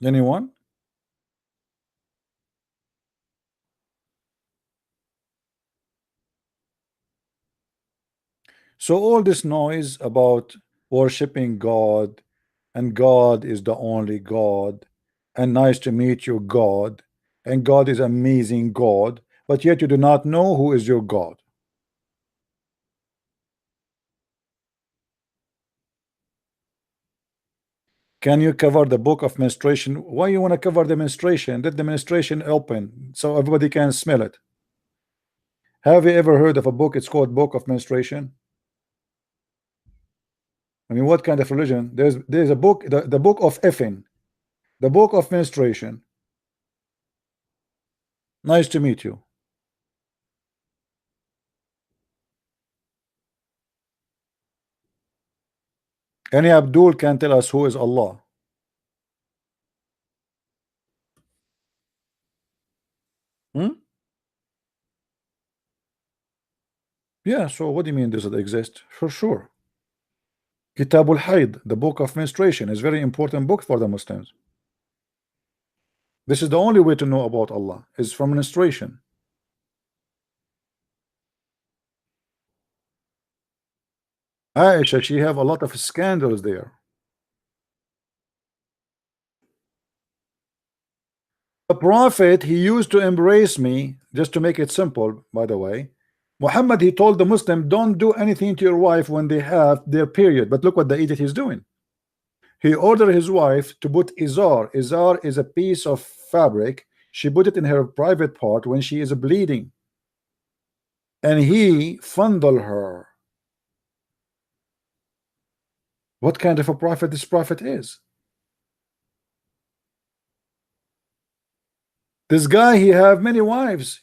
Anyone? So all this noise about worshiping God, and God is the only God, and nice to meet you, God, and God is amazing God, but yet you do not know who is your God. Can you cover the book of menstruation? Why you want to cover the menstruation? Let the menstruation open so everybody can smell it. Have you ever heard of a book? It's called Book of Menstruation. I mean, what kind of religion? There's a book, the book of effing, the book of menstruation. Nice to meet you. Any Abdul can tell us who is Allah. Yeah, so what do you mean does it exist? For sure. Kitabul Haid, the book of menstruation, is very important book for the Muslims. This is the only way to know about Allah, is from menstruation. Aisha, she have a lot of scandals there. The Prophet, he used to embrace me, just to make it simple, by the way. Muhammad, he told the Muslim, don't do anything to your wife when they have their period. But look what the idiot is doing. He ordered his wife to put izar. Izar is a piece of fabric. She put it in her private part when she is bleeding. And he fondled her. What kind of a prophet this prophet is? This guy, he have many wives.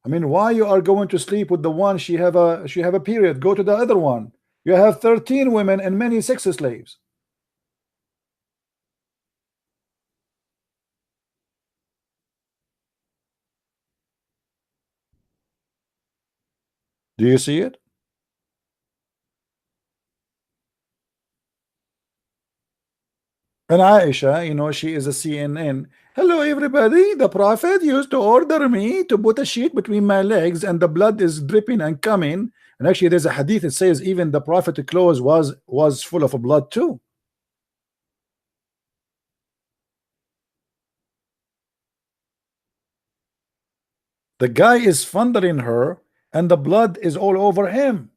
I mean, why you are going to sleep with the one she have a period? Go to the other one. You have 13 women and many sex slaves. Do you see it? And Aisha, you know, she is a CNN. Hello, everybody. The Prophet used to order me to put a sheet between my legs, and the blood is dripping and coming. And actually, there's a hadith that says even the Prophet's clothes was full of blood too. The guy is fondling her, and the blood is all over him.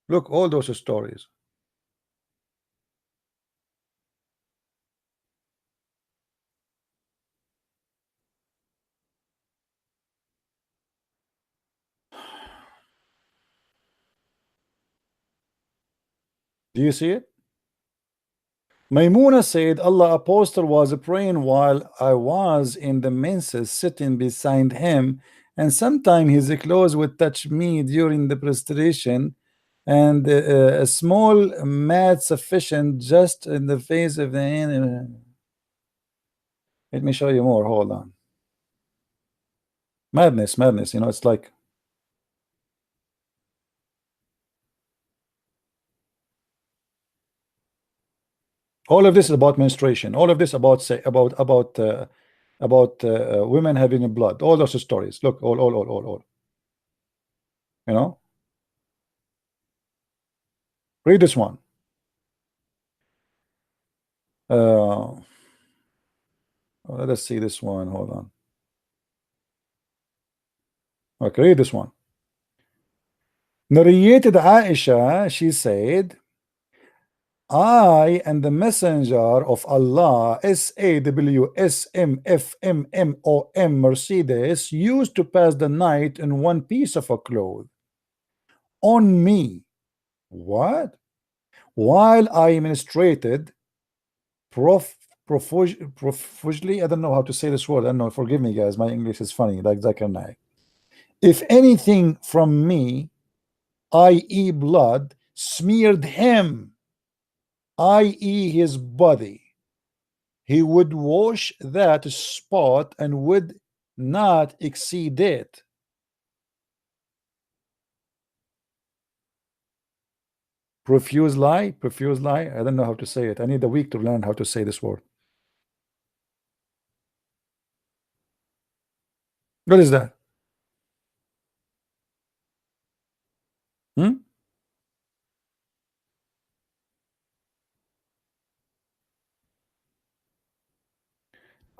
Look, all those stories. Do you see it? Maimuna said, Allah apostle was praying while I was in the menses sitting beside him, and sometime his clothes would touch me during the prostration, and a small mat sufficient just in the face of the enemy. Let me show you more. Hold on. Madness, madness. You know, it's like all of this is about menstruation. All of this about say about women having blood. All those stories. Look, all. You know. Read this one. Let us see this one. Hold on. Okay, read this one. Narrated Aisha, she said, I and the messenger of Allah, SAWSMFMMOM Mercedes, used to pass the night in one piece of a cloth on me. What? While I menstruated profusely. I don't know how to say this word. I don't know. Forgive me, guys. My English is funny, like Zakir. If anything from me, i.e., blood, smeared him, i.e., his body, he would wash that spot and would not exceed it. Profuse lie, profuse lie. I don't know how to say it. I need a week to learn how to say this word. What is that?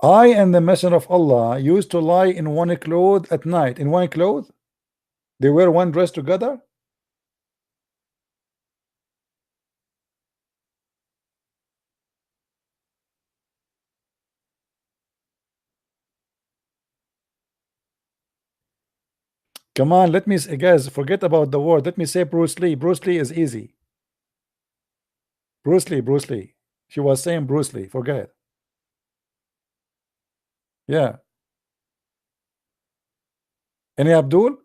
I and the Messenger of Allah used to lie in one cloth at night. In one cloth? They wear one dress together? Come on, let me, guys, forget about the word. Let me say Bruce Lee. Bruce Lee is easy. Bruce Lee, Bruce Lee. She was saying Bruce Lee. Forget. Yeah. Any Abdul?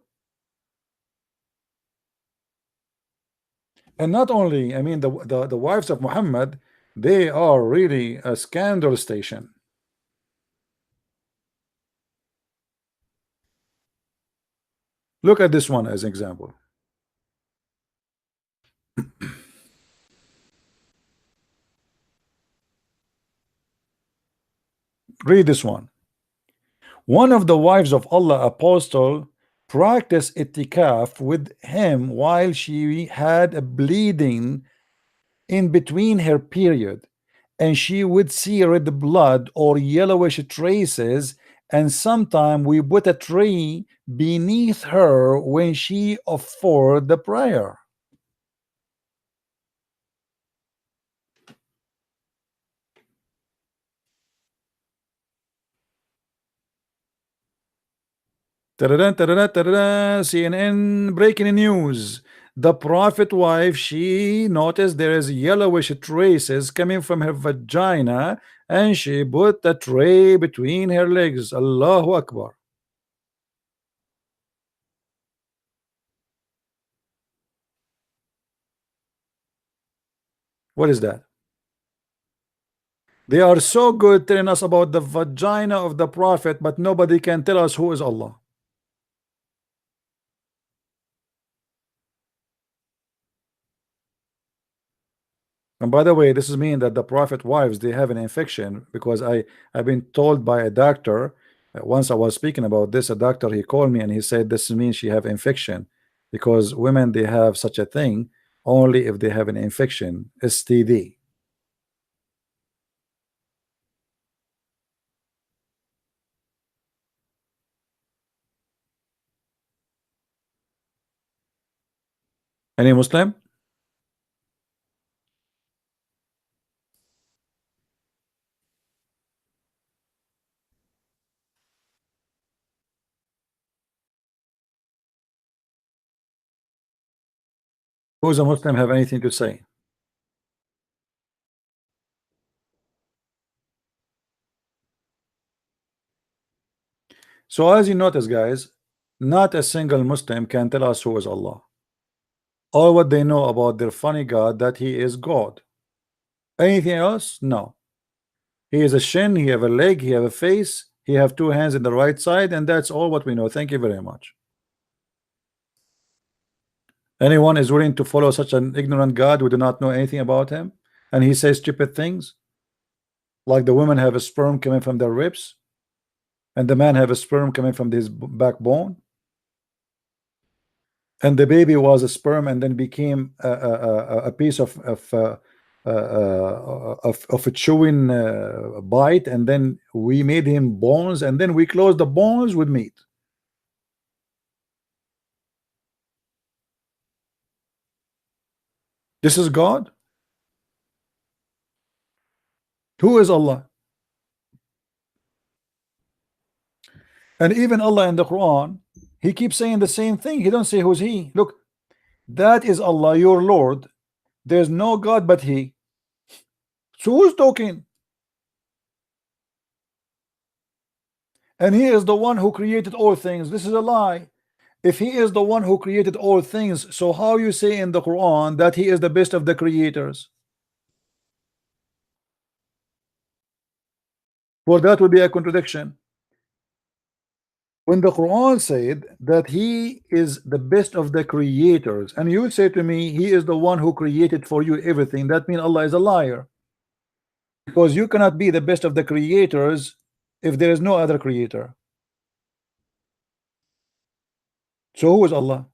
And not only, I mean, the wives of Muhammad, they are really a scandal station. Look at this one as an example. Read this one. One of the wives of Allah apostle practiced itikaf with him while she had a bleeding in between her period, and she would see red blood or yellowish traces, and sometime we put a tree beneath her when she offered the prayer. CNN breaking news. The prophet wife, she noticed there is yellowish traces coming from her vagina, and she put the tray between her legs. Allahu Akbar. What is that? They are so good telling us about the vagina of the prophet, but nobody can tell us who is Allah. And by the way, this is mean that the prophet wives, they have an infection, because I've been told by a doctor, once I was speaking about this, a doctor, he called me and he said this means she have infection, because women, they have such a thing only if they have an infection, STD. Any Muslim? Who's a Muslim have anything to say? So as you notice, guys, not a single Muslim can tell us who is Allah. All what they know about their funny God, that he is God. Anything else? No. He is a shin, he have a leg, he have a face, he have two hands in the right side, and that's all what we know. Thank you very much. Anyone is willing to follow such an ignorant God who do not know anything about him, and he says stupid things, like the women have a sperm coming from their ribs, and the man have a sperm coming from his backbone, and the baby was a sperm and then became a piece of a chewing bite, and then we made him bones, and then we closed the bones with meat. This is God? Who is Allah? And even Allah in the Quran, he keeps saying the same thing. He don't say who's he. Look, that is Allah, your Lord. There's no God but he. So who's talking? And he is the one who created all things. This is a lie. If he is the one who created all things, so how you say in the Quran that he is the best of the creators? Well, that would be a contradiction. When the Quran said that he is the best of the creators, and you say to me he is the one who created for you everything, that means Allah is a liar, because you cannot be the best of the creators if there is no other creator. So who is Allah?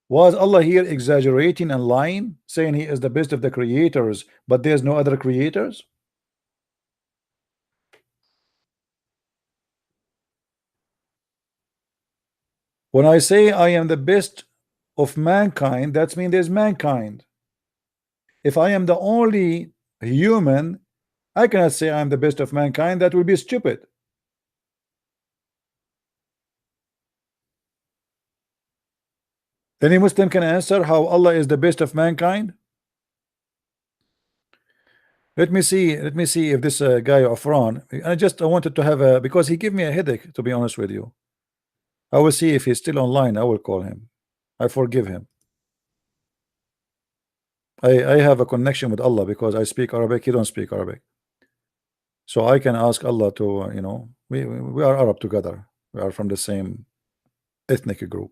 Was Allah here exaggerating and lying, saying he is the best of the creators, but there's no other creators? When I say I am the best of mankind, that means there's mankind. If I am the only human, I cannot say I am the best of mankind. That will be stupid. Any Muslim can answer how Allah is the best of mankind? Let me see if this guy Afran, I wanted to have a, because he gave me a headache, to be honest with you. I will see if he's still online. I will call him. I forgive him. I have a connection with Allah because I speak Arabic. He don't speak Arabic, so I can ask Allah to, you know, we are Arab together. We are from the same ethnic group.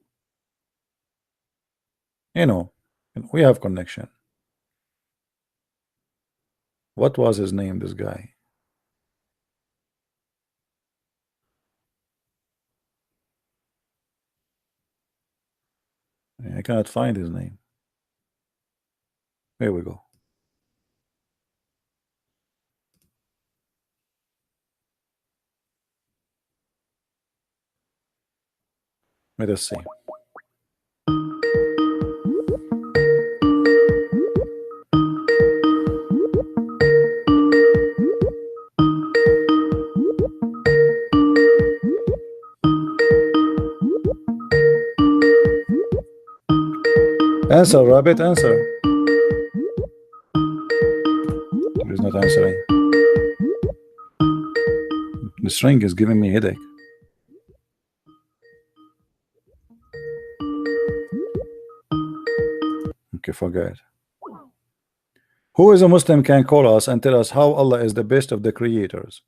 You know, we have connection. What was his name, this guy? I cannot find his name. Here we go. Let us see. Answer, Rabbit, answer. He's not answering. This ring is giving me a headache. Okay, forget. Who is a Muslim can call us and tell us how Allah is the best of the creators?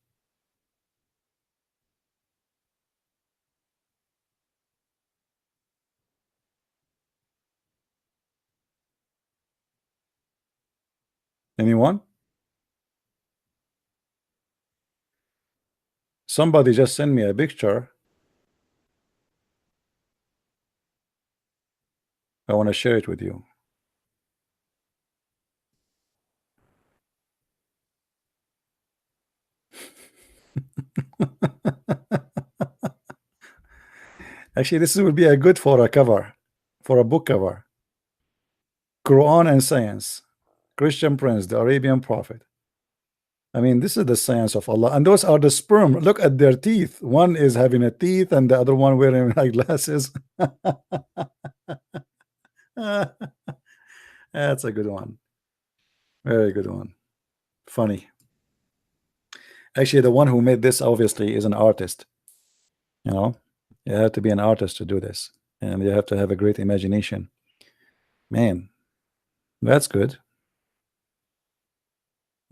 Anyone? Somebody just sent me a picture. I want to share it with you. Actually, this will be a good for a cover, for a book cover. Quran and science. Christian Prince, the Arabian prophet. I mean, this is the science of Allah, and those are the sperm. Look at their teeth. One is having a teeth, and the other one wearing like glasses. That's a good one. Very good one. Funny. Actually, the one who made this obviously is an artist. You know, you have to be an artist to do this, and you have to have a great imagination. Man, that's good.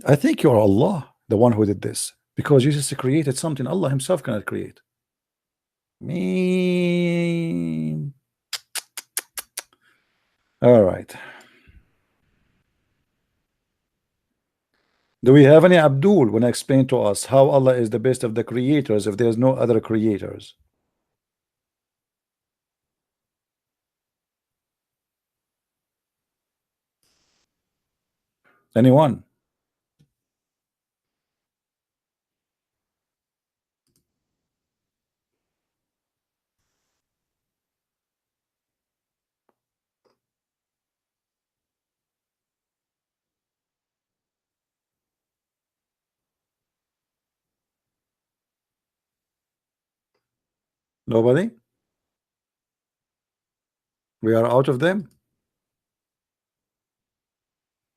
I think you're Allah, the one who did this, because you just created something Allah himself cannot create. Me. All right. Do we have any Abdul when I explain to us how Allah is the best of the creators if there's no other creators? Anyone? Nobody? We are out of them?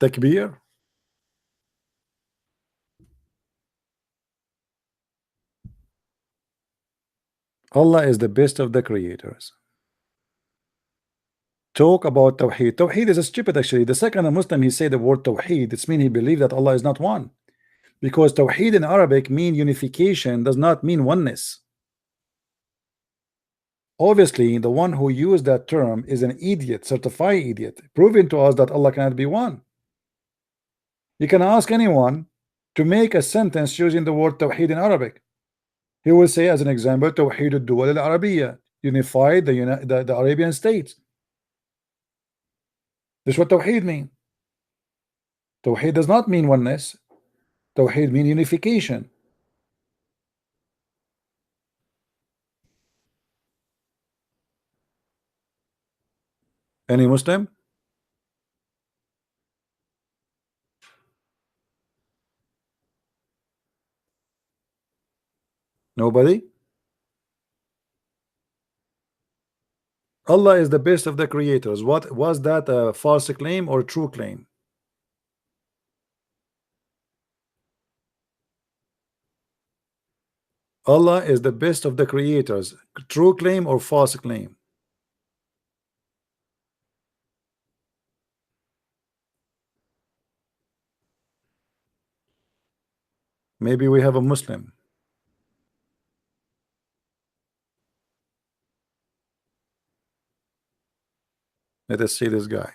Takbir? Allah is the best of the creators. Talk about Tawheed. Tawheed is a stupid actually. The second a Muslim he say the word Tawheed, it's mean he believe that Allah is not one. Because Tawheed in Arabic mean unification, does not mean oneness. Obviously, the one who used that term is an idiot, certified idiot, proving to us that Allah cannot be one. You can ask anyone to make a sentence using the word Tawheed in Arabic. He will say, as an example, Tawheed al-Duwal al-Arabiya, unify the Arabian states. This is what Tawheed mean. Tawheed does not mean oneness. Tawheed mean unification. Any Muslim? Nobody? Allah is the best of the creators. What was that, a false claim or true claim? Allah is the best of the creators. True claim or false claim? Maybe we have a Muslim. Let us see this guy.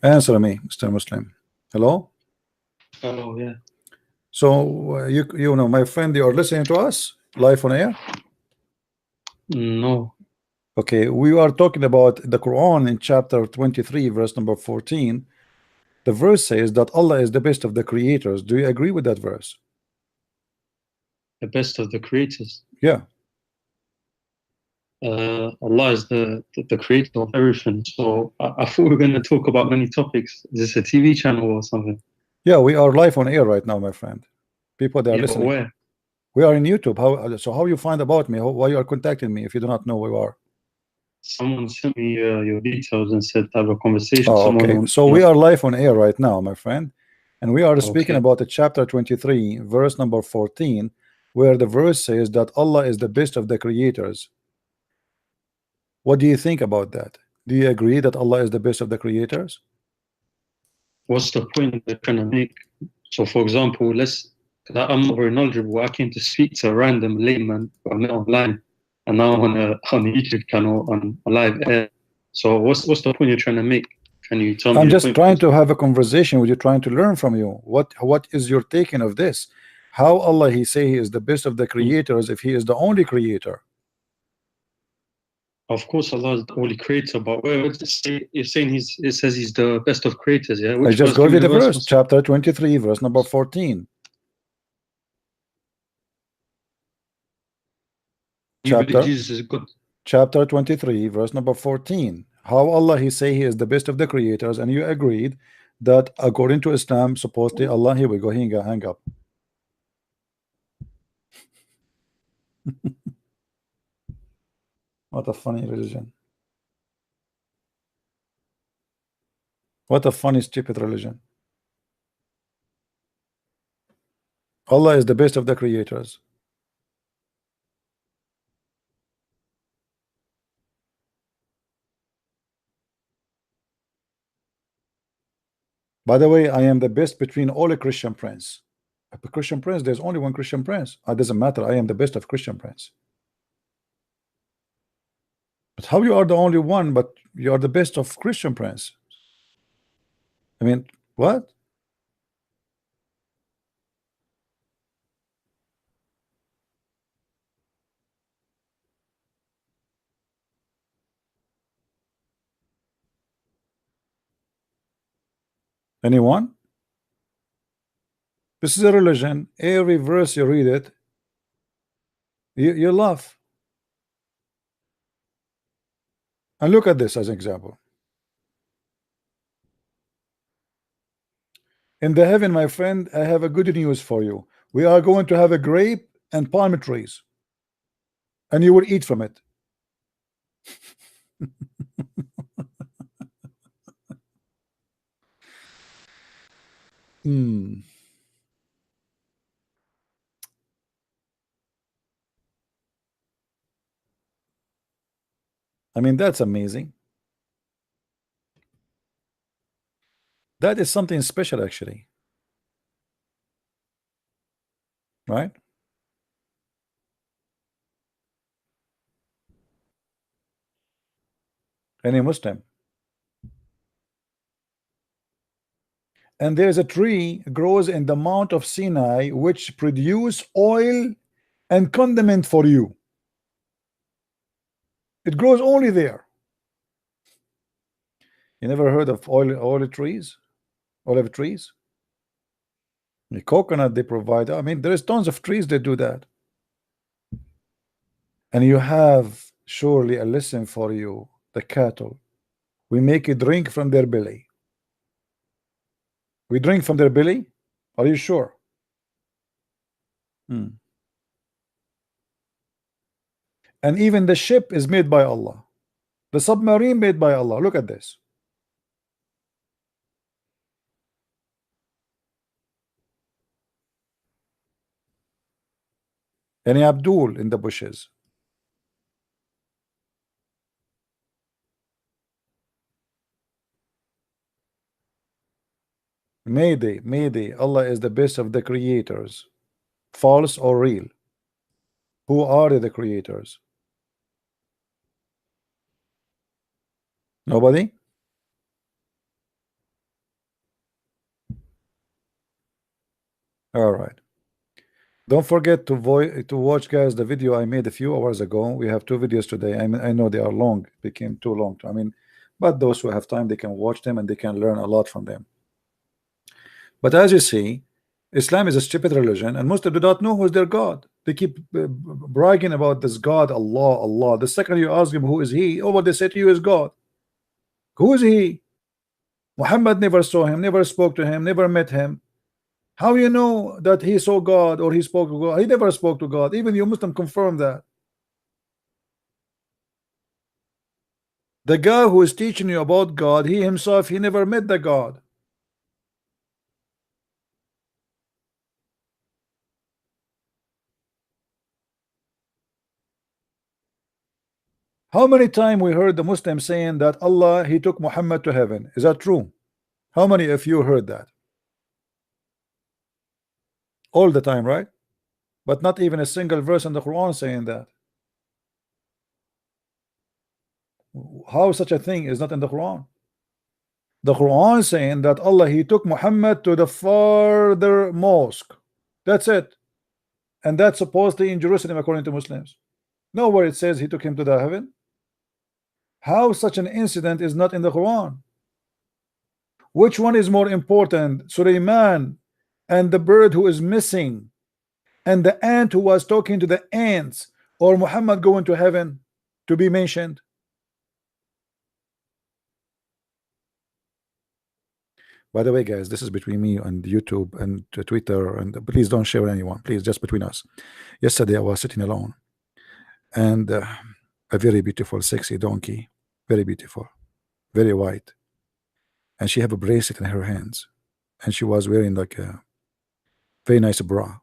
Answer me, Mr. Muslim. Hello? Oh, yeah. So you know, my friend, you are listening to us live on air? No. Okay, we are talking about the Quran in chapter 23, verse number 14. The verse says that Allah is the best of the creators. Do you agree with that verse? The best of the creators. Yeah. Allah is the creator of everything. So I thought we were going to talk about many topics. Is this a TV channel or something? Yeah, we are live on air right now, my friend. People that are Yeah, but listening. where? We are in YouTube. How you find about me? Why you are contacting me if you do not know who you are? Someone sent me your details and said to have a conversation. Oh, Someone okay. wants So to we know. are live on air right now, my friend, and we are speaking Okay. about the chapter 23, verse number 14, where the verse says that Allah is the best of the creators. What do you think about that? Do you agree that Allah is the best of the creators? What's the point they're trying to make? So, for example, I'm not very knowledgeable. I came to speak to a random layman I met online, and now I'm on a YouTube channel on a live air. So, what's the point you're trying to make? Can you tell me? I'm your just point, trying please? to have a conversation with you, trying to learn from you. What is your taking of this? How Allah he say he is the best of the creators if he is the only creator? Of course, Allah is the only creator, but where does it say? You're saying it says he's the best of creators, yeah? I Which just verse? gave Give me you the verse, one second. chapter 23, verse number 14. You believe Chapter Jesus is good. chapter 23, verse number 14. How Allah he say he is the best of the creators, and you agreed that according to Islam, supposedly Allah, here we go, hang up. What a funny religion. What a funny, stupid religion. Allah is the best of the creators. By the way, I am the best between all the Christian prince. A Christian prince, there's only one Christian prince. It doesn't matter. I am the best of Christian prince. But how you are the only one, but you are the best of Christian prince? I mean, what? Anyone? This is a religion. Every verse you read it, you laugh. And look at this as an example. In the heaven, my friend, I have a good news for you. We are going to have a grape and palm trees, and you will eat from it. Hmm. I mean, that's amazing. That is something special, actually. Right? Any Muslim. And there's a tree grows in the Mount of Sinai which produce oil and condiment for you. It grows only there. You never heard of olive trees? Olive trees? The coconut they provide. I mean, there is tons of trees that do that. And you have surely a lesson for you. The cattle, we make a drink from their belly. We drink from their belly. Are you sure? And even the ship is made by Allah. The submarine made by Allah. Look at this. Any Abdul in the bushes? Mayday, Mayday. Allah is the best of the creators. False or real? Who are the creators? Nobody? All right. Don't forget to watch, guys, the video I made a few hours ago. We have 2 videos today. I mean, I know they are long, became too long. I mean, but those who have time, they can watch them and they can learn a lot from them. But as you see, Islam is a stupid religion, and Muslims do not know who is their God. They keep bragging about this God, Allah, Allah. The second you ask him who is he, oh, what they say to you is God. Who is he? Muhammad never saw him, never spoke to him, never met him. How you know that he saw God or he spoke to God? He never spoke to God. Even you Muslim confirm that. The guy who is teaching you about God, he himself, he never met the God. How many times we heard the Muslims saying that Allah, he took Muhammad to heaven? Is that true? How many of you heard that? All the time, right? But not even a single verse in the Quran saying that. How such a thing is not in the Quran? The Quran saying that Allah, he took Muhammad to the farther mosque. That's it. And that's supposedly in Jerusalem according to Muslims. Nowhere it says he took him to the heaven. How such an incident is not in the Quran? Which one is more important, Sulaiman and the bird who is missing and the ant who was talking to the ants, or Muhammad going to heaven to be mentioned? By the way, guys, this is between me and YouTube and Twitter, and please don't share with anyone, please, just between us. Yesterday I was sitting alone, and a very beautiful sexy donkey, very beautiful, very white, and she have a bracelet in her hands, and she was wearing like a very nice bra.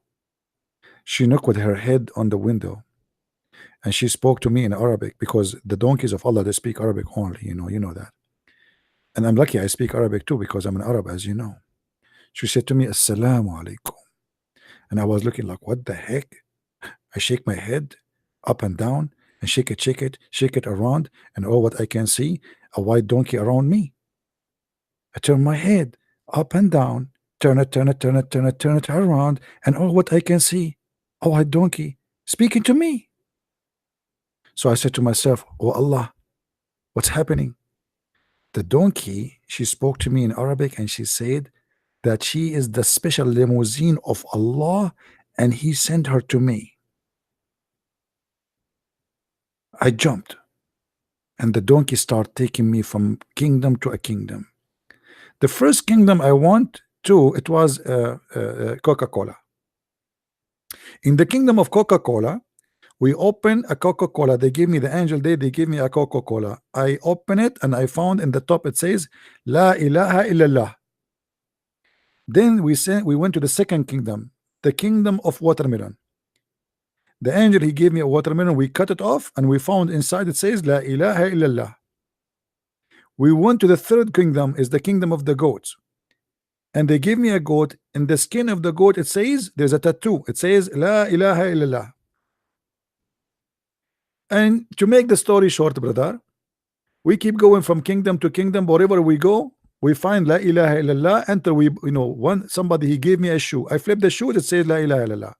She knocked with her head on the window, and she spoke to me in Arabic, because the donkeys of Allah, they speak Arabic only, you know that. And I'm lucky I speak Arabic too, because I'm an Arab, as you know. She said to me, Assalamu alaikum. And I was looking like, what the heck? I shake my head up and down and shake it around, and all what I can see, a white donkey around me. I turn my head up and down, turn it around, and all what I can see, a white donkey speaking to me. So I said to myself, oh Allah, what's happening? The donkey, she spoke to me in Arabic, and she said that she is the special limousine of Allah, and he sent her to me. I jumped, and the donkey started taking me from kingdom to a kingdom. The first kingdom I went to, it was Coca-Cola. In the kingdom of Coca-Cola, we open a Coca-Cola. They give me the angel day. They give me a Coca-Cola. I open it, and I found in the top it says La ilaha illallah. Then we went to the second kingdom, the kingdom of watermelon. The angel, he gave me a watermelon. We cut it off, and we found inside it says La ilaha illallah. We went to the third kingdom, is the kingdom of the goats, and they gave me a goat. In the skin of the goat, it says, there's a tattoo, it says La ilaha illallah. And to make the story short, brother, we keep going from kingdom to kingdom. Wherever we go, we find La ilaha illallah. Until we, somebody, he gave me a shoe. I flip the shoe, it says La ilaha illallah.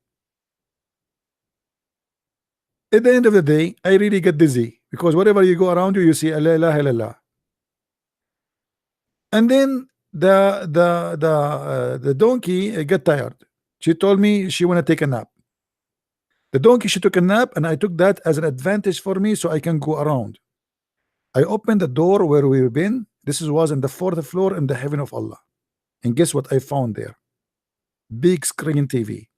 At the end of the day, I really get dizzy, because wherever you go around you, you see La ilaha illallah. And then the donkey got tired. She told me she want to take a nap. The donkey, she took a nap, and I took that as an advantage for me so I can go around. I opened the door where we've been. This was in the 4th floor in the heaven of Allah. And guess what I found there? Big screen TV.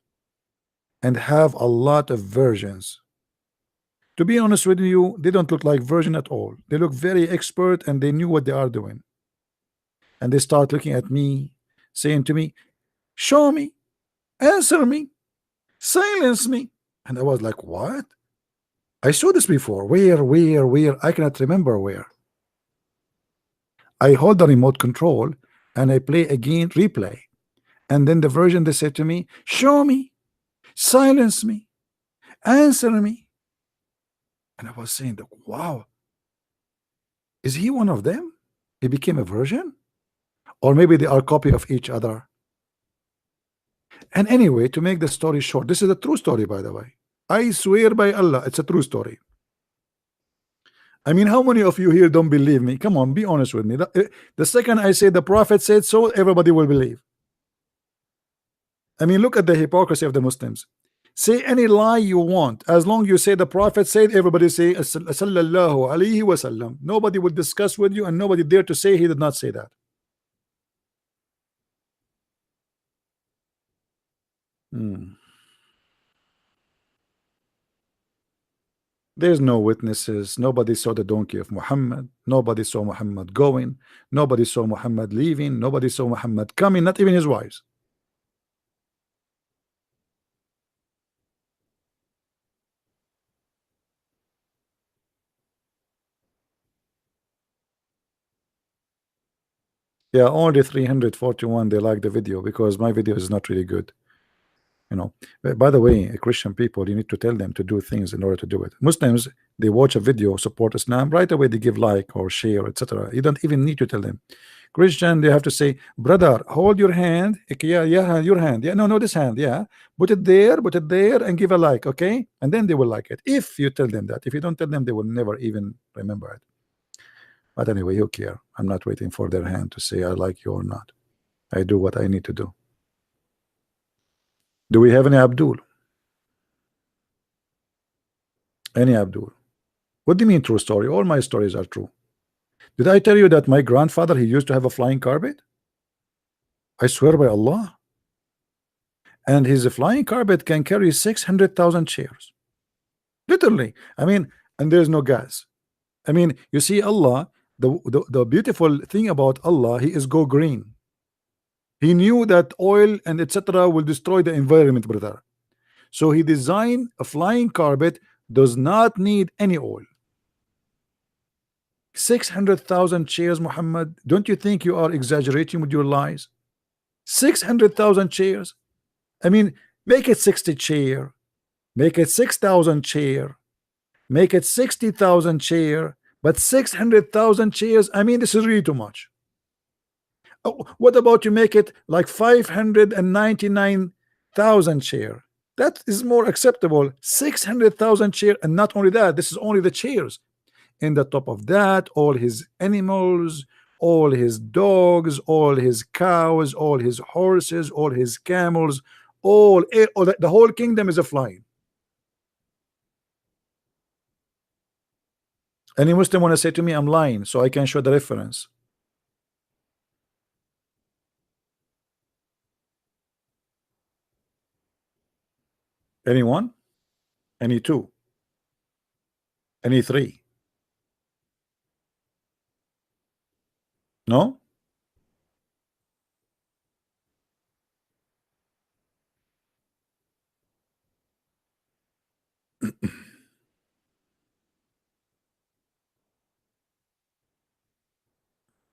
And have a lot of versions. To be honest with you, they don't look like version at all. They look very expert and they knew what they are doing. And they start looking at me, saying to me, show me, answer me, silence me. And I was like, what? I saw this before. Where? I cannot remember where. I hold the remote control and I play again, replay. And then the version they said to me, show me, silence me, answer me. And I was saying, wow, is he one of them? He became a version? Or maybe they are a copy of each other. And anyway, to make the story short, this is a true story, by the way. I swear by Allah, it's a true story. I mean, how many of you here don't believe me? Come on, be honest with me. The second I say the Prophet said so, everybody will believe. I mean, look at the hypocrisy of the Muslims. Say any lie you want. As long you say the Prophet said, everybody say sallallahu alaihi wasallam. Nobody will discuss with you, and nobody dare to say he did not say that. There's no witnesses. Nobody saw the donkey of Muhammad. Nobody saw Muhammad going. Nobody saw Muhammad leaving. Nobody saw Muhammad coming, not even his wives. Yeah, only 341 they like the video because my video is not really good. You know, by the way, Christian people, you need to tell them to do things in order to do it. Muslims, they watch a video, support Islam, right away they give like or share, etc. You don't even need to tell them. Christian, they have to say, brother, hold your hand. Okay, yeah, your hand. Yeah, no, this hand. Yeah, put it there, and give a like. Okay, and then they will like it. If you tell them that. If you don't tell them, they will never even remember it. But anyway, who care? I'm not waiting for their hand to say I like you or not. I do what I need to do. Do we have any Abdul? Any Abdul? What do you mean true story? All my stories are true. Did I tell you that my grandfather, he used to have a flying carpet? I swear by Allah. And his flying carpet can carry 600,000 chairs. Literally. I mean, and there's no gas. I mean, you see Allah, the beautiful thing about Allah, he is go green. He knew that oil and etc. will destroy the environment, brother. So he designed a flying carpet, does not need any oil. 600,000 chairs, Muhammad. Don't you think you are exaggerating with your lies? 600,000 chairs. I mean, make it 60 chair, make it 6,000 chair, make it 60,000 chair, but 600,000 chairs. I mean, this is really too much. Oh, what about you make it like 599,000 chair? That is more acceptable. 600,000 chair, and not only that, this is only the chairs. In the top of that, all his animals, all his dogs, all his cows, all his horses, all his camels, all the whole kingdom is a flying. Any Muslim want to say to me I'm lying so I can show the reference? Anyone? Any two? Any three? No?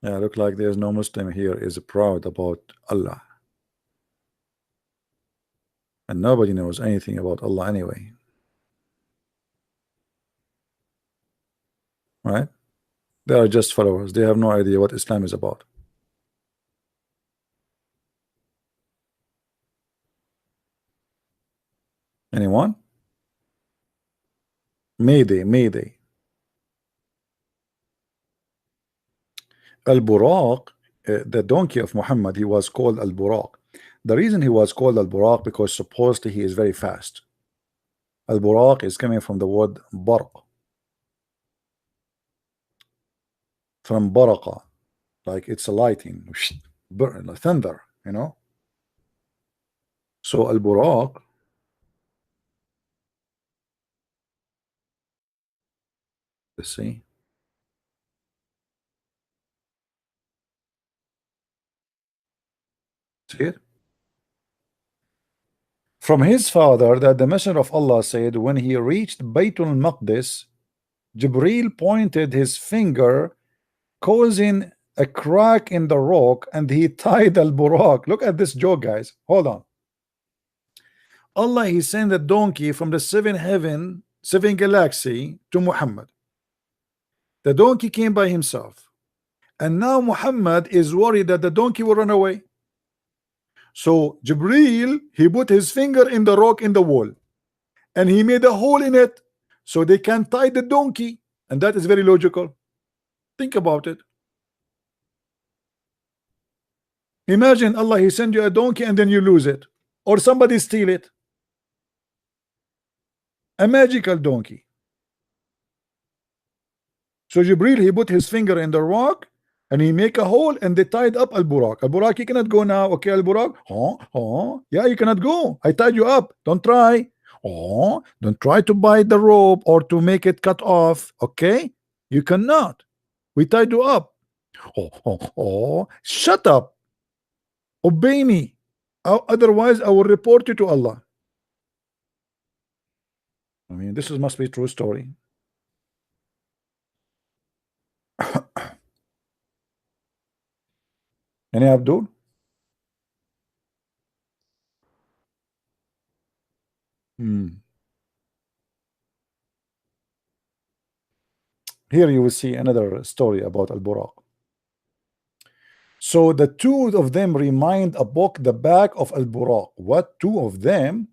Yeah, look like there's no Muslim here is proud about Allah. And nobody knows anything about Allah anyway. Right? They are just followers. They have no idea what Islam is about. Anyone? Mayday. Al-Buraq the donkey of Muhammad, he was called Al-Buraq. The reason he was called Al-Buraq because supposedly he is very fast. Al-Buraq is coming from the word barq, from baraqa, like it's a lighting, thunder, you know. So Al-Buraq, let's see. See it? From his father, that the Messenger of Allah said, when he reached Baytul Maqdis, Jibril pointed his finger, causing a crack in the rock, and he tied Al-Buraq. Look at this joke, guys. Hold on. Allah, he sent a donkey from the seventh heaven, seven galaxy to Muhammad. The donkey came by himself, and now Muhammad is worried that the donkey will run away. So Jibril, he put his finger in the rock in the wall, and he made a hole in it so they can tie the donkey. And that is very logical. Think about it. Imagine Allah, he send you a donkey and then you lose it, or somebody steal it. A magical donkey. So Jibril, he put his finger in the rock and he make a hole, and they tied up Al-Buraq. Al-Buraq, you cannot go now. Okay, Al-Buraq. Yeah, you cannot go. I tied you up. Don't try. Don't try to bite the rope or to make it cut off. Okay, you cannot. We tied you up. Shut up. Obey me. Otherwise, I will report you to Allah. I mean, this must be a true story. Any Abdul? Here you will see another story about Al-Buraq. So the two of them remind about the back of Al-Buraq. What, two of them?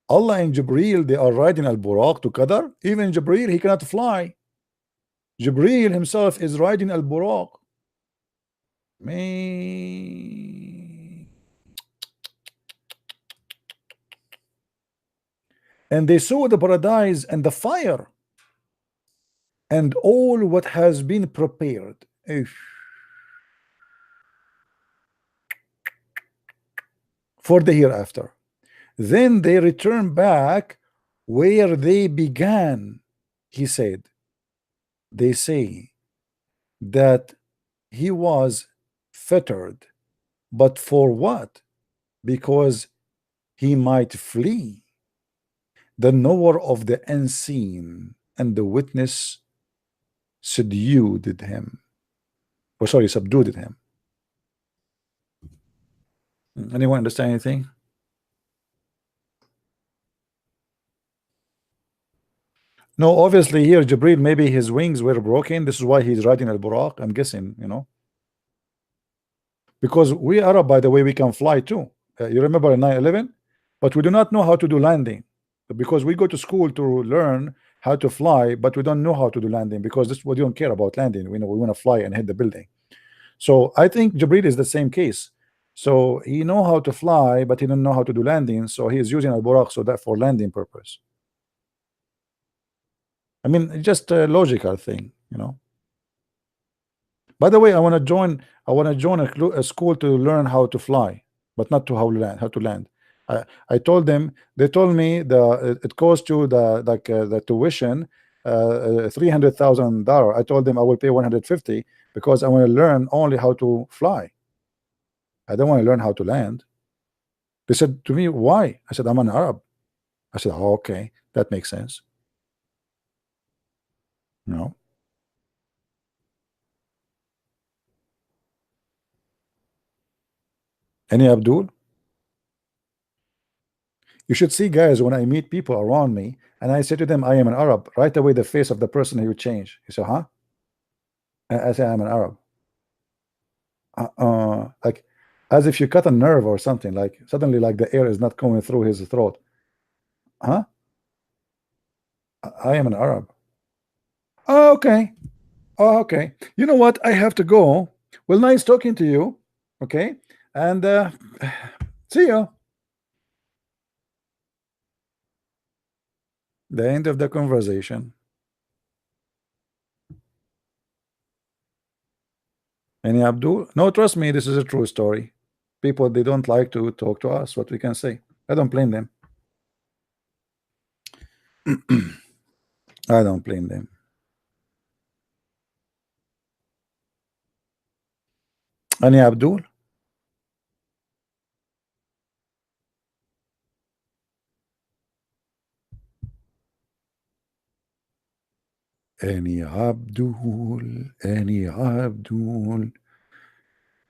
Allah and Jibril, they are riding Al-Buraq together. Even Jibril, he cannot fly. Jibril himself is riding Al-Buraq. And they saw the paradise and the fire and all what has been prepared for the hereafter. Then they return back where they began. He said, they say that he was fettered, but for what? Because he might flee. The knower of the unseen and the witness subdued him. Subdued him. Anyone understand anything? No, obviously here Jibril, maybe his wings were broken. This is why he's riding Al-Buraq, I'm guessing, you know. Because we Arab, by the way, we can fly too. You remember 9/11? But we do not know how to do landing. Because we go to school to learn how to fly, but we don't know how to do landing, because this we don't care about landing. We know we want to fly and hit the building. So I think Jibril is the same case. So he know how to fly, but he don't know how to do landing. So he is using Al-Buraq so that for landing purpose. I mean, it's just a logical thing, you know. By the way, I want to join a school to learn how to fly, but not to how to land. I told them, they told me it costs you the tuition $300,000. I told them I will pay 150 because I want to learn only how to fly. I don't want to learn how to land. They said to me, why? I said, I'm an Arab. I said, oh, okay, that makes sense. No. Any Abdul? You should see, guys, when I meet people around me and I say to them, I am an Arab, right away the face of the person he would change. He said, huh? I say, I'm an Arab. Like as if you cut a nerve or something, like suddenly like the air is not going through his throat. Huh? I am an Arab. Oh, okay. Oh, okay. You know what? I have to go. Well, nice talking to you. Okay, and see you. The end of the conversation. Any Abdul? No, trust me, this is a true story. People, they don't like to talk to us. What we can say, I don't blame them. I don't blame them. Any Abdul? Any Abdul? Any Abdul?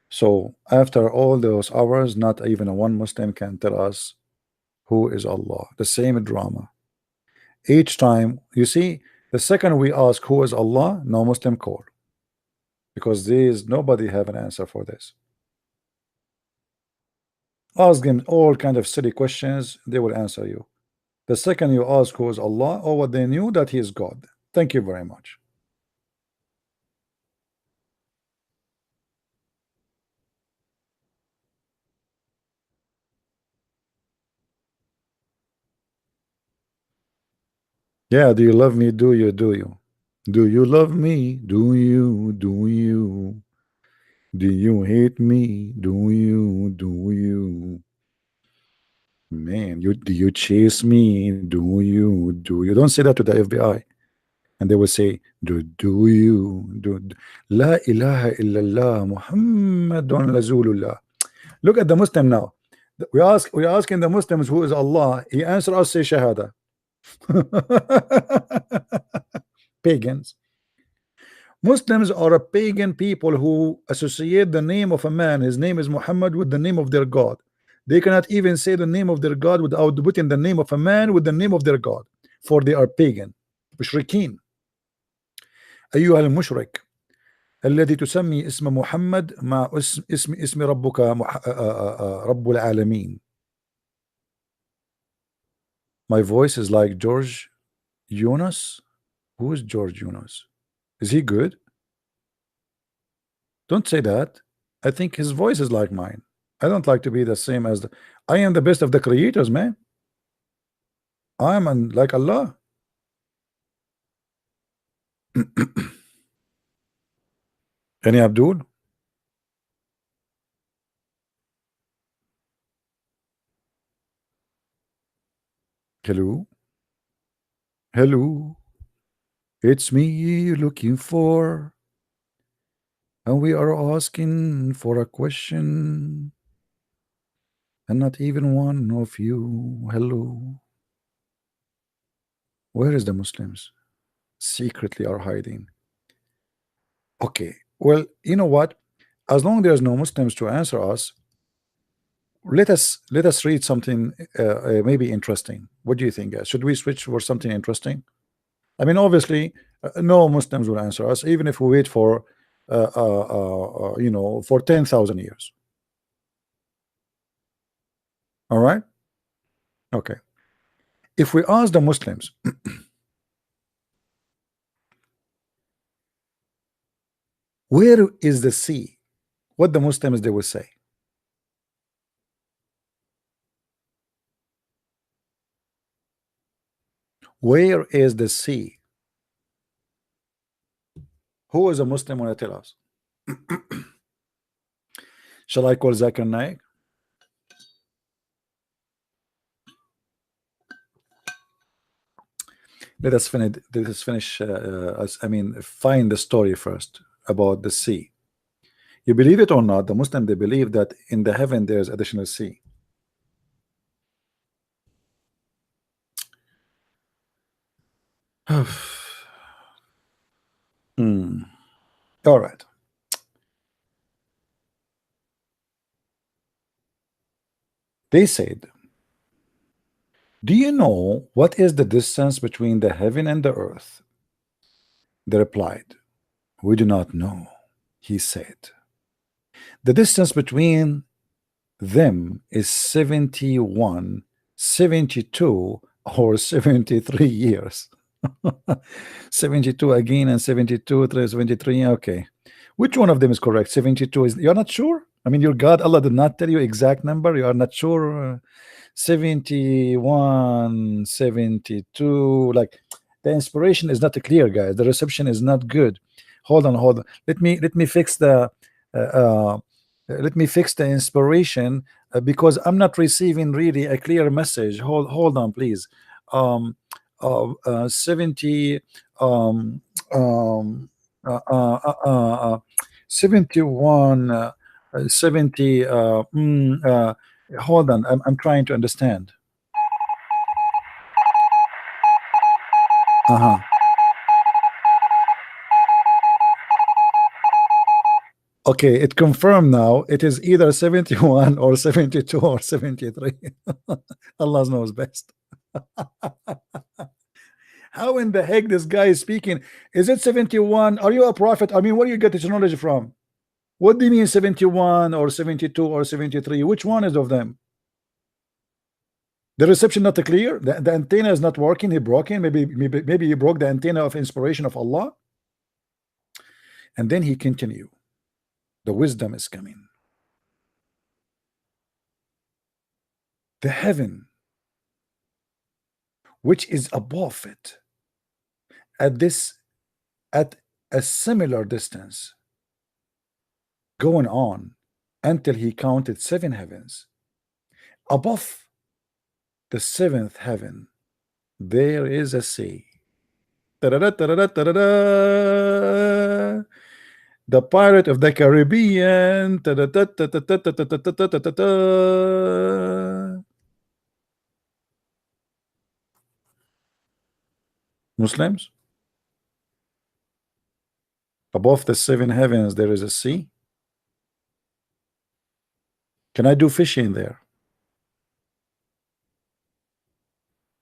So after all those hours, not even one Muslim can tell us who is Allah. The same drama. Each time, you see, the second we ask who is Allah, no Muslim call, because there is nobody have an answer for this. Ask them all kind of silly questions, they will answer you. The second you ask who is Allah, or what they knew that he is God. Thank you very much. Yeah, do you love me? Do you? Do you? Do you love me? Do you? Do you? Do you hate me? Do you? Do you? Man, do you chase me? Do you? Do you? Don't say that to the FBI. And they will say, do you? La ilaha illallah Muhammadun Rasulullah. Look at the Muslim now. We're asking the Muslims who is Allah. He answers us, say Shahada. Pagans. Muslims are a pagan people who associate the name of a man, his name is Muhammad, with the name of their God. They cannot even say the name of their God without putting the name of a man with the name of their God, for they are pagan. مشركين. أيها المشرك الذي تسمي اسم محمد مع اسم ربك رب العالمين. My voice is like George Yunus. Who is George Yunus? Is he good? Don't say that. I think his voice is like mine. I don't like to be the same as I am the best of the creators, man. I'm like Allah. Any Abdul? Hello? Hello? It's me you're looking for, and we are asking for a question, and not even one of you. Hello? Where is the Muslims? Secretly are hiding. Okay, well, you know what? As long as there's no Muslims to answer us, let us read something maybe interesting. What do you think, guys? Should we switch for something interesting? I mean, obviously, no Muslims will answer us, even if we wait for you know, for 10,000 years. All right? Okay. If we ask the Muslims, where is the sea? What the Muslims they will say? Where is the sea? Who is a Muslim want to tell us? Shall I call Zakir Naik? Let us finish. I mean, find the story first about the sea. You believe it or not, the Muslim they believe that in the heaven there's additional sea. All right. They said, do you know what is the distance between the heaven and the earth? They replied, we do not know. He said, the distance between them is 71, 72, or 73 years. 72 again and 72, 73. Okay. Which one of them is correct? 72 is, you're not sure? I mean, your God, Allah did not tell you exact number. You are not sure. 71, 72. Like, the inspiration is not clear, guys. The reception is not good. Hold on, hold on. Let me fix the inspiration, because I'm not receiving really a clear message. Hold on, please. 70 71 70 hold on, I'm trying to understand. Okay, it confirmed now. It is either 71 or 72 or 73. Allah knows best. How in the heck this guy is speaking? Is it 71? Are you a prophet? I mean, where do you get this knowledge from? What do you mean 71 or 72 or 73? Which one is of them? The reception not clear. The antenna is not working. He broke it. Maybe he broke the antenna of inspiration of Allah. And then he continued. The wisdom is coming. The heaven, which is above it, at a similar distance, going on until he counted 7 heavens. Above the 7th heaven, there is a sea. The Pirate of the Caribbean. Muslims, above the 7 heavens there is a sea. Can I do fishing there?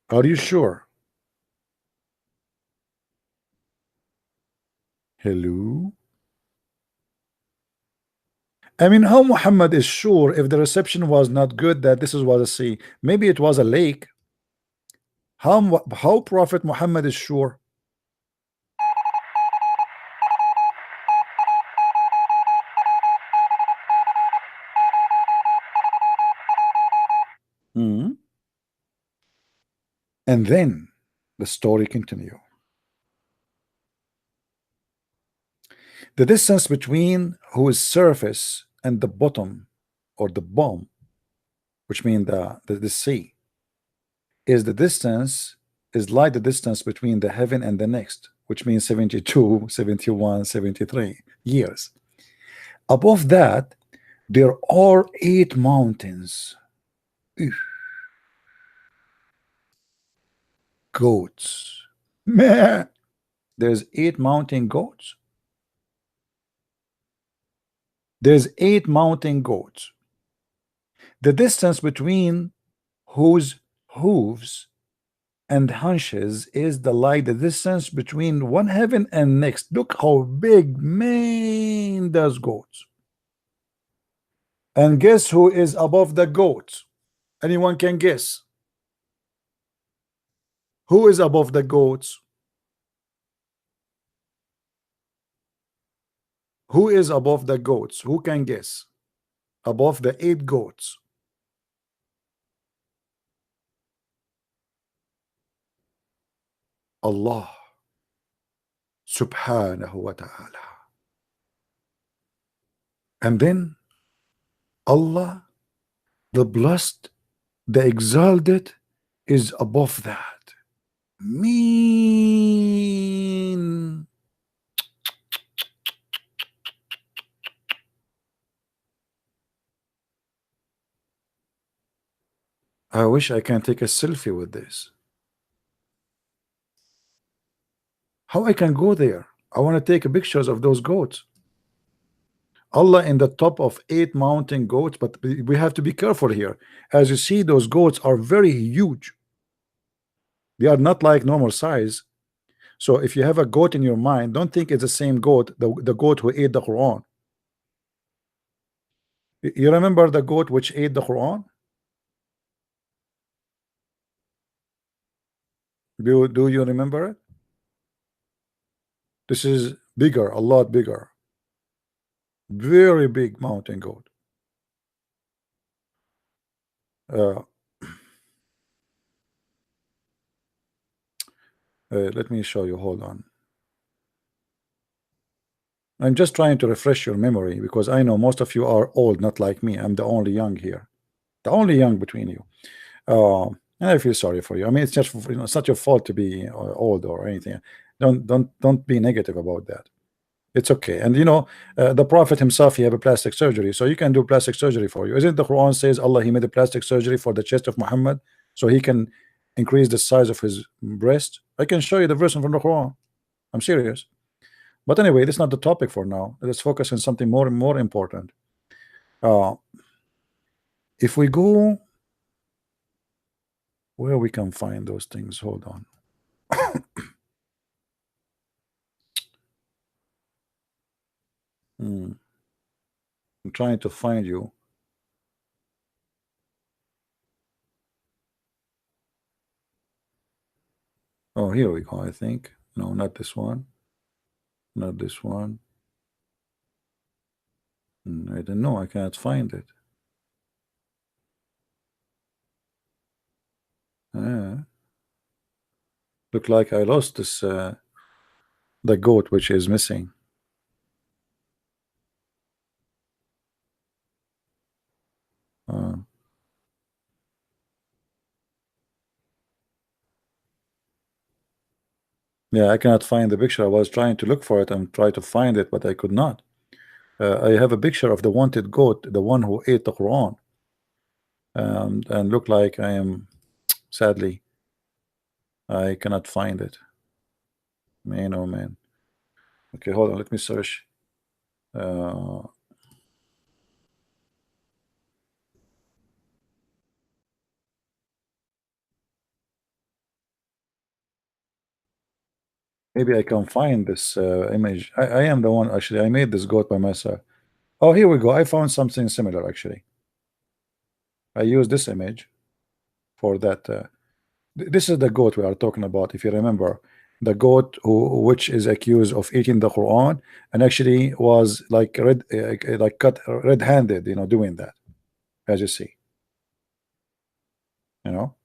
Are you sure? Hello? I mean, how Muhammad is sure if the reception was not good that this was a sea? Maybe it was a lake. How Prophet Muhammad is sure? And then the story continues. The distance between whose surface and the bottom, or the bomb, which means the sea, is like the distance between the heaven and the next, which means 72, 71, 73 years. Above that, there are 8 mountains. Goats. There's 8 mountain goats. There's 8 mountain goats. The distance between whose hooves and hunches is like the distance between one heaven and next. Look how big, man, those goats. And guess who is above the goats? Anyone can guess? Who is above the goats? Who is above the goats? Who can guess? Above the 8 goats. Allah subhanahu wa ta'ala. And then Allah, the blessed, the exalted, is above that. Mean. I wish I can take a selfie with this. How I can go there? I want to take pictures of those goats. Allah in the top of 8 mountain goats, but we have to be careful here. As you see, those goats are very huge. They are not like normal size. So if you have a goat in your mind, don't think it's the same goat, the goat who ate the Quran. You remember the goat which ate the Quran? Do you remember it? This is bigger, a lot bigger. very big mountain goat. Let me show you. Hold on. I'm just trying to refresh your memory because I know most of you are old, not like me. I'm the only young here, the only young between you. And I feel sorry for you. I mean, it's just, you know, it's not your fault to be old or anything. Don't be negative about that. It's okay. And you know, the Prophet himself, he have a plastic surgery, so you can do plastic surgery for you. Isn't the Quran says Allah, he made a plastic surgery for the chest of Muhammad so he can increase the size of his breast? I can show you the verse from the Quran. I'm serious. But anyway, this is not the topic for now. Let's focus on something more important. If we go where we can find those things, hold on. I'm trying to find you. Oh, here we go. I think no, not this one, not this one. I don't know. I can't find it. Look like I lost this the goat which is missing. Yeah, I cannot find the picture. I was trying to look for it and try to find it, but I could not. I have a picture of the wanted goat, the one who ate the Quran, and look like I am, sadly, I cannot find it. Man, oh man. Okay, hold on. Let me search. Maybe I can find this image. I am the one, actually. I made this goat by myself. Oh, here we go. I found something similar, actually. I used this image for that. This is the goat we are talking about. If you remember, the goat which is accused of eating the Quran and actually was like cut red-handed, you know, doing that, as you see. You know.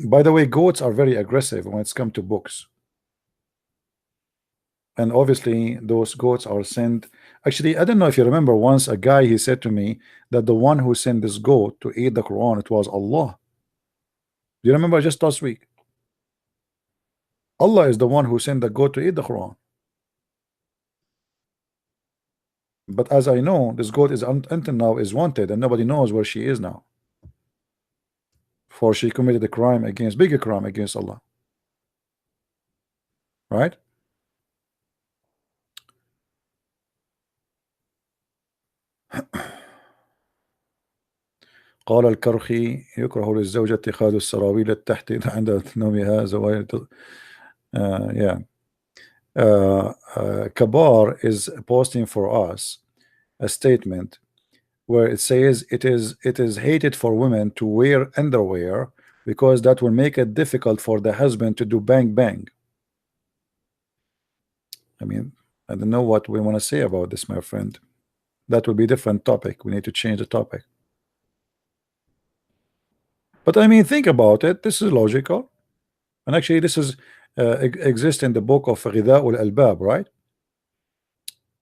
By the way, goats are very aggressive when it's come to books. And obviously those goats are sent. Actually, I don't know if you remember, once a guy, he said to me that the one who sent this goat to eat the Quran, it was Allah. Do you remember just last week? Allah is the one who sent the goat to eat the Quran. But as I know, this goat is until now is wanted and nobody knows where she is now, for she committed a crime against, bigger crime against Allah, right? قال الكرخي يكره للزوجة اتخاذ السراويل التحت عند نومها زوايا. Yeah. Kabar is posting for us a statement where it says it is hated for women to wear underwear because that will make it difficult for the husband to do bang bang. I mean, I don't know what we want to say about this, my friend. That will be a different topic. We need to change the topic. But I mean, think about it. This is logical, and actually, this is exists in the book of Ghidha'ul Albab, right?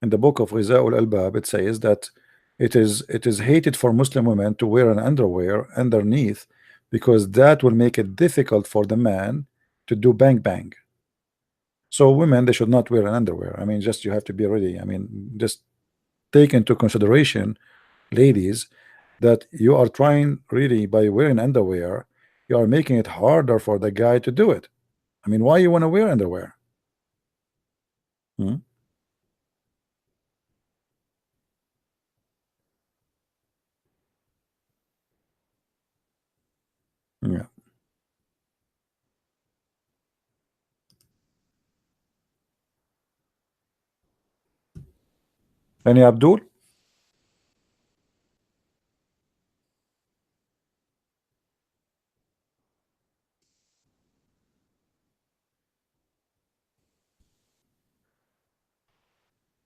In the book of Ghidha'ul Albab, it says that it is hated for Muslim women to wear an underwear underneath because that will make it difficult for the man to do bang bang. So women, they should not wear an underwear. I mean, just you have to be ready. I mean, just take into consideration, ladies, that you are trying really, by wearing underwear, you are making it harder for the guy to do it. I mean, why you want to wear underwear? Yeah. Any Abdul?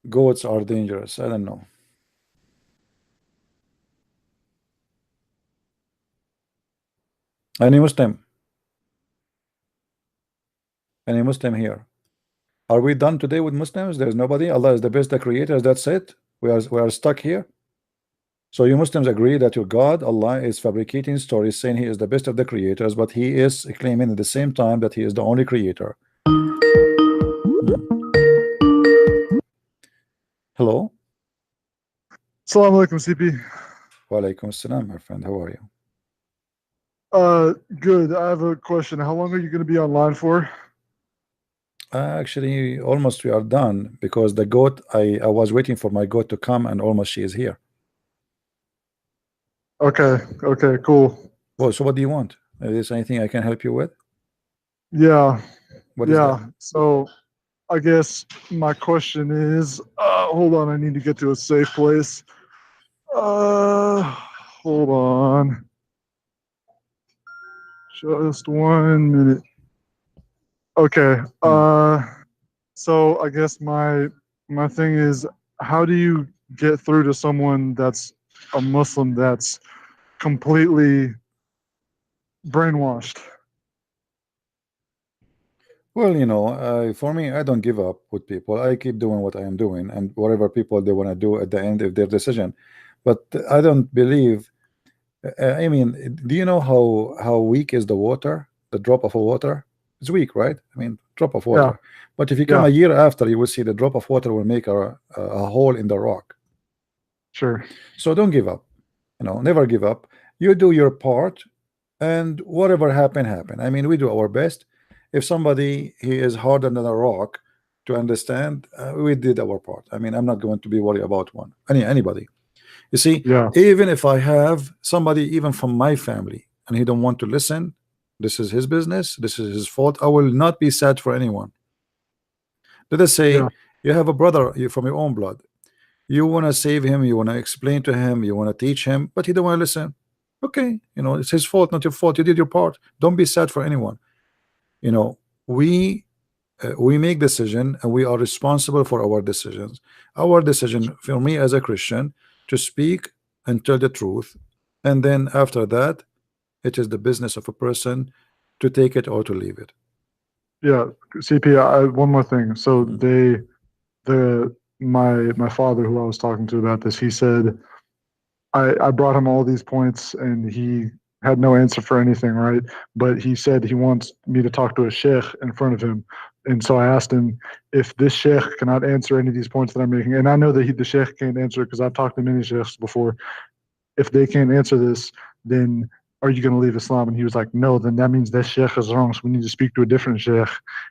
goats are dangerous. I don't know. Any Muslim? Any Muslim here? Are we done today with Muslims? There's nobody. Allah is the best, the creator. That's it. We are stuck here. So you Muslims agree that your God, Allah, is fabricating stories saying he is the best of the creators, but he is claiming at the same time that he is the only creator. Hello. Assalamu alaikum, CP. Wa alaikum assalam, my friend. How are you? Good. I have a question. How long are you going to be online for? Actually, almost we are done because the goat, I was waiting for my goat to come and almost she is here. Okay. Okay, cool. Well, so what do you want? Is there anything I can help you with? Yeah. What is that? So I guess my question is, hold on, I need to get to a safe place. Hold on. Just 1 minute. Okay. So I guess my thing is, how do you get through to someone that's a Muslim that's completely brainwashed? Well, you know, for me, I don't give up with people. I keep doing what I am doing, and whatever people they want to do at the end of their decision. But I don't believe. I mean, do you know how weak is the water? The drop of water. It's weak, right? I mean, drop of water. Yeah. But if you come Yeah. a year after, you will see the drop of water will make a hole in the rock. Sure. So don't give up. You know, never give up. You do your part, and whatever happen. I mean, we do our best. If somebody he is harder than a rock to understand, we did our part. I mean, I'm not going to be worried about anybody. You see, Yeah. even if I have somebody even from my family and he don't want to listen, this is his business, this is his fault. I will not be sad for anyone. Let us say Yeah. you have a brother from your own blood. You want to save him, you want to explain to him, you want to teach him, but he don't want to listen. Okay, you know, it's his fault, not your fault. You did your part. Don't be sad for anyone. You know, we make decision and we are responsible for our decisions. Our decision for me as a Christian to speak and tell the truth, and then after that it is the business of a person to take it or to leave it. Yeah. CP, one more thing. So my father, who I was talking to about this, he said I brought him all these points and he had no answer for anything, right? But he said he wants me to talk to a sheikh in front of him. And so I asked him if this sheikh cannot answer any of these points that I'm making. And I know that the sheikh can't answer it because I've talked to many sheikhs before. If they can't answer this, then are you going to leave Islam? And he was like, no, then that means that sheikh is wrong. So we need to speak to a different sheikh.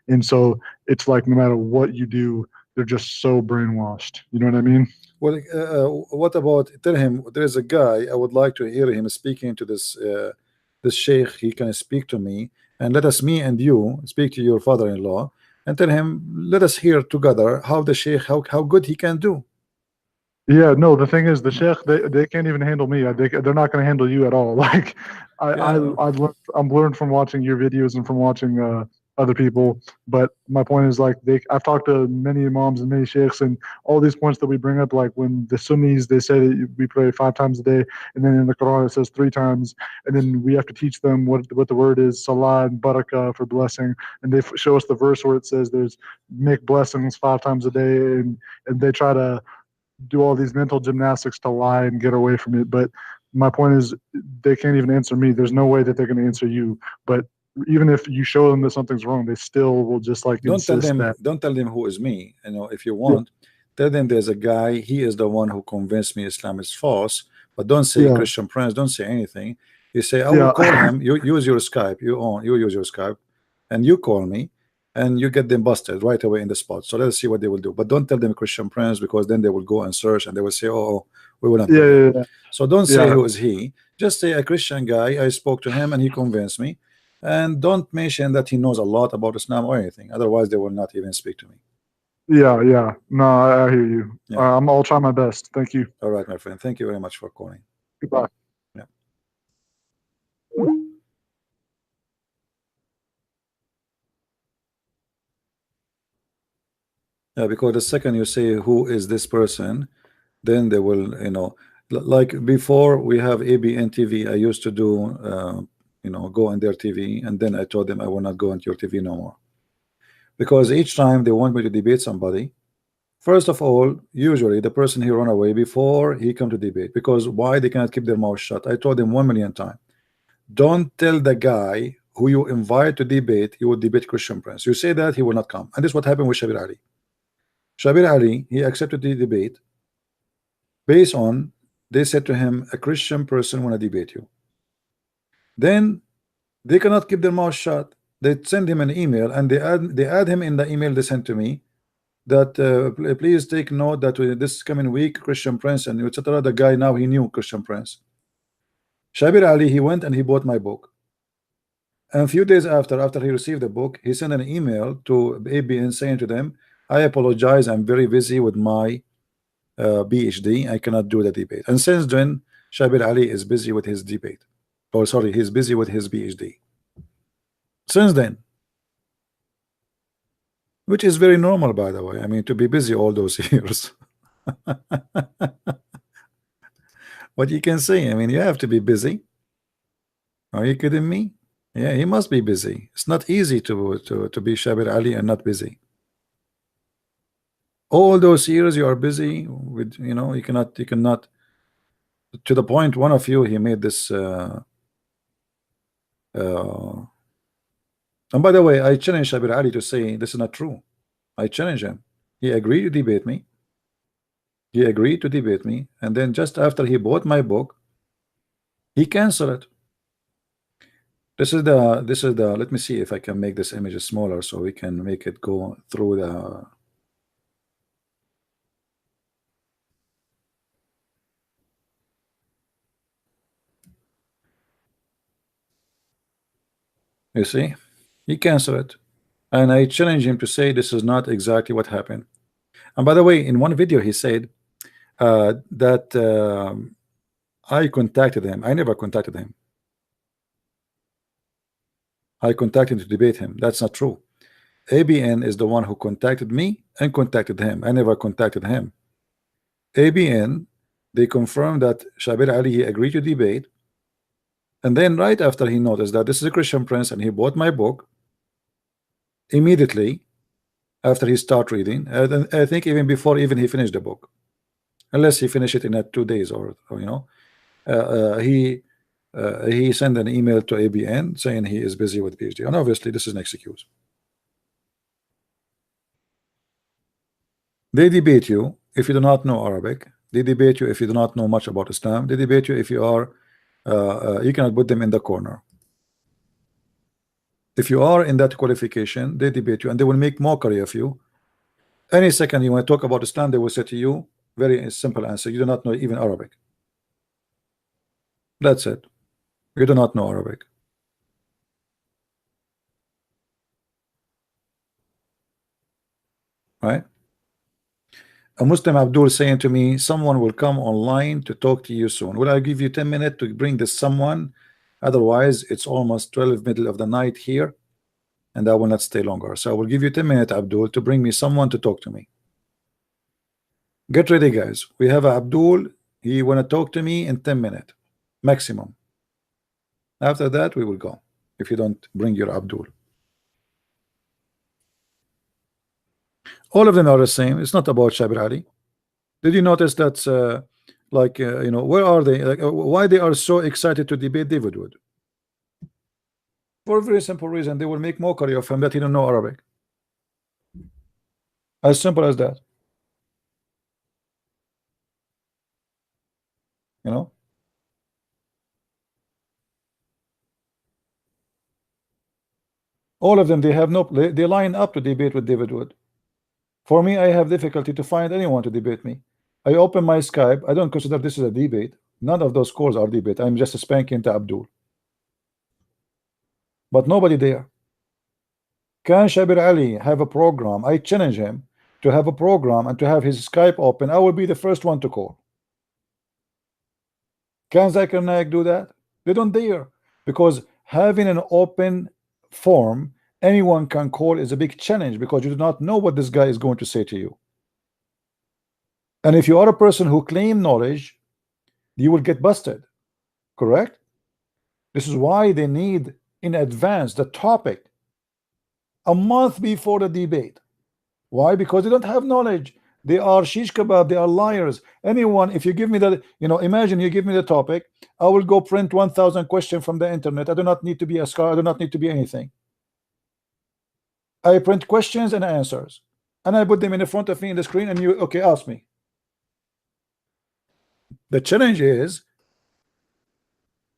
And so it's like, no matter what you do, they're just so brainwashed. You know what I mean? Well, what about tell him there is a guy I would like to hear him speaking to this sheikh. He can speak to me, and let us, me and you, speak to your father-in-law and tell him, let us hear together how the sheikh, how good he can do. Yeah, no, the thing is, the sheikh, they can't even handle me. They're not going to handle you at all. Like, I'm learned from watching your videos and from watching other people. But my point is, like, I've talked to many imams and many sheikhs, and all these points that we bring up, like when the Sunnis, they say that we pray 5 times a day, and then in the Quran it says 3 times, and then we have to teach them what the word is, salah and barakah for blessing, and they show us the verse where it says there's make blessings 5 times a day, and they try to do all these mental gymnastics to lie and get away from it. But my point is, they can't even answer me. There's no way that they're going to answer you. But even if you show them that something's wrong, they still will just like Don't tell insist them. that. Don't tell them who is me. You know, if you want, tell them there's a guy. He is the one who convinced me Islam is false. But don't say Yeah. Christian Prince. Don't say anything. You say I will call him. You use your Skype. You use your Skype, and you call me, and you get them busted right away in the spot. So let's see what they will do. But don't tell them Christian Prince, because then they will go and search and they will say, oh, we will not. Yeah. So don't say who is he. Just say a Christian guy. I spoke to him and he convinced me. And don't mention that he knows a lot about Islam or anything. Otherwise, they will not even speak to me. Yeah. No, I hear you. Yeah. I'll try my best. Thank you. All right, my friend. Thank you very much for calling. Goodbye. Yeah. Yeah, because the second you say who is this person, then they will, like before we have ABN TV. I used to do, go on their TV, and then I told them I will not go on your TV no more, because each time they want me to debate somebody, first of all, usually the person he run away before he come to debate, because why they cannot keep their mouth shut. I told them 1,000,000 times, don't tell the guy who you invite to debate you will debate Christian Prince. You say that, he will not come. And this is what happened with Shabir Ali. Shabir Ali, he accepted the debate based on, they said to him, a Christian person want to debate you. Then they cannot keep their mouth shut. They send him an email, and they add him in the email they sent to me, that please take note that this coming week Christian Prince and etc. The guy now he knew Christian Prince. Shabir Ali, he went and he bought my book. And a few days after he received the book, he sent an email to ABN saying to them, I apologize, I'm very busy with my PhD, I cannot do the debate. And since then, Shabir Ali is busy with his debate. Oh, sorry, he's busy with his PhD. Since then, which is very normal, by the way. I mean, to be busy all those years. What you can say, I mean, you have to be busy. Are you kidding me? Yeah, he must be busy. It's not easy to be Shabir Ali and not busy. All those years you are busy with, you cannot, to the point one of you, he made this and by the way, I challenge Shabir Ali to say this is not true. I challenge him. He agreed to debate me. And then just after he bought my book, he canceled it. This is the let me see if I can make this image smaller so we can make it go through the you see, he canceled it. And I challenge him to say this is not exactly what happened. And by the way, in one video he said that I contacted him. I never contacted him. I contacted him to debate him. That's not true. ABN is the one who contacted me and contacted him. I never contacted him. ABN, they confirmed that Shabir Ali, he agreed to debate, and then right after he noticed that this is a Christian Prince and he bought my book, immediately after he started reading, I think even before even he finished the book, unless he finished it in 2 days or he sent an email to ABN saying he is busy with PhD, and obviously this is an excuse. They debate you if you do not know Arabic. They debate you if you do not know much about Islam. They debate you if you are you cannot put them in the corner. If you are in that qualification, they debate you and they will make mockery of you. Any second you want to talk about Islam, they will say to you, very simple answer, you do not know even Arabic. That's it. You do not know Arabic. Right? A Muslim Abdul saying to me, someone will come online to talk to you soon. Will I give you 10 minutes to bring this someone? Otherwise, it's almost 12 middle of the night here, and I will not stay longer. So I will give you 10 minutes, Abdul, to bring me someone to talk to me. Get ready, guys. We have Abdul. He want to talk to me in 10 minutes, maximum. After that, we will go, if you don't bring your Abdul. All of them are the same. It's not about Shabir Ali. Did you notice that where are they? Why they are so excited to debate David Wood? For a very simple reason. They will make mockery of him that he don't know Arabic. As simple as that. All of them, they line up to debate with David Wood. For me, I have difficulty to find anyone to debate me. I open my Skype. I don't consider this is a debate. None of those calls are debate. I'm just spanking to Abdul. But nobody there. Can Shabir Ali have a program? I challenge him to have a program and to have his Skype open. I will be the first one to call. Can Zakir Naik do that? They don't dare. Because having an open forum anyone can call is a big challenge, because you do not know what this guy is going to say to you. And if you are a person who claim knowledge, you will get busted. Correct? This is why they need in advance the topic a month before the debate. Why? Because they don't have knowledge. They are shish kebab, they are liars. Anyone, if you give me the, imagine you give me the topic, I will go print 1,000 questions from the internet. I do not need to be a scholar, I do not need to be anything. I print questions and answers, and I put them in front of me in the screen, and you, okay, ask me. The challenge is,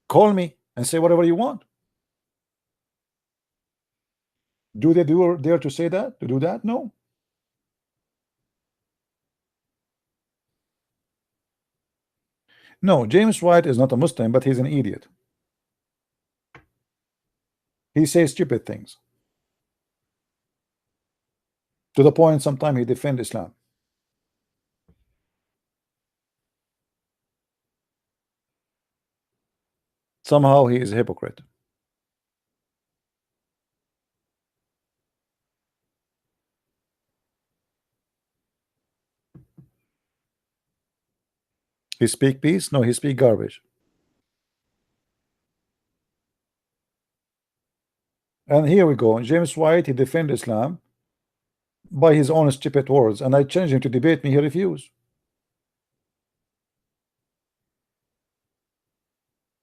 call me and say whatever you want. Do they dare to say that? To do that? No. No, James White is not a Muslim, but he's an idiot. He says stupid things. To the point sometimes he defends Islam. Somehow he is a hypocrite. He speak peace? No, he speak garbage. And here we go. James White, he defend Islam by his own stupid words, and I challenge him to debate me. He refused.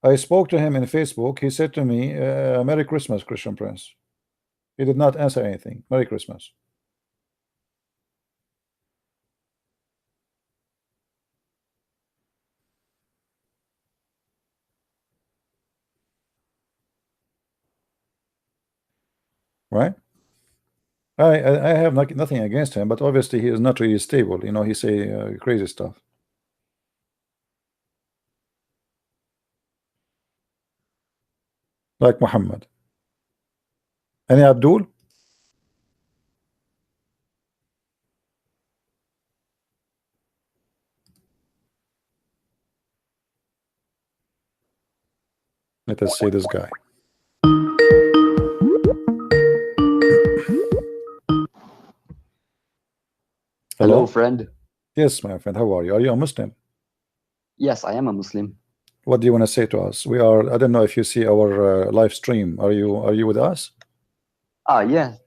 I spoke to him in Facebook. He said to me, Merry Christmas, Christian Prince. He did not answer anything. Merry Christmas. Right? I have nothing against him, but obviously he is not really stable. He say crazy stuff. Like Muhammad. Any Abdul? Let us see this guy. Hello, friend. Yes, my friend. How are you? Are you a Muslim? Yes, I am a Muslim. What do you want to say to us? We are. I don't know if you see our live stream. Are you with us? Yes.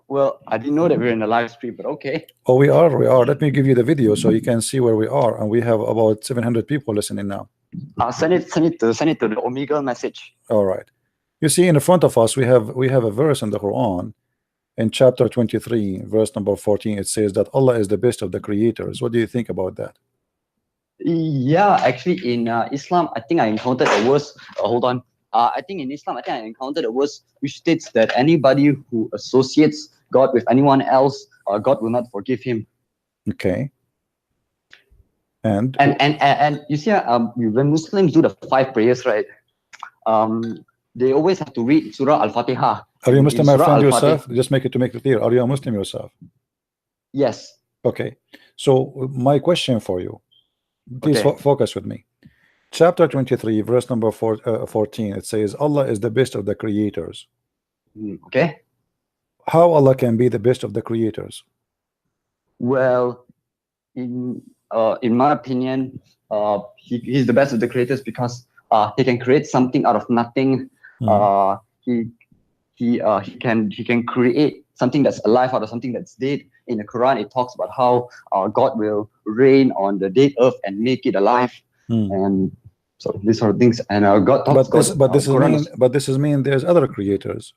Well, I didn't know that we were in a live stream, but okay. Oh, we are. We are. Let me give you the video so you can see where we are, and we have about 700 people listening now. Send it to the Omegle message. All right. You see, in front of us, we have a verse in the Quran, in chapter 23, verse number 14. It says that Allah is the best of the creators. What do you think about that? Yeah, actually, in Islam, I think I encountered a verse. Hold on. I think in Islam, I encountered a verse which states that anybody who associates God with anyone else, God will not forgive him. Okay. And you see, when Muslims do the 5 prayers, right? They always have to read Surah Al-Fatiha. Are you a Muslim, my friend, yourself? Just make it clear. Are you a Muslim yourself? Yes. Okay. So my question for you, please focus with me. Chapter 23, verse number 14. It says Allah is the best of the creators. Okay. How Allah can be the best of the creators? Well, in my opinion, he's the best of the creators because he can create something out of nothing. He can create something that's alive out of something that's dead. In the Quran, it talks about how God will rain on the dead earth and make it alive, and so these sort of things. And God talks. But this is mean there's other creators.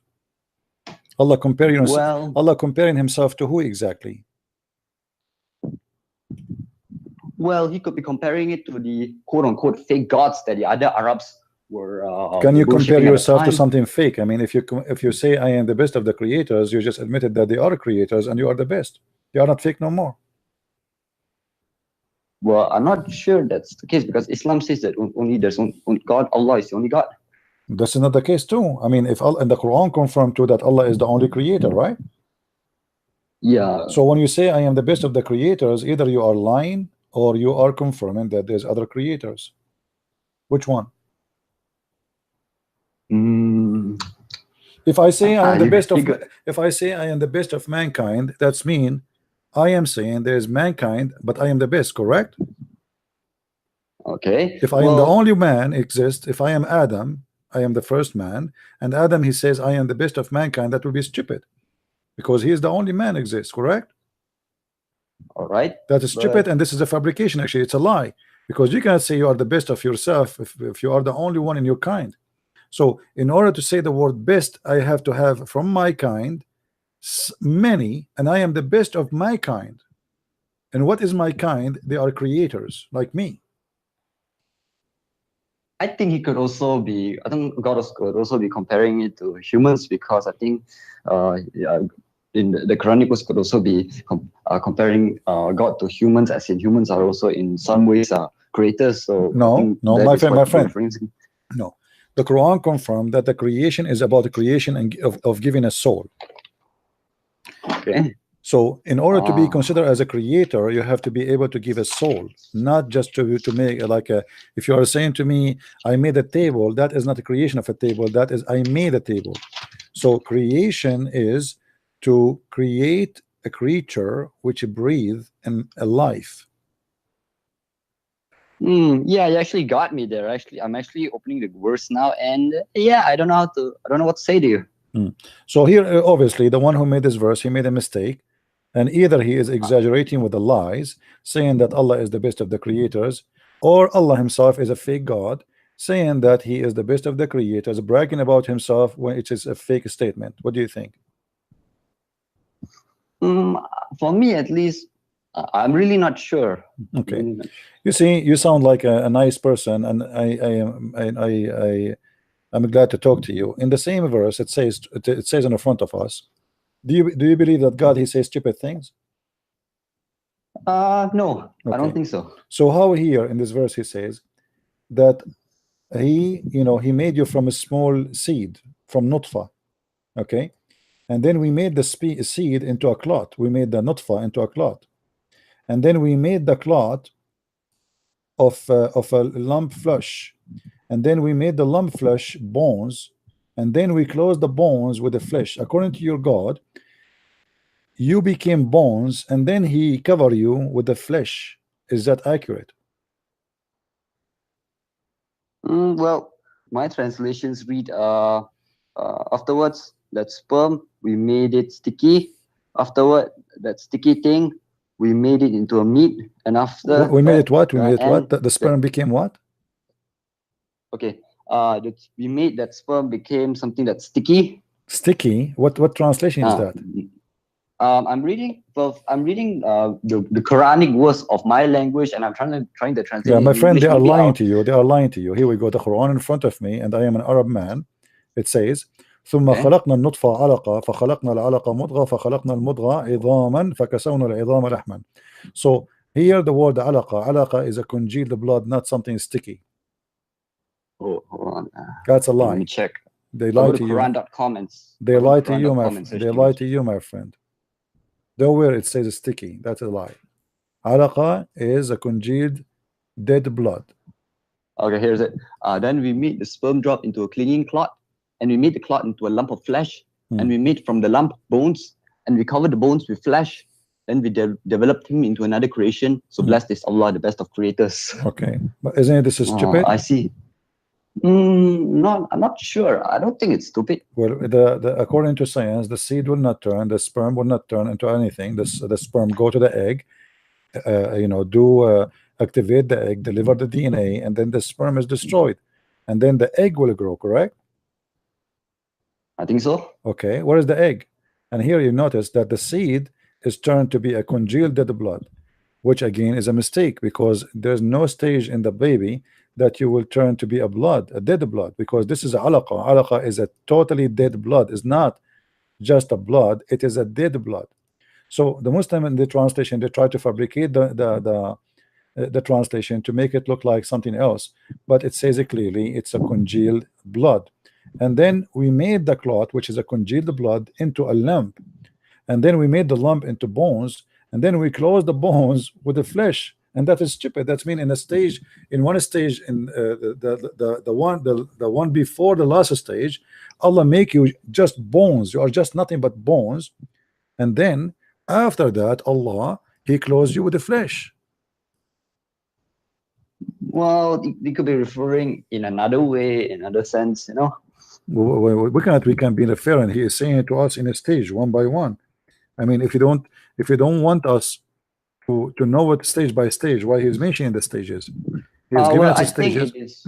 Allah comparing himself to who exactly? Well, he could be comparing it to the quote-unquote fake gods that the other Arabs were. Can you compare yourself to something fake? I mean, if you say I am the best of the creators, you just admitted that they are creators and you are the best. You are not fake no more. Well, I'm not sure that's the case because Islam says that only there's one God. Allah is the only God. That's not the case too. I mean, if Allah and the Quran confirm too that Allah is the only creator, right? Yeah. So when you say I am the best of the creators, either you are lying or you are confirming that there's other creators. Which one? If I say I am the You- best of, you got- if I say I am the best of mankind, that's mean I am saying there is mankind, but I am the best, correct? Okay. If I am the Well, only man exist, if I am Adam, I am the first man, and Adam, he says I am the best of mankind, that would be stupid, because he is the only man exists, correct? all right. That is stupid, and this is a fabrication. Actually, it's a lie, because you cannot say you are the best of yourself if you are the only one in your kind. So in order to say the word best, I have to have from my kind many, and I am the best of my kind. And what is my kind? They are creators like me. I think he could also be. I think God could also be comparing it to humans, because I think yeah, in the Chronicles could also be comparing God to humans, as in humans are also in some ways creators. So No, I think no, that my is friend, what my friend. referring to. No, the Quran confirmed that the creation is about the creation and of giving a soul. Okay. So in order to be Ah. considered as a creator, you have to be able to give a soul, not just to make like a, if you are saying to me I made a table, that is not a creation of a table, that is I made a table. So creation is to create a creature which breathe and a life. Yeah, you actually got me there. I'm actually opening the verse now, and yeah, I don't know what to say to you. So here obviously the one who made this verse, he made a mistake, and either he is exaggerating with the lies, saying that Allah is the best of the creators, or Allah himself is a fake God, saying that he is the best of the creators, bragging about himself when it is a fake statement. What do you think? For me, at least, I'm really not sure. Okay. Really not sure. You see, you sound like a nice person, and I'm glad to talk to you. In the same verse, it says in the front of us, do you believe that God, he says stupid things? No, I don't Okay. think so. So how here in this verse he says that he, he made you from a small seed, from nutfa, okay, and then we made the seed into a clot. We made the nutfa into a clot, and then we made the clot of a lump flesh, and then we made the lump flesh bones, and then we closed the bones with the flesh. According to your God, you became bones, and then he covered you with the flesh. Is that accurate? Well, my translations read afterwards that sperm, we made it sticky. Afterward, that sticky thing, we made it into a meat, and after We made it what? We made it and what? The sperm became what? Okay, we made that sperm became something that's sticky. Sticky? What translation is that? I'm reading the Quranic words of my language, and I'm trying to translate. Yeah, it my in friend, English. they are Maybe lying to you. They are lying to you. Here we go. The Quran in front of me, and I am an Arab man. It says, ثم خلقنا النطفة علقة فخلقنا العلقة مضغة فخلقنا المضغة عظاما فكسونا العظام لحما. So here the word alaqa is a congealed blood, not something sticky. Oh, hold on. That's a Let lie. me check. They I'll lie go to to you. Quran.com and They go to lie to you, Quran.com and search they the lie image. to you, my friend. Nowhere it says sticky. That's a lie. Alaqa is a congealed dead blood. Okay, here's it. Then we made the sperm drop into a clinging clot, and we made the clot into a lump of flesh, and we made from the lump bones, and we covered the bones with flesh. Then we developed him into another creation. So blessed is Allah, the best of creators. Okay, but isn't it this is stupid? I see. I'm not sure. I don't think it's stupid. Well, according to science, the seed will not turn, the sperm will not turn into anything. The sperm go to the egg, activate the egg, deliver the DNA, and then the sperm is destroyed, and then the egg will grow. Correct? I think so. Okay, where is the egg? And here you notice that the seed is turned to be a congealed dead blood, which again is a mistake, because there's no stage in the baby that you will turn to be a dead blood, because this is alaqa. Alaqa is a totally dead blood. It's not just a blood, it is a dead blood. So the Muslim in the translation, they try to fabricate the translation to make it look like something else, but it says it clearly, it's a congealed blood. And then we made the clot, which is a congealed blood, into a lump, and then we made the lump into bones, and then we closed the bones with the flesh. and that is stupid. That's mean in a stage, in one stage, in the one before the last stage, Allah make you just bones. You are just nothing but bones, and then after that, Allah He clothes you with the flesh. Well, they could be referring in another way, in another sense, you know. We can be referring. He is saying it to us in a stage, one by one. I mean, if you don't want us to know it stage by stage, why he's mentioning the stages? He's giving Well, us the I think stages.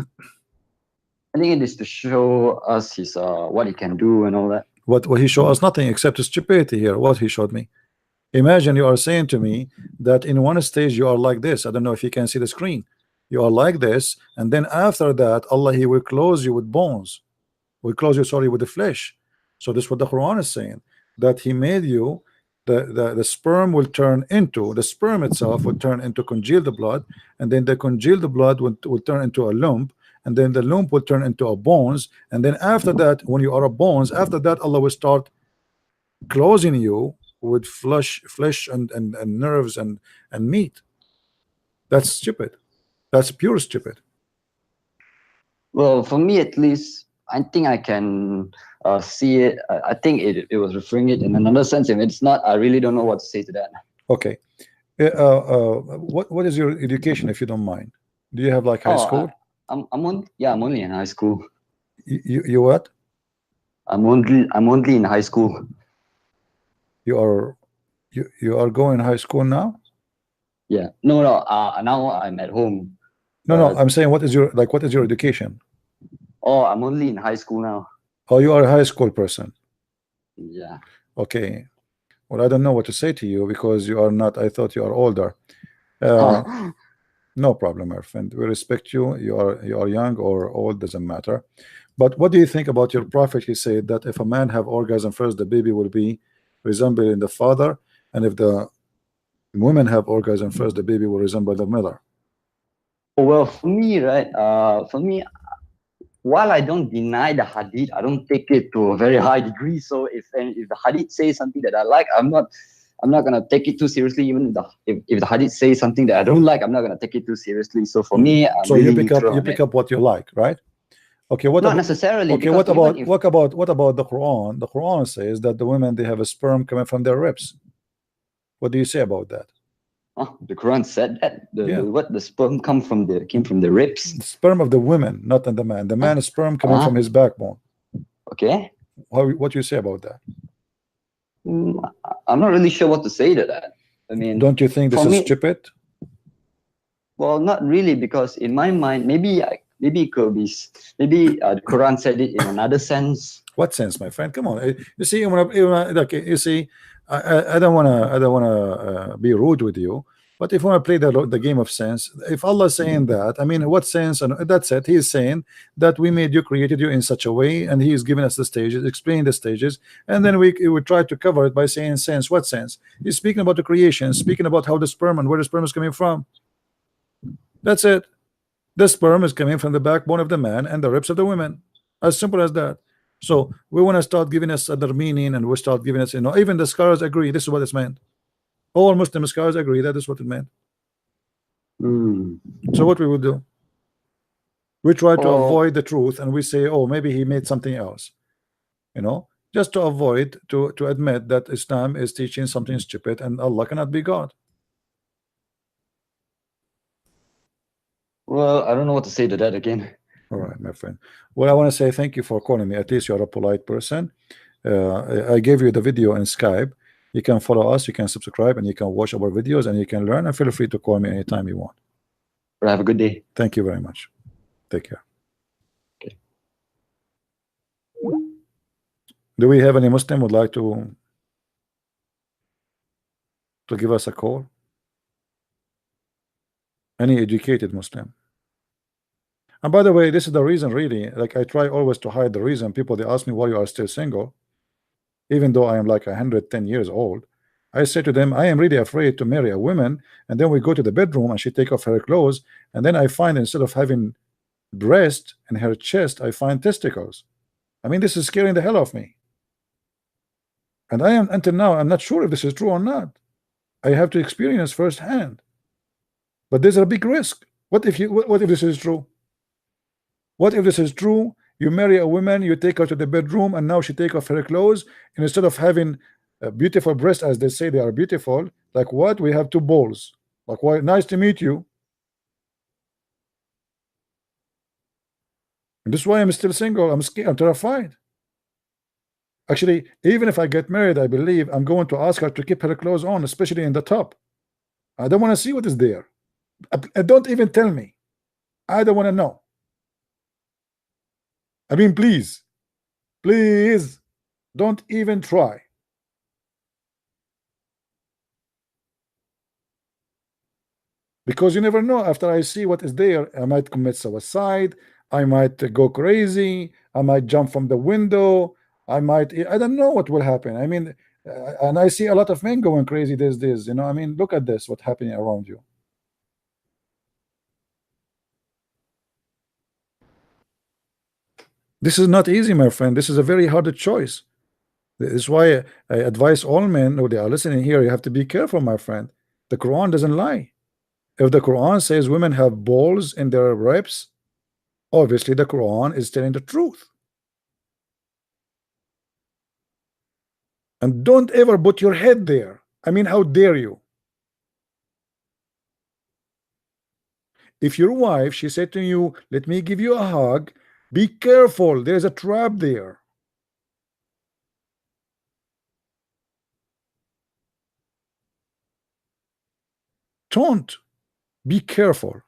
it is to show us his what he can do and all that. What he showed us nothing except stupidity here. What he showed me. Imagine you are saying to me that in one stage you are like this. I don't know if you can see the screen. You are like this, and then after that, Allah He will close you with bones. Will close you, sorry, with the flesh. So this is what the Quran is saying. That He made you. The sperm will turn into, the sperm itself will turn into congealed blood, and then the congealed blood will turn into a lump, and then the lump will turn into a bones, and then after that, when you are a bones, after that Allah will start closing you with flesh and nerves and meat. That's stupid. That's pure stupid. Well, for me at least, I think I can see it. I think it was referring it in another sense. If it's not, I really don't know what to say to that. Okay. What is your education, if you don't mind? Do you have like high school? I'm only in high school. You what? I'm only in high school. You are going high school now? Yeah. No. Now I'm at home. No. I'm saying what is your education? Oh, I'm only in high school now. Oh, you are a high school person. Yeah. Okay. Well, I don't know what to say to you because you are not. I thought you are older. No problem, my friend. We respect you. You are young or old, doesn't matter. But what do you think about your prophet? He said that if a man have orgasm first, the baby will be resembling the father, and if the women have orgasm first, the baby will resemble the mother. Well, for me, right? While I don't deny the hadith, I don't take it to a very high degree. So if the hadith says something that I like, I'm not gonna take it too seriously. Even if the hadith says something that I don't like, I'm not gonna take it too seriously. So for me, so you pick up what you like, right? Okay. Not necessarily. Okay. What about the Quran? The Quran says that the women, they have a sperm coming from their ribs. What do you say about that? Oh, the Quran said that the sperm came from the ribs. The sperm of the women, not in the man. The man is sperm coming from his backbone. Okay. What do you say about that? I'm not really sure what to say to that. I mean, don't you think this is stupid? Well, not really, because in my mind, maybe it could be. Maybe the Quran said it in another sense. What sense, my friend? Come on. You see, you see, I don't wanna be rude with you, but if you want to play the game of sense, if Allah is saying that, I mean, what sense? And that's it. He is saying that we made you, created you in such a way, and He is giving us the stages, explaining the stages, and then we try to cover it by saying sense. What sense? He's speaking about the creation, speaking about how the sperm and where the sperm is coming from. That's it. The sperm is coming from the backbone of the man and the ribs of the women. As simple as that. So we want to start giving us other meaning, and we start giving us, even the scholars agree this is what it's meant. All Muslim scholars agree that is what it meant. So what we would do? We try to avoid the truth, and we say, oh, maybe he made something else. Just to avoid to admit that Islam is teaching something stupid, and Allah cannot be God. Well, I don't know what to say to that again. All right, my friend. Well, I want to say thank you for calling me. At least you're a polite person. I gave you the video in Skype. You can follow us, you can subscribe, and you can watch our videos, and you can learn. And feel free to call me anytime you want. Have a good day. Thank you very much. Take care. Okay. Do we have any Muslim would like to give us a call? Any educated Muslim? And by the way, this is the reason, really, like I try always to hide the reason. People, they ask me why you are still single, even though I am like 110 years old. I say to them, I am really afraid to marry a woman, and then we go to the bedroom and she take off her clothes, and then I find instead of having breast in her chest, I find testicles. I mean, this is scaring the hell of me. And I am, until now, I'm not sure if this is true or not. I have to experience firsthand. But there's a big risk. What if this is true? What if this is true? You marry a woman, you take her to the bedroom, and now she take off her clothes, and instead of having a beautiful breast, as they say they are beautiful, like what? We have two balls. Like, why? Nice to meet you. And this is why I'm still single. I'm scared. I'm terrified. Actually, even if I get married, I believe I'm going to ask her to keep her clothes on, especially in the top. I don't want to see what is there. Don't even tell me. I don't want to know. I mean, please, don't even try. Because you never know. After I see what is there, I might commit suicide. I might go crazy. I might jump from the window. I don't know what will happen. I mean, and I see a lot of men going crazy these days. You know, I mean, look at this, what's happening around you. This is not easy, my friend. This is a very hard choice. This is why I advise all men who they are listening here, you have to be careful, my friend. The Quran doesn't lie. If the Quran says women have balls in their ribs, obviously the Quran is telling the truth. And don't ever put your head there. I mean, how dare you? If your wife, she said to you, let me give you a hug, be careful, there's a trap there. Don't. Be careful.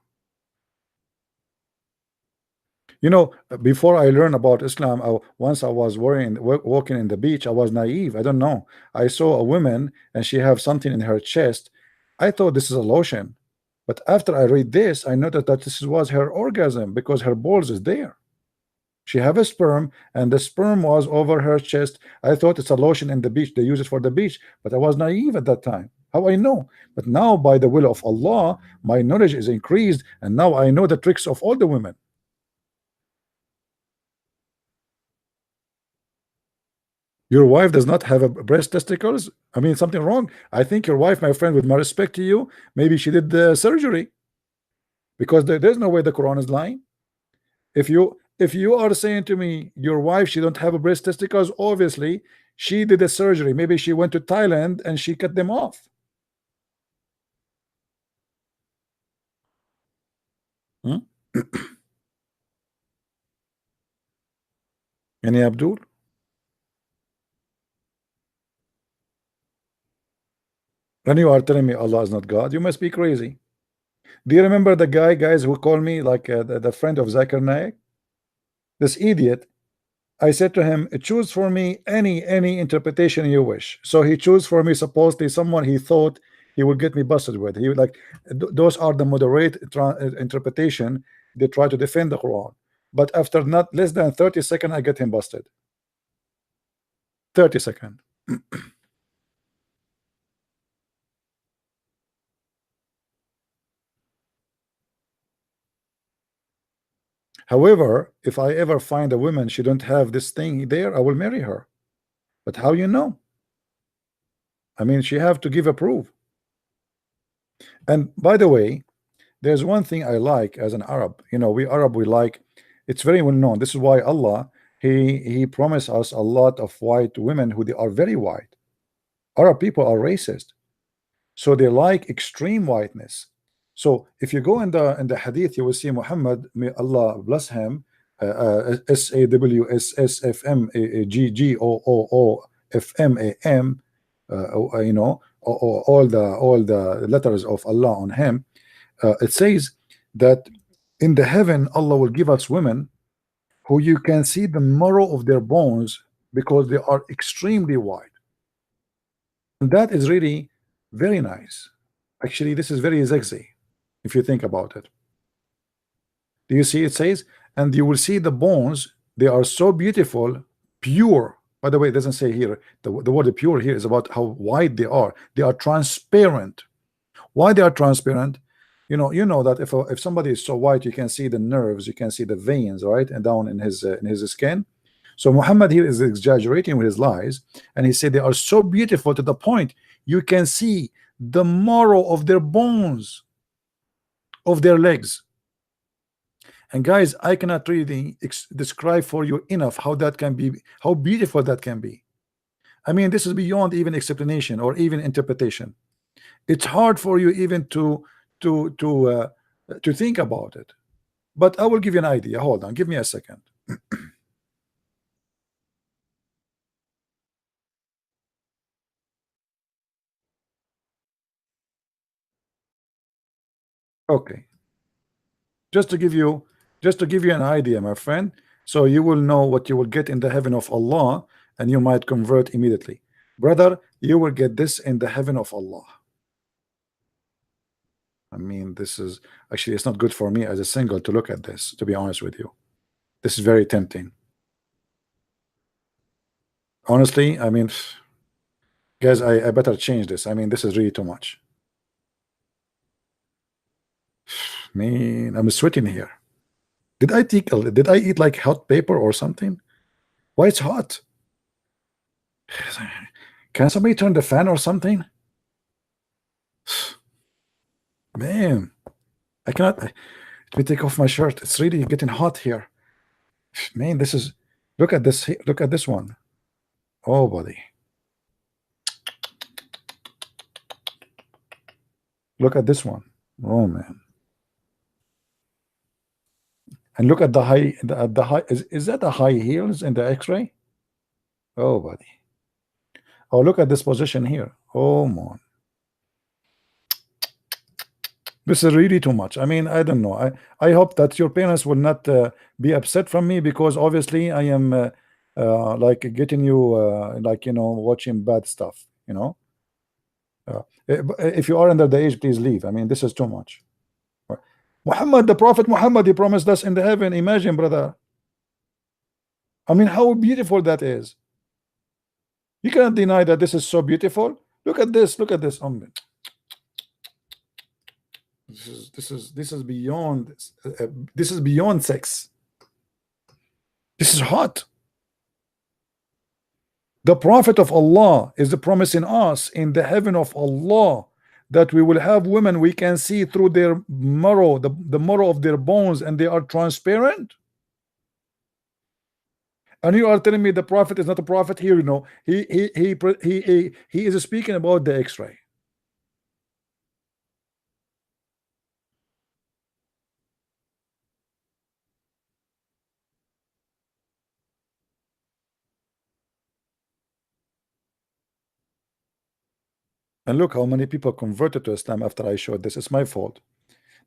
You know, before I learned about Islam, once I was walking in the beach, I was naive. I don't know. I saw a woman and she have something in her chest. I thought this is a lotion. But after I read this, I noticed that this was her orgasm because her balls is there. She have a sperm and the sperm was over her chest. I thought it's a lotion in the beach. They use it for the beach. But I was naive at that time. How I know? But now by the will of Allah, my knowledge is increased. And now I know the tricks of all the women. Your wife does not have a breast testicles? I mean, something wrong. I think your wife, my friend, with my respect to you, maybe she did the surgery. Because there's no way the Quran is lying. If you are saying to me your wife, she don't have a breast testicles, obviously she did a surgery. Maybe she went to Thailand and she cut them off. Any Abdul? Then you are telling me Allah is not God. You must be crazy. Do you remember the guys who called me like the friend of Zakir Naik? This idiot. I said to him, choose for me any interpretation you wish. So he chose for me supposedly someone he thought he would get me busted with. He would like those are the moderate interpretation. They try to defend the Quran. But after not less than 30 seconds, I get him busted. 30 seconds. However, if I ever find a woman, she don't have this thing there, I will marry her. But how you know? I mean, she have to give a proof. And by the way, there's one thing I like as an Arab. You know, we Arab, we like, it's very well known. This is why Allah, he promised us a lot of white women who they are very white. Arab people are racist. So they like extreme whiteness. So if you go in the hadith, you will see Muhammad, may Allah bless him, SAWSSFMAGGOOOFMAM, you know, all the letters of Allah on him. It says that in the heaven Allah will give us women who you can see the marrow of their bones because they are extremely white. And that is really very nice. Actually, this is very sexy if you think about it. Do you see? It says, and you will see the bones, they are so beautiful, pure. By the way, it doesn't say here, the word pure here is about how white they are. They are transparent. Why they are transparent? You know that if somebody is so white, you can see the nerves, you can see the veins, right, and down in his skin. So Muhammad here is exaggerating with his lies, and he said they are so beautiful to the point you can see the marrow of their bones. of their legs. And guys, I cannot really describe for you enough how that can be, how beautiful that can be. I mean, this is beyond even explanation or even interpretation. It's hard for you even to think about it. But I will give you an idea. Hold on, give me a second. Okay, just to give you an idea, my friend, so you will know what you will get in the heaven of Allah, and you might convert immediately. Brother, you will get this in the heaven of Allah. I mean, this is actually, it's not good for me as a single to look at this, to be honest with you. This is very tempting. Honestly, I mean, guys, I better change this. I mean, this is really too much. Man, I'm sweating here. Did I eat like hot paper or something? Why it's hot? Can somebody turn the fan or something? Man, I cannot. Let me take off my shirt. It's really getting hot here. Man, this is. Look at this. Look at this one. Oh, buddy. Look at this one. Oh, man. And look at the high. The high. Is that the high heels in the X-ray? Oh, buddy. Oh, look at this position here. Oh, man. This is really too much. I mean, I don't know. I hope that your parents will not be upset from me, because obviously I am like getting you like, you know, watching bad stuff, you know. If you are under the age, please leave. I mean, this is too much. Muhammad, the Prophet Muhammad, he promised us in the heaven. Imagine, brother. I mean, how beautiful that is. You cannot deny that this is so beautiful. Look at this. Look at this. This is beyond this is beyond sex. This is hot. The Prophet of Allah is promising us in the heaven of Allah that we will have women we can see through their marrow, the marrow of their bones, and they are transparent. And you are telling me the Prophet is not a prophet here? You know, he is speaking about the X-ray. And look how many people converted to Islam after I showed this. It's my fault.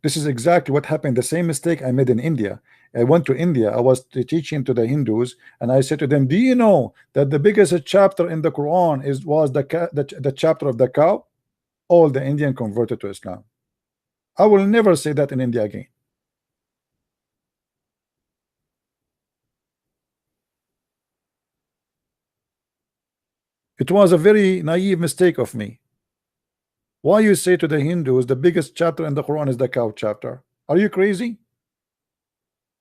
This is exactly what happened. The same mistake I made in India. I went to India. I was teaching to the Hindus, and I said to them, "Do you know that the biggest chapter in the Quran was the chapter of the cow?" All the Indian converted to Islam. I will never say that in India again. It was a very naive mistake of me. Why you say to the Hindus the biggest chapter in the Quran is the cow chapter? Are you crazy?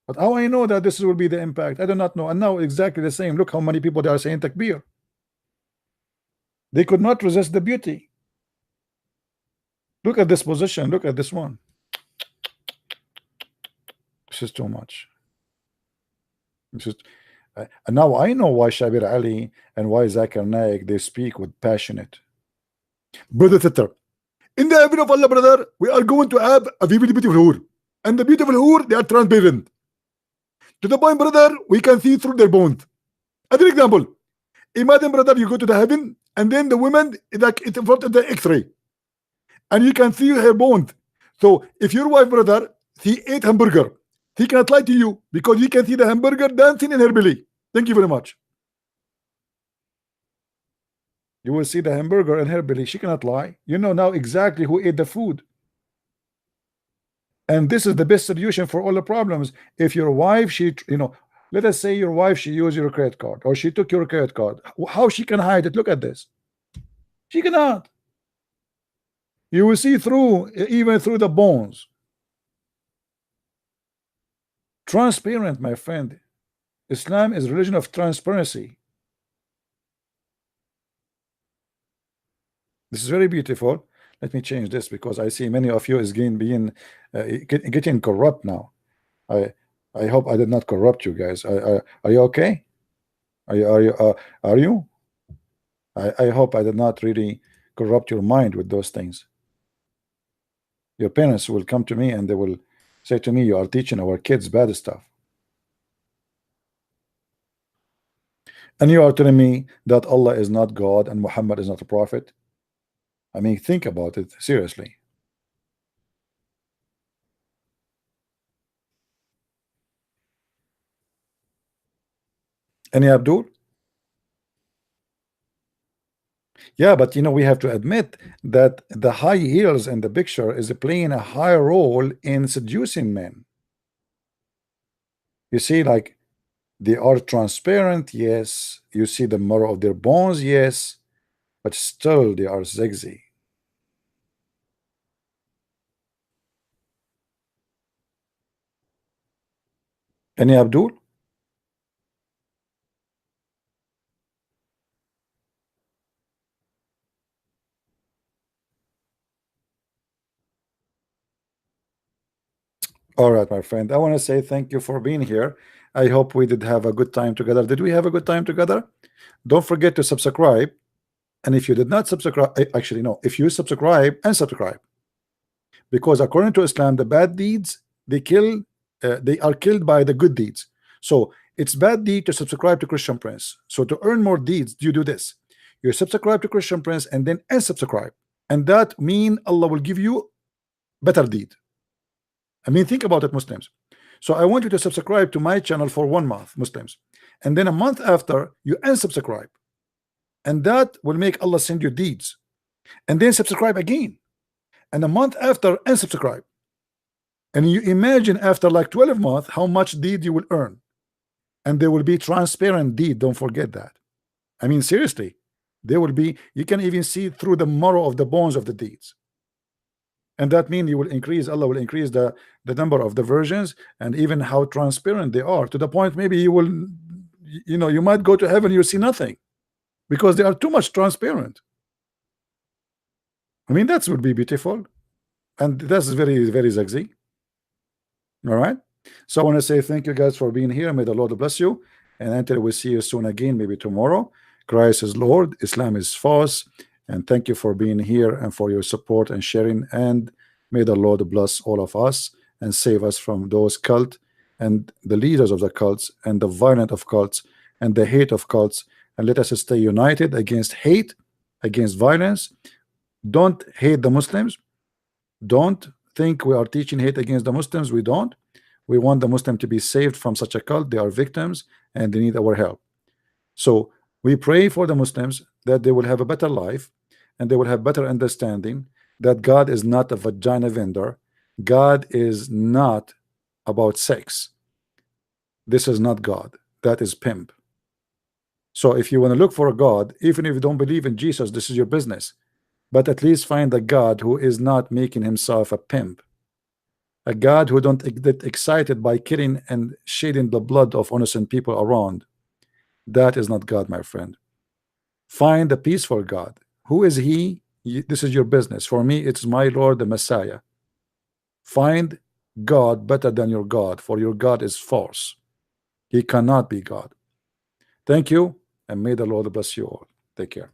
But how I know that this will be the impact? I do not know. And now exactly the same. Look how many people they are saying takbir. They could not resist the beauty. Look at this position. Look at this one. This is too much. This is, and now I know why Shabir Ali and why Zakir Naik, they speak with passionate. Brother Sitter, in the heaven of Allah, brother, we are going to have a very beautiful hur. And the beautiful hur, they are transparent. To the point, brother, we can see through their bones. As an example, imagine, brother, you go to the heaven, and then the woman is like it's in front of the X-ray, and you can see her bones. So if your wife, brother, she ate hamburger, she cannot lie to you, because you can see the hamburger dancing in her belly. Thank you very much. You will see the hamburger in her belly. She cannot lie. You know now exactly who ate the food. And this is the best solution for all the problems. If your wife, she, you know, let us say your wife, she used your credit card, or she took your credit card. How she can hide it? Look at this. She cannot. You will see through, even through the bones. Transparent, my friend. Islam is a religion of transparency. This is very beautiful. Let me change this because I see many of you is getting corrupt now. I hope I did not corrupt you guys. Are you okay? Are you? I hope I did not really corrupt your mind with those things. Your parents will come to me and they will say to me, you are teaching our kids bad stuff. And you are telling me that Allah is not God and Muhammad is not a prophet. I mean, think about it seriously. Any Abdul? Yeah, but you know, we have to admit that the high heels in the picture is playing a high role in seducing men. You see, like, they are transparent, yes. You see the marrow of their bones, yes, but still they are sexy. Any Abdul? All right, my friend. I want to say thank you for being here. I hope we did have a good time together. Did we have a good time together? Don't forget to subscribe. And if you did not subscribe, actually, no, if you subscribe and subscribe, because according to Islam, the bad deeds they are killed by the good deeds. So it's bad deed to subscribe to Christian Prince. So to earn more deeds, you do this: you subscribe to Christian Prince and then unsubscribe, and that mean Allah will give you better deed. I mean, think about it, Muslims. So I want you to subscribe to my channel for 1 month, Muslims, and then a month after you unsubscribe, and that will make Allah send you deeds, and then subscribe again, and a month after unsubscribe, and you imagine after like 12 months how much deed you will earn, and there will be transparent deed. Don't forget that. I mean, seriously, there will be, you can even see through the marrow of the bones of the deeds. And that means you will increase, Allah will increase the number of the versions and even how transparent they are, to the point maybe you will, you know, you might go to heaven, you see nothing because they are too much transparent. I mean, that would be beautiful, and that's very, very sexy. All right. So I want to say thank you guys for being here. May the Lord bless you, and until we see you soon again, maybe tomorrow. Christ is Lord, Islam is false. And thank you for being here and for your support and sharing. And may the Lord bless all of us and save us from those cults and the leaders of the cults and the violence of cults and the hate of cults. And let us stay united against hate, against violence. Don't hate the Muslims. Don't think we are teaching hate against the Muslims. We don't. We want the Muslim to be saved from such a cult. They are victims and they need our help. So we pray for the Muslims that they will have a better life and they will have better understanding that God is not a vagina vendor. God is not about sex. This is not God. That is pimp. So if you want to look for a God, even if you don't believe in Jesus, this is your business. But at least find a God who is not making himself a pimp. A God who don't get excited by killing and shedding the blood of innocent people around. That is not God, my friend. Find a peaceful God. Who is he? This is your business. For me, it's my Lord, the Messiah. Find God better than your God, for your God is false. He cannot be God. Thank you, and may the Lord bless you all. Take care.